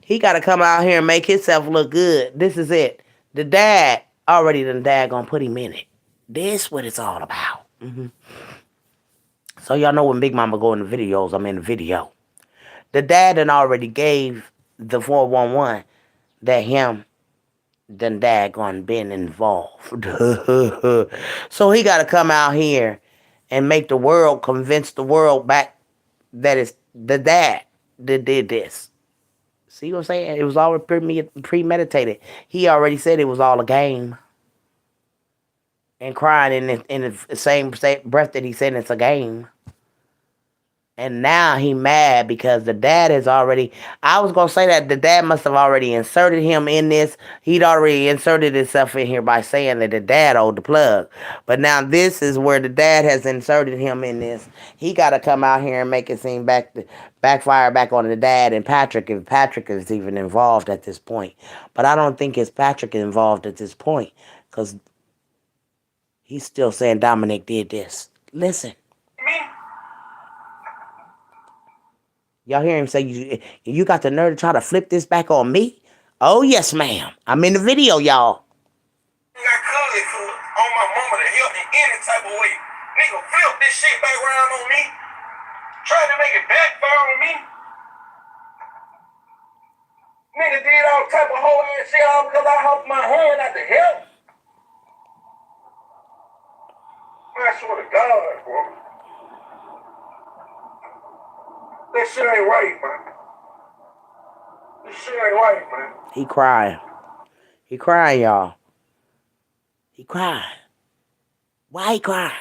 He got to come out here and make himself look good. This is it. The dad already done gonna put him in it. This what it's all about. So y'all know when Big Mama go in the videos, I'm in the video. The dad done already gave the 411 that him done daggone been involved. So he got to come out here and make the world, convince the world back that it's the dad that did this. See what I'm saying? It was already premeditated. He already said it was all a game. And crying in the same breath that he said it's a game. And now he mad because the dad has already, I was going to say that the dad must have already inserted him in this. He'd already inserted himself in here by saying that the dad owed the plug. But now this is where the dad has inserted him in this. He got to come out here and make it seem backfire back on the dad and Patrick, if Patrick is even involved at this point. But I don't think it's Patrick involved at this point, because he's still saying Dominic did this. Listen. Y'all hear him say, you got the nerve to try to flip this back on me? Oh, yes, ma'am. I'm in the video, y'all. I could on my mama to help in any type of way. Nigga, flip this shit back around on me. Trying to make it backfire on me. Nigga did all type of whole ass shit all because I helped my hand out to help. I swear to God, bro. This shit ain't right, man. This shit ain't right, man. He crying. He crying, y'all. He crying. Why he crying?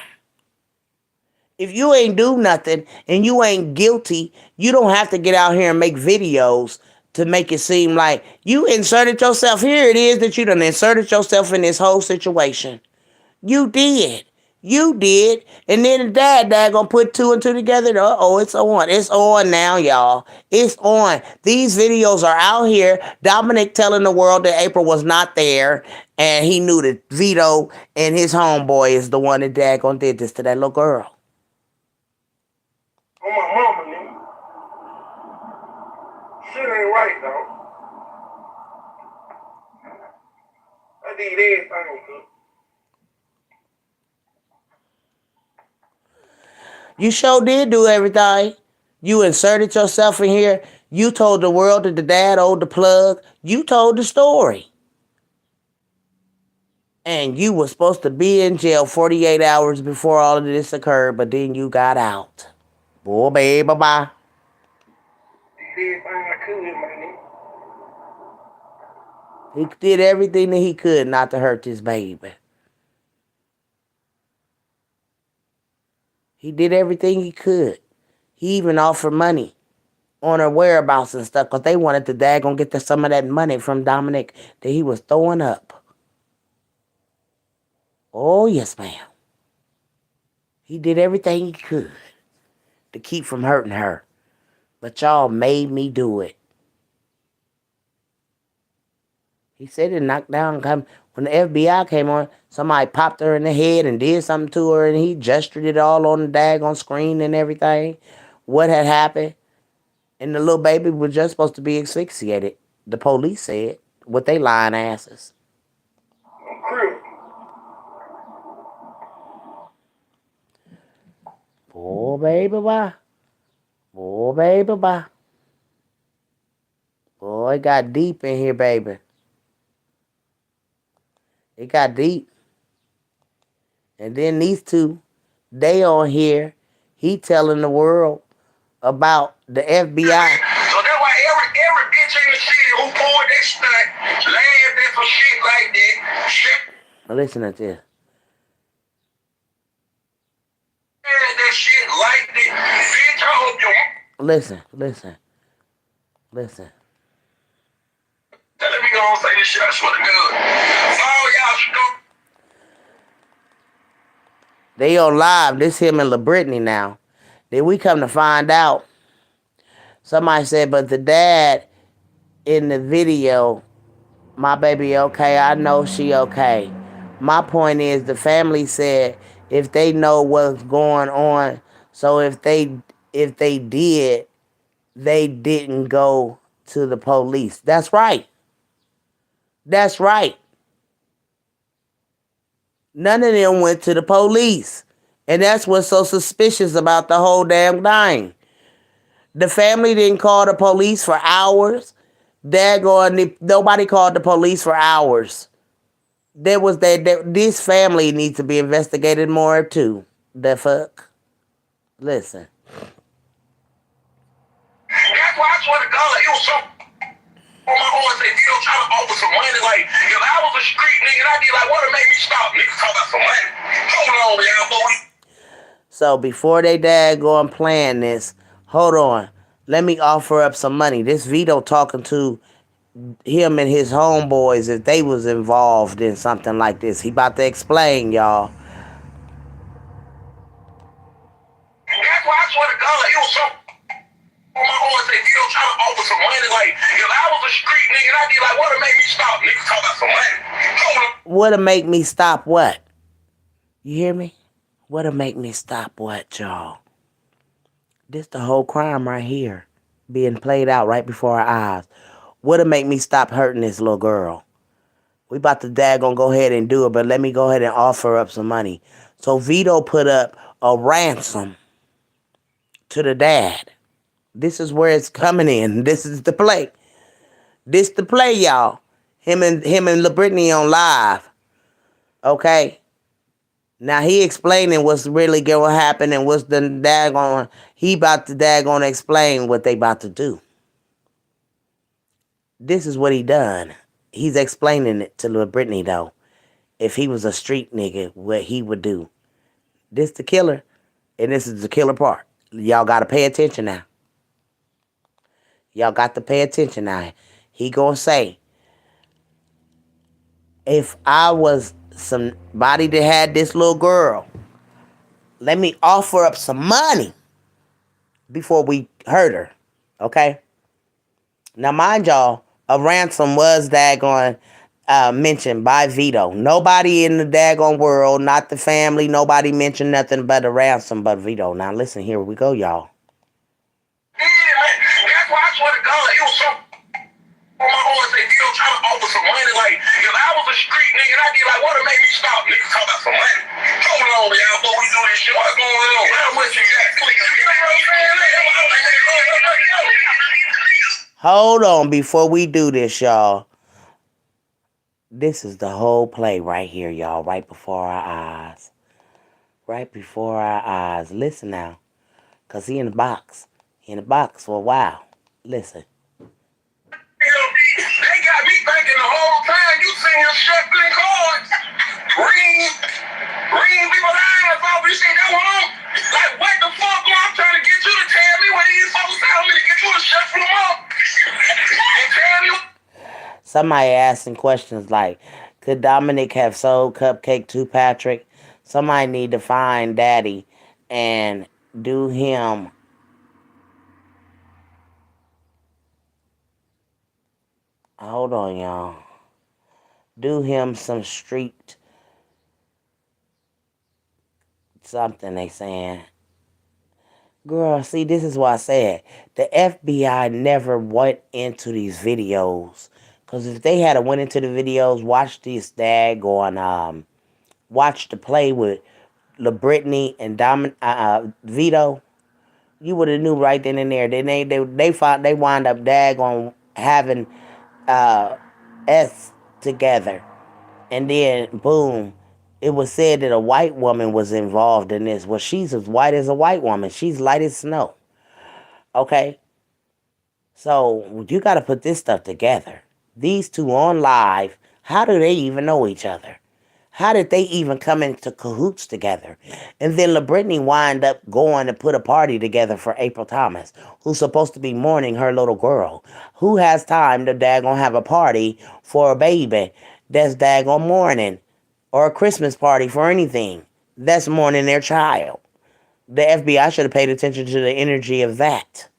If you ain't do nothing and you ain't guilty, you don't have to get out here and make videos to make it seem like you inserted yourself. Here it is that you done inserted yourself in this whole situation. You did. You did. And then the dad gonna put two and two together. Uh-oh, it's on. It's on now, y'all. It's on. These videos are out here. Dominic telling the world that April was not there. And he knew that Vito and his homeboy is the one that dad gonna did this to that little girl. shit ain't right, though. I did everything, cuz. You sure did do everything. You inserted yourself in here. You told the world that the dad owed the plug. You told the story. And you were supposed to be in jail 48 hours before all of this occurred, but then you got out. Boy, baby, bye-bye. Did everything I could, my nigga. He did everything that he could not to hurt this baby. He did everything he could. He even offered money on her whereabouts and stuff because they wanted the daggone get some of that money from Dominic that he was throwing up. Oh, yes, ma'am. He did everything he could to keep from hurting her. But y'all made me do it. He said it knocked down. When the FBI came on, somebody popped her in the head and did something to her, and he gestured it all on the daggone screen and everything. What had happened? And the little baby was just supposed to be asphyxiated. The police said, with they lying asses. I'm crib. Boy, baby, bye. Boy, baby, bye. Boy, it got deep in here, baby. It got deep. And then these two, they on here, he telling the world about the FBI. So that's why every bitch in the city who pulled that stunt, laughed at some shit like that, shit. Listen to this. That shit like that. Bitch, I hope you. Listen. Let me go and say this shit, I swear to God. All y'all should go. They on live. This him and LaBrittany now. Then we come to find out. Somebody said, but the dad in the video, my baby okay, I know she okay. My point is the family said if they know what's going on, so if they did, they didn't go to the police. That's right. That's right. None of them went to the police. And that's what's so suspicious about the whole damn thing. The family didn't call the police for hours. Nobody called the police for hours. This family needs to be investigated more too. The fuck? Listen. That's why I swear to God, it was so on my horn say, you know, trying to offer some money. Like, if I was a street nigga, I'd be like, what'll make me stop niggas talking about some money? Hold on, y'all, boy. So before they daggone plan this, hold on. Let me offer up some money. This Vito talking to him and his homeboys if they was involved in something like this. He about to explain, y'all. That's why I swear to God, it was so on my horn say, you know, trying to offer some money. Like, if I was a street nigga, I'd be like, what'll make me stop niggas talking about some money? Hold on. What'll make me stop what? You hear me? What'll make me stop what, y'all? This the whole crime right here being played out right before our eyes. What'll make me stop hurting this little girl? We about to daggone go ahead and do it, but let me go ahead and offer up some money. So Vito put up a ransom to the dad. This is where it's coming in. This is the play. This the play, y'all. Him and LaBrittany on live. Okay? Now he explaining what's really going to happen and what's the daggone. He about to daggone explain what they about to do. This is what he done. He's explaining it to LaBrittany though. If he was a street nigga, what he would do. This the killer, and this is the killer part. Y'all got to pay attention now. Y'all got to pay attention now. He gonna say, if I was somebody that had this little girl, let me offer up some money before we hurt her. Okay? Now, mind y'all, a ransom was daggone mentioned by Vito. Nobody in the daggone world, not the family, nobody mentioned nothing but a ransom but Vito. Now, listen, here we go, y'all. Yeah, man. That's why I swear swear to God, it was some on my heart say, Vito trying to offer some money. Like, if I was a street nigga and I get like, what'll make me stop? Niggas talk about some money. Hold on, y'all, before we do this shit. What's going on? How much you got? You know what I'm saying? Hold on before we do this, y'all. This is the whole play right here, y'all, right before our eyes. Right before our eyes. Listen now. Because he in the box. He in the box for a while. Listen. They got me thinking the whole time you sitting here shuffling cards, reading people's eyes off. You see that one? Like, what the fuck? I'm trying to get you to tell me what these folks tell me to get you to shuffle them up and tell me. Somebody asking questions like, could Dominic have sold Cupcake to Patrick? Somebody need to find Daddy and do him. Hold on, y'all. Do him some street something, they saying. Girl, see, this is why I said the FBI never went into these videos. Because if they had went into the videos, watched this watch the play with LaBrittany and Vito, you would have knew right then and there. Then they wind up daggone having S together. And then, boom, it was said that a white woman was involved in this. Well, she's as white as a white woman. She's light as snow. Okay? So, you got to put this stuff together. These two on live, how do they even know each other? How did they even come into cahoots together? And then LaBrittany wind up going to put a party together for April Thomas, who's supposed to be mourning her little girl. Who has time to daggone have a party for a baby that's daggone mourning? Or a Christmas party for anything that's mourning their child? The FBI should have paid attention to the energy of that.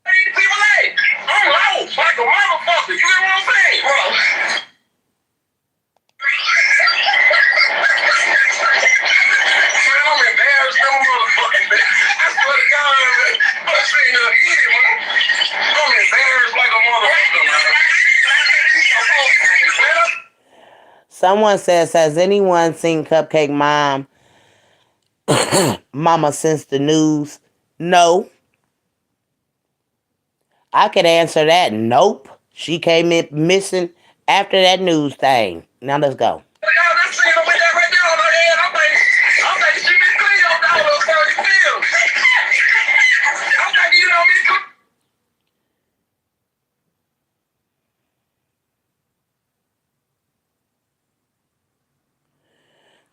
I'm lost like a motherfucker. You get what I'm saying? Bro. I'm embarrassed, no motherfucking bitch. I swear to God, I'm sitting here eating, man. I'm embarrassed like a motherfucker, man. Someone says, has anyone seen Cupcake Mama since the news? No. I could answer that. Nope. She came in missing after that news thing. Now let's go.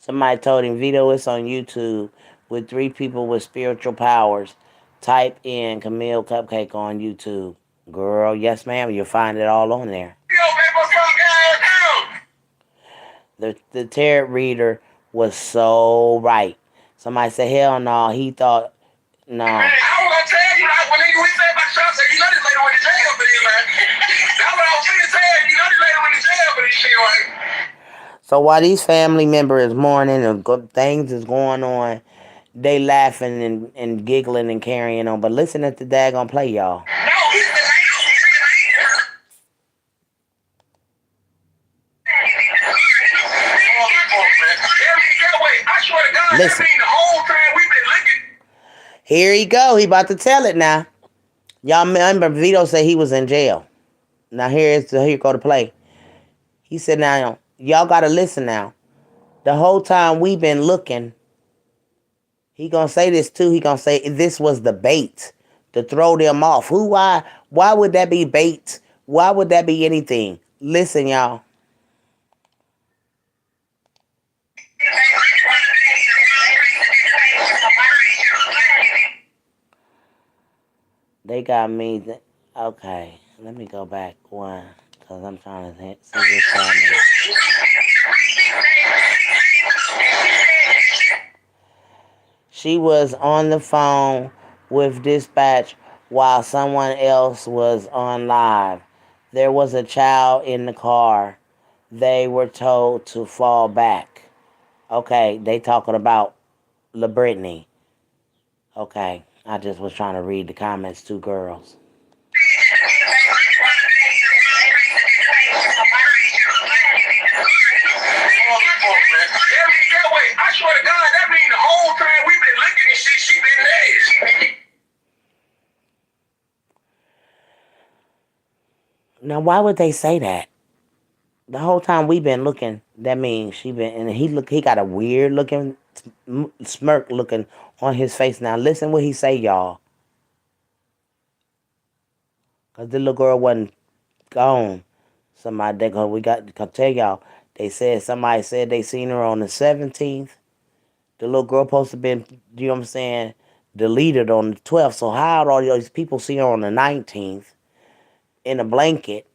Somebody told him, Vito, it's on YouTube with 3 people with spiritual powers. Type in Camille Cupcake on YouTube. Girl, yes ma'am, you'll find it all on there. The tarot reader was so right. Somebody said, hell no, he thought, no. I was gonna tell you, like, when we say about Trump, say, you know this lady went to jail for this, man. That's what I was gonna tell you, you know this lady went to jail for this shit, right? So while these family members mourning and things is going on, they laughing and giggling and carrying on. But listen at the daggone play, y'all. Listen. Here he go. He about to tell it now. Y'all remember Vito said he was in jail. Now here go to play. He said, now, y'all got to listen now. The whole time we've been looking, he going to say this too. He going to say this was the bait to throw them off. Why would that be bait? Why would that be anything? Listen, y'all. They got me. Okay, let me go back one because I'm trying to see this family. She was on the phone with dispatch while someone else was on live. There was a child in the car. They were told to fall back. Okay, they talking about LaBrittany. Okay, I just was trying to read the comments, 2 girls. I swear to God, that means the whole time we've been looking at shit, she been nasty. Now, why would they say that? The whole time we've been looking, that means she been, and he got a weird looking, smirk looking on his face. Now, listen what he say, y'all. Because the little girl wasn't gone. Somebody, we got to tell y'all, somebody said they seen her on the 17th. The little girl supposed to been, you know what I'm saying, deleted on the 12th. So how did all these people see her on the 19th in a blanket,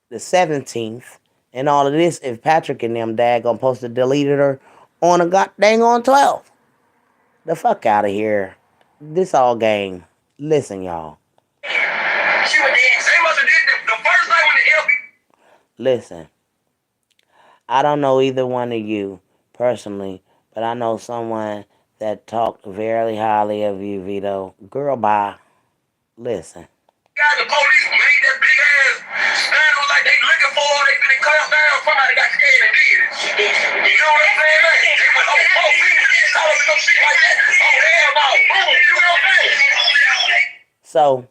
the 17th, and all of this if Patrick and them daggone supposed to deleted her on a goddamn on 12th? The fuck out of here. This all game. Listen, y'all. She was dead. They must have did the first night when the LB. Listen. I don't know either one of you personally, but I know someone that talked very highly of you, Vito. Girl, bye. Listen. The police made that big ass stand on like they looking for her. They finna clamp down. Somebody got scared and did it. You know what I'm saying? They went, oh, we didn't call us some shit like that. Oh, hell no. Boom. You know what I'm saying? So,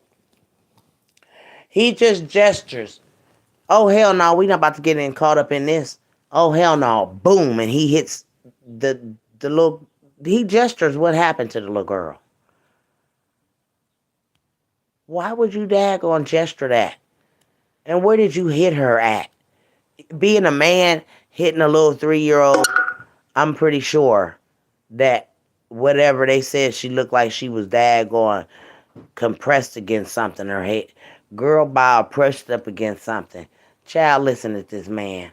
he just gestures. Oh, hell no, we not about to get in caught up in this. Oh, hell no. Boom. And he hits the little, he gestures what happened to the little girl. Why would you daggone gesture that? And where did you hit her at? Being a man hitting a little 3-year-old, I'm pretty sure that whatever they said, she looked like she was daggone compressed against something. Her head, girl bow pressed up against something. Child, listen to this man.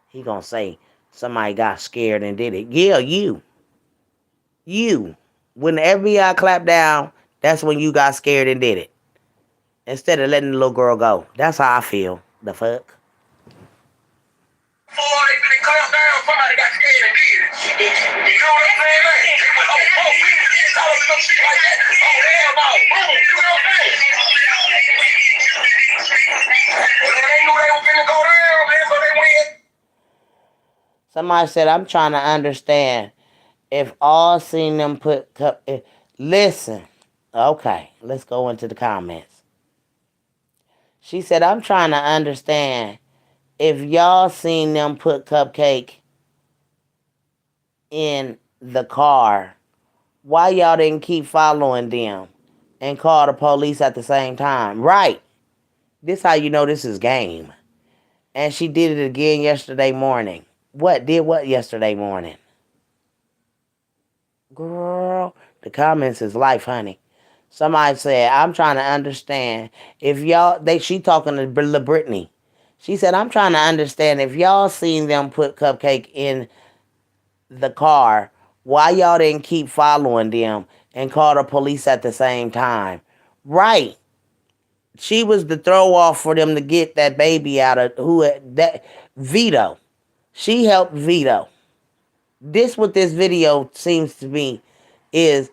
He gonna say somebody got scared and did it. Yeah, you. When the FBI clapped down, that's when you got scared and did it. Instead of letting the little girl go. That's how I feel. The fuck? Oh, they finna clamp down. Somebody got scared and did it. You know what I'm saying? They went, oh, we didn't call us some shit like that. Oh, hell no. Boom. You know what I'm saying? They knew they were finna go down, man, so they went. Somebody said, I'm trying to understand if all seen them put cup. Listen. Okay, let's go into the comments. She said, I'm trying to understand if y'all seen them put Cupcake in the car, why y'all didn't keep following them and call the police at the same time? Right. This how you know this is game. And she did it again yesterday morning. What yesterday morning? Girl, the comments is life, honey. Somebody said, I'm trying to understand if y'all, she talking to Brittany. She said, I'm trying to understand if y'all seen them put Cupcake in the car, why y'all didn't keep following them and call the police at the same time? Right. She was the throw off for them to get that baby out of Vito. She helped Vito. This what this video seems to be is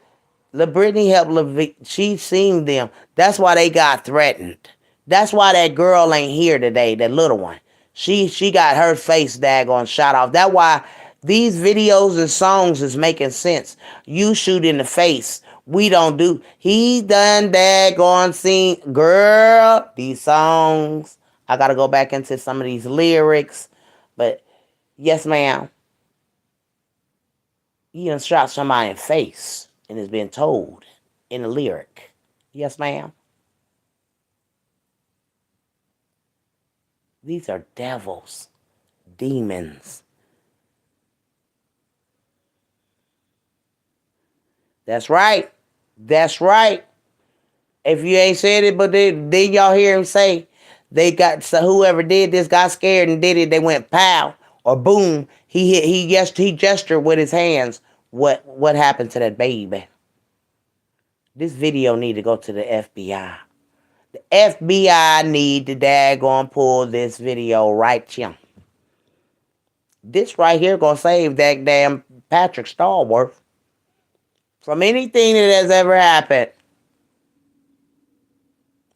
Brittany helped she seen them. That's why they got threatened. That's why that girl ain't here today, that little one. She got her face daggone shot off. That's why these videos and songs is making sense. You shoot in the face. We don't do. He done daggone seen. Girl, these songs. I got to go back into some of these lyrics. But, yes, ma'am. You done shot somebody in the face. And it's been told in a lyric. Yes, ma'am. These are devils. Demons. That's right. That's right. If you ain't said it, but then y'all hear him say, so whoever did this got scared and did it, they went pow or boom. He gestured with his hands. What happened to that baby? This video need to go to the FBI. The FBI need to daggone pull this video right here. This right here gonna save that damn Patrick Stallworth from anything that has ever happened.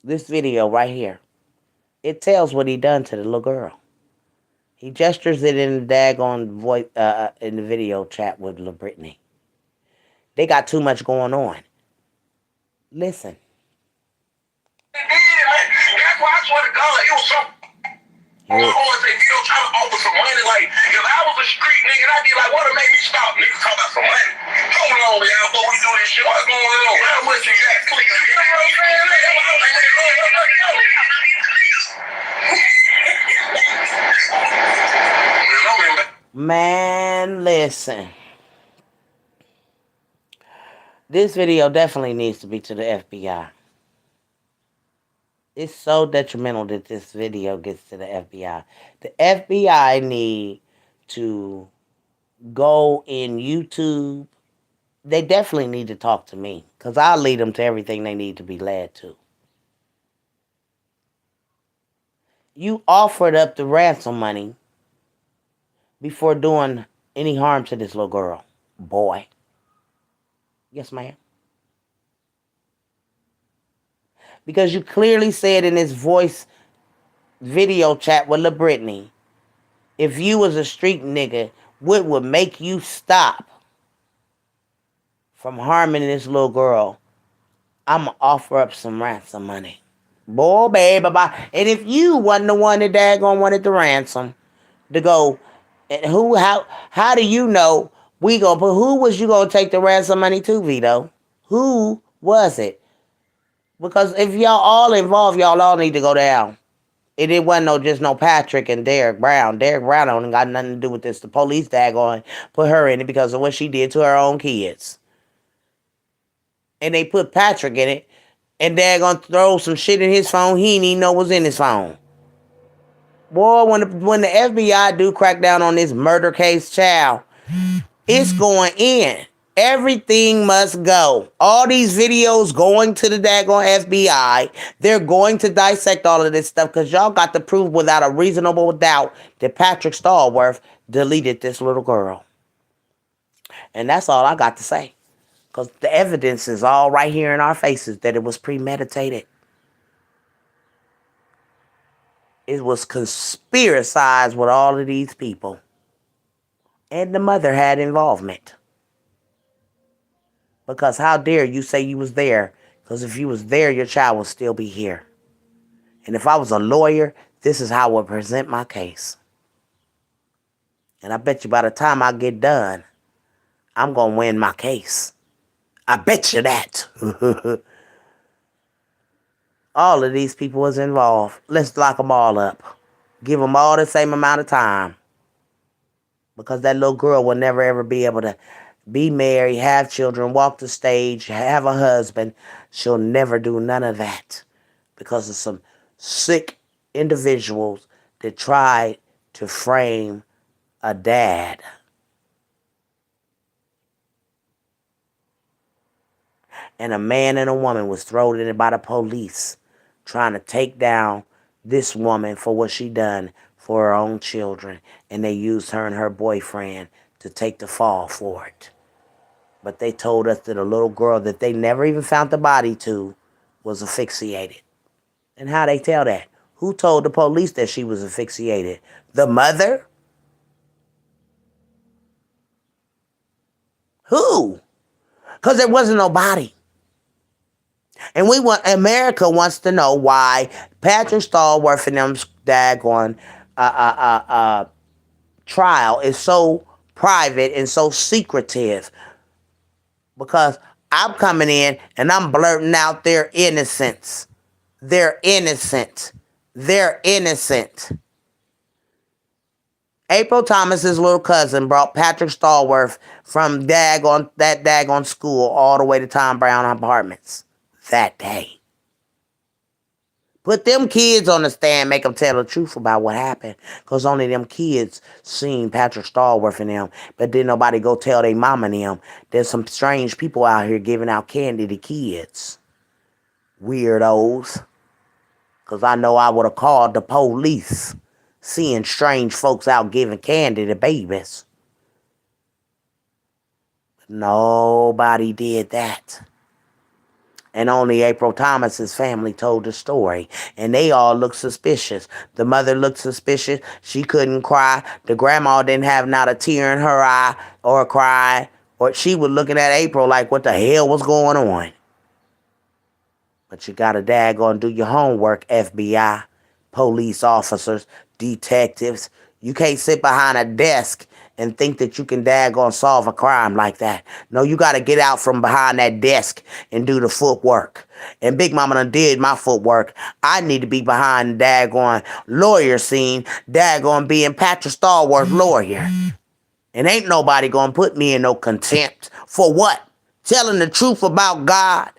This video right here. It tells what he done to the little girl. He gestures it in the daggone voice in the video chat with La Brittany. They got too much going on. Listen. They did, man. That's why I swear to God, it was so. I always say, Vito trying to offer some money. Like, if I was a street nigga, I'd be like, what'll make me stop? Niggas talk about some money. Hold on, y'all, before we do this shit. What's going on? How much you got? You know what I'm saying? Man, listen. This video definitely needs to be to the FBI. It's so detrimental that this video gets to the FBI. The FBI need to go in YouTube. They definitely need to talk to me, because I'll lead them to everything they need to be led to. You offered up the ransom money before doing any harm to this little girl. Boy. Yes, ma'am. Because you clearly said in this voice video chat with La Brittany, if you was a street nigga, what would make you stop from harming this little girl? I'm going to offer up some ransom money. Boy, baby, bye. And if you wasn't the one that daggone wanted the ransom to go, and how do you know who was you going to take the ransom money to, Vito? Who was it? Because if y'all all involved, y'all all need to go down. It wasn't just no Patrick and Derek Brown. Derek Brown don't got nothing to do with this. The police daggone put her in it because of what she did to her own kids. And they put Patrick in it, and they're gonna throw some shit in his phone he didn't even know was in his phone. Boy, when the FBI do crack down on this murder case, child, it's going in. Everything must go. All these videos going to the daggone FBI. They're going to dissect all of this stuff because y'all got to prove without a reasonable doubt that Patrick Stallworth deleted this little girl. And that's all I got to say. Because the evidence is all right here in our faces that it was premeditated. It was conspiracized with all of these people. And the mother had involvement. Because how dare you say you was there? Because if you was there, your child would still be here. And if I was a lawyer, this is how I would present my case. And I bet you by the time I get done, I'm going to win my case. I bet you that. All of these people was involved. Let's lock them all up. Give them all the same amount of time. Because that little girl will never ever be able to be married, have children, walk the stage, have a husband. She'll never do none of that. Because of some sick individuals that tried to frame a dad. And a man and a woman was thrown in by the police trying to take down this woman for what she done for her own children. And they used her and her boyfriend to take the fall for it. But they told us that a little girl that they never even found the body to was asphyxiated. And how they tell that? Who told the police that she was asphyxiated? The mother? Who? Because there wasn't no body. And America wants to know why Patrick Stallworth and them daggone trial is so private and so secretive. Because I'm coming in and I'm blurting out their innocence. They're innocent. They're innocent. April Thomas's little cousin brought Patrick Stallworth from that daggone school all the way to Tom Brown Apartments that day. Put them kids on the stand, make them tell the truth about what happened. Because only them kids seen Patrick Stallworth and them. But didn't nobody go tell their mama and them. There's some strange people out here giving out candy to kids. Weirdos. Because I know I would have called the police. Seeing strange folks out giving candy to babies. Nobody did that. And only April Thomas's family told the story. And they all looked suspicious. The mother looked suspicious. She couldn't cry. The grandma didn't have not a tear in her eye or a cry. Or she was looking at April like, what the hell was going on? But you gotta daggone do your homework, FBI, police officers, detectives. You can't sit behind a desk and think that you can daggone solve a crime like that. No, you gotta get out from behind that desk and do the footwork. And Big Mama done did my footwork. I need to be behind the daggone lawyer scene, daggone being Patrick Starworth's lawyer. And ain't nobody gonna put me in no contempt. For what? Telling the truth about God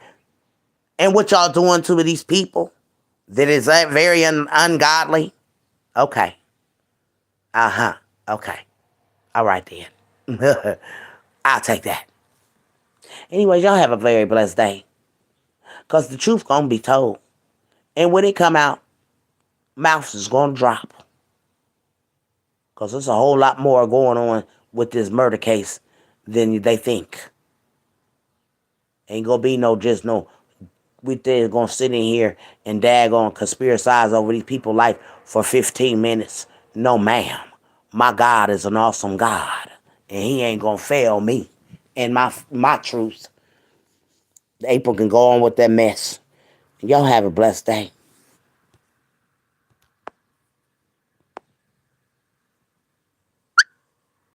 and what y'all doing to these people that is very ungodly. Okay. Uh-huh. Okay. All right then. I'll take that. Anyways, y'all have a very blessed day. Because the truth gonna be told. And when it come out, mouths is gonna drop. Because there's a whole lot more going on with this murder case than they think. Ain't gonna be we just gonna sit in here and daggone conspiracize over these people's life for 15 minutes. No, ma'am. My God is an awesome God. And he ain't gonna fail me and my truth. April can go on with that mess. Y'all have a blessed day.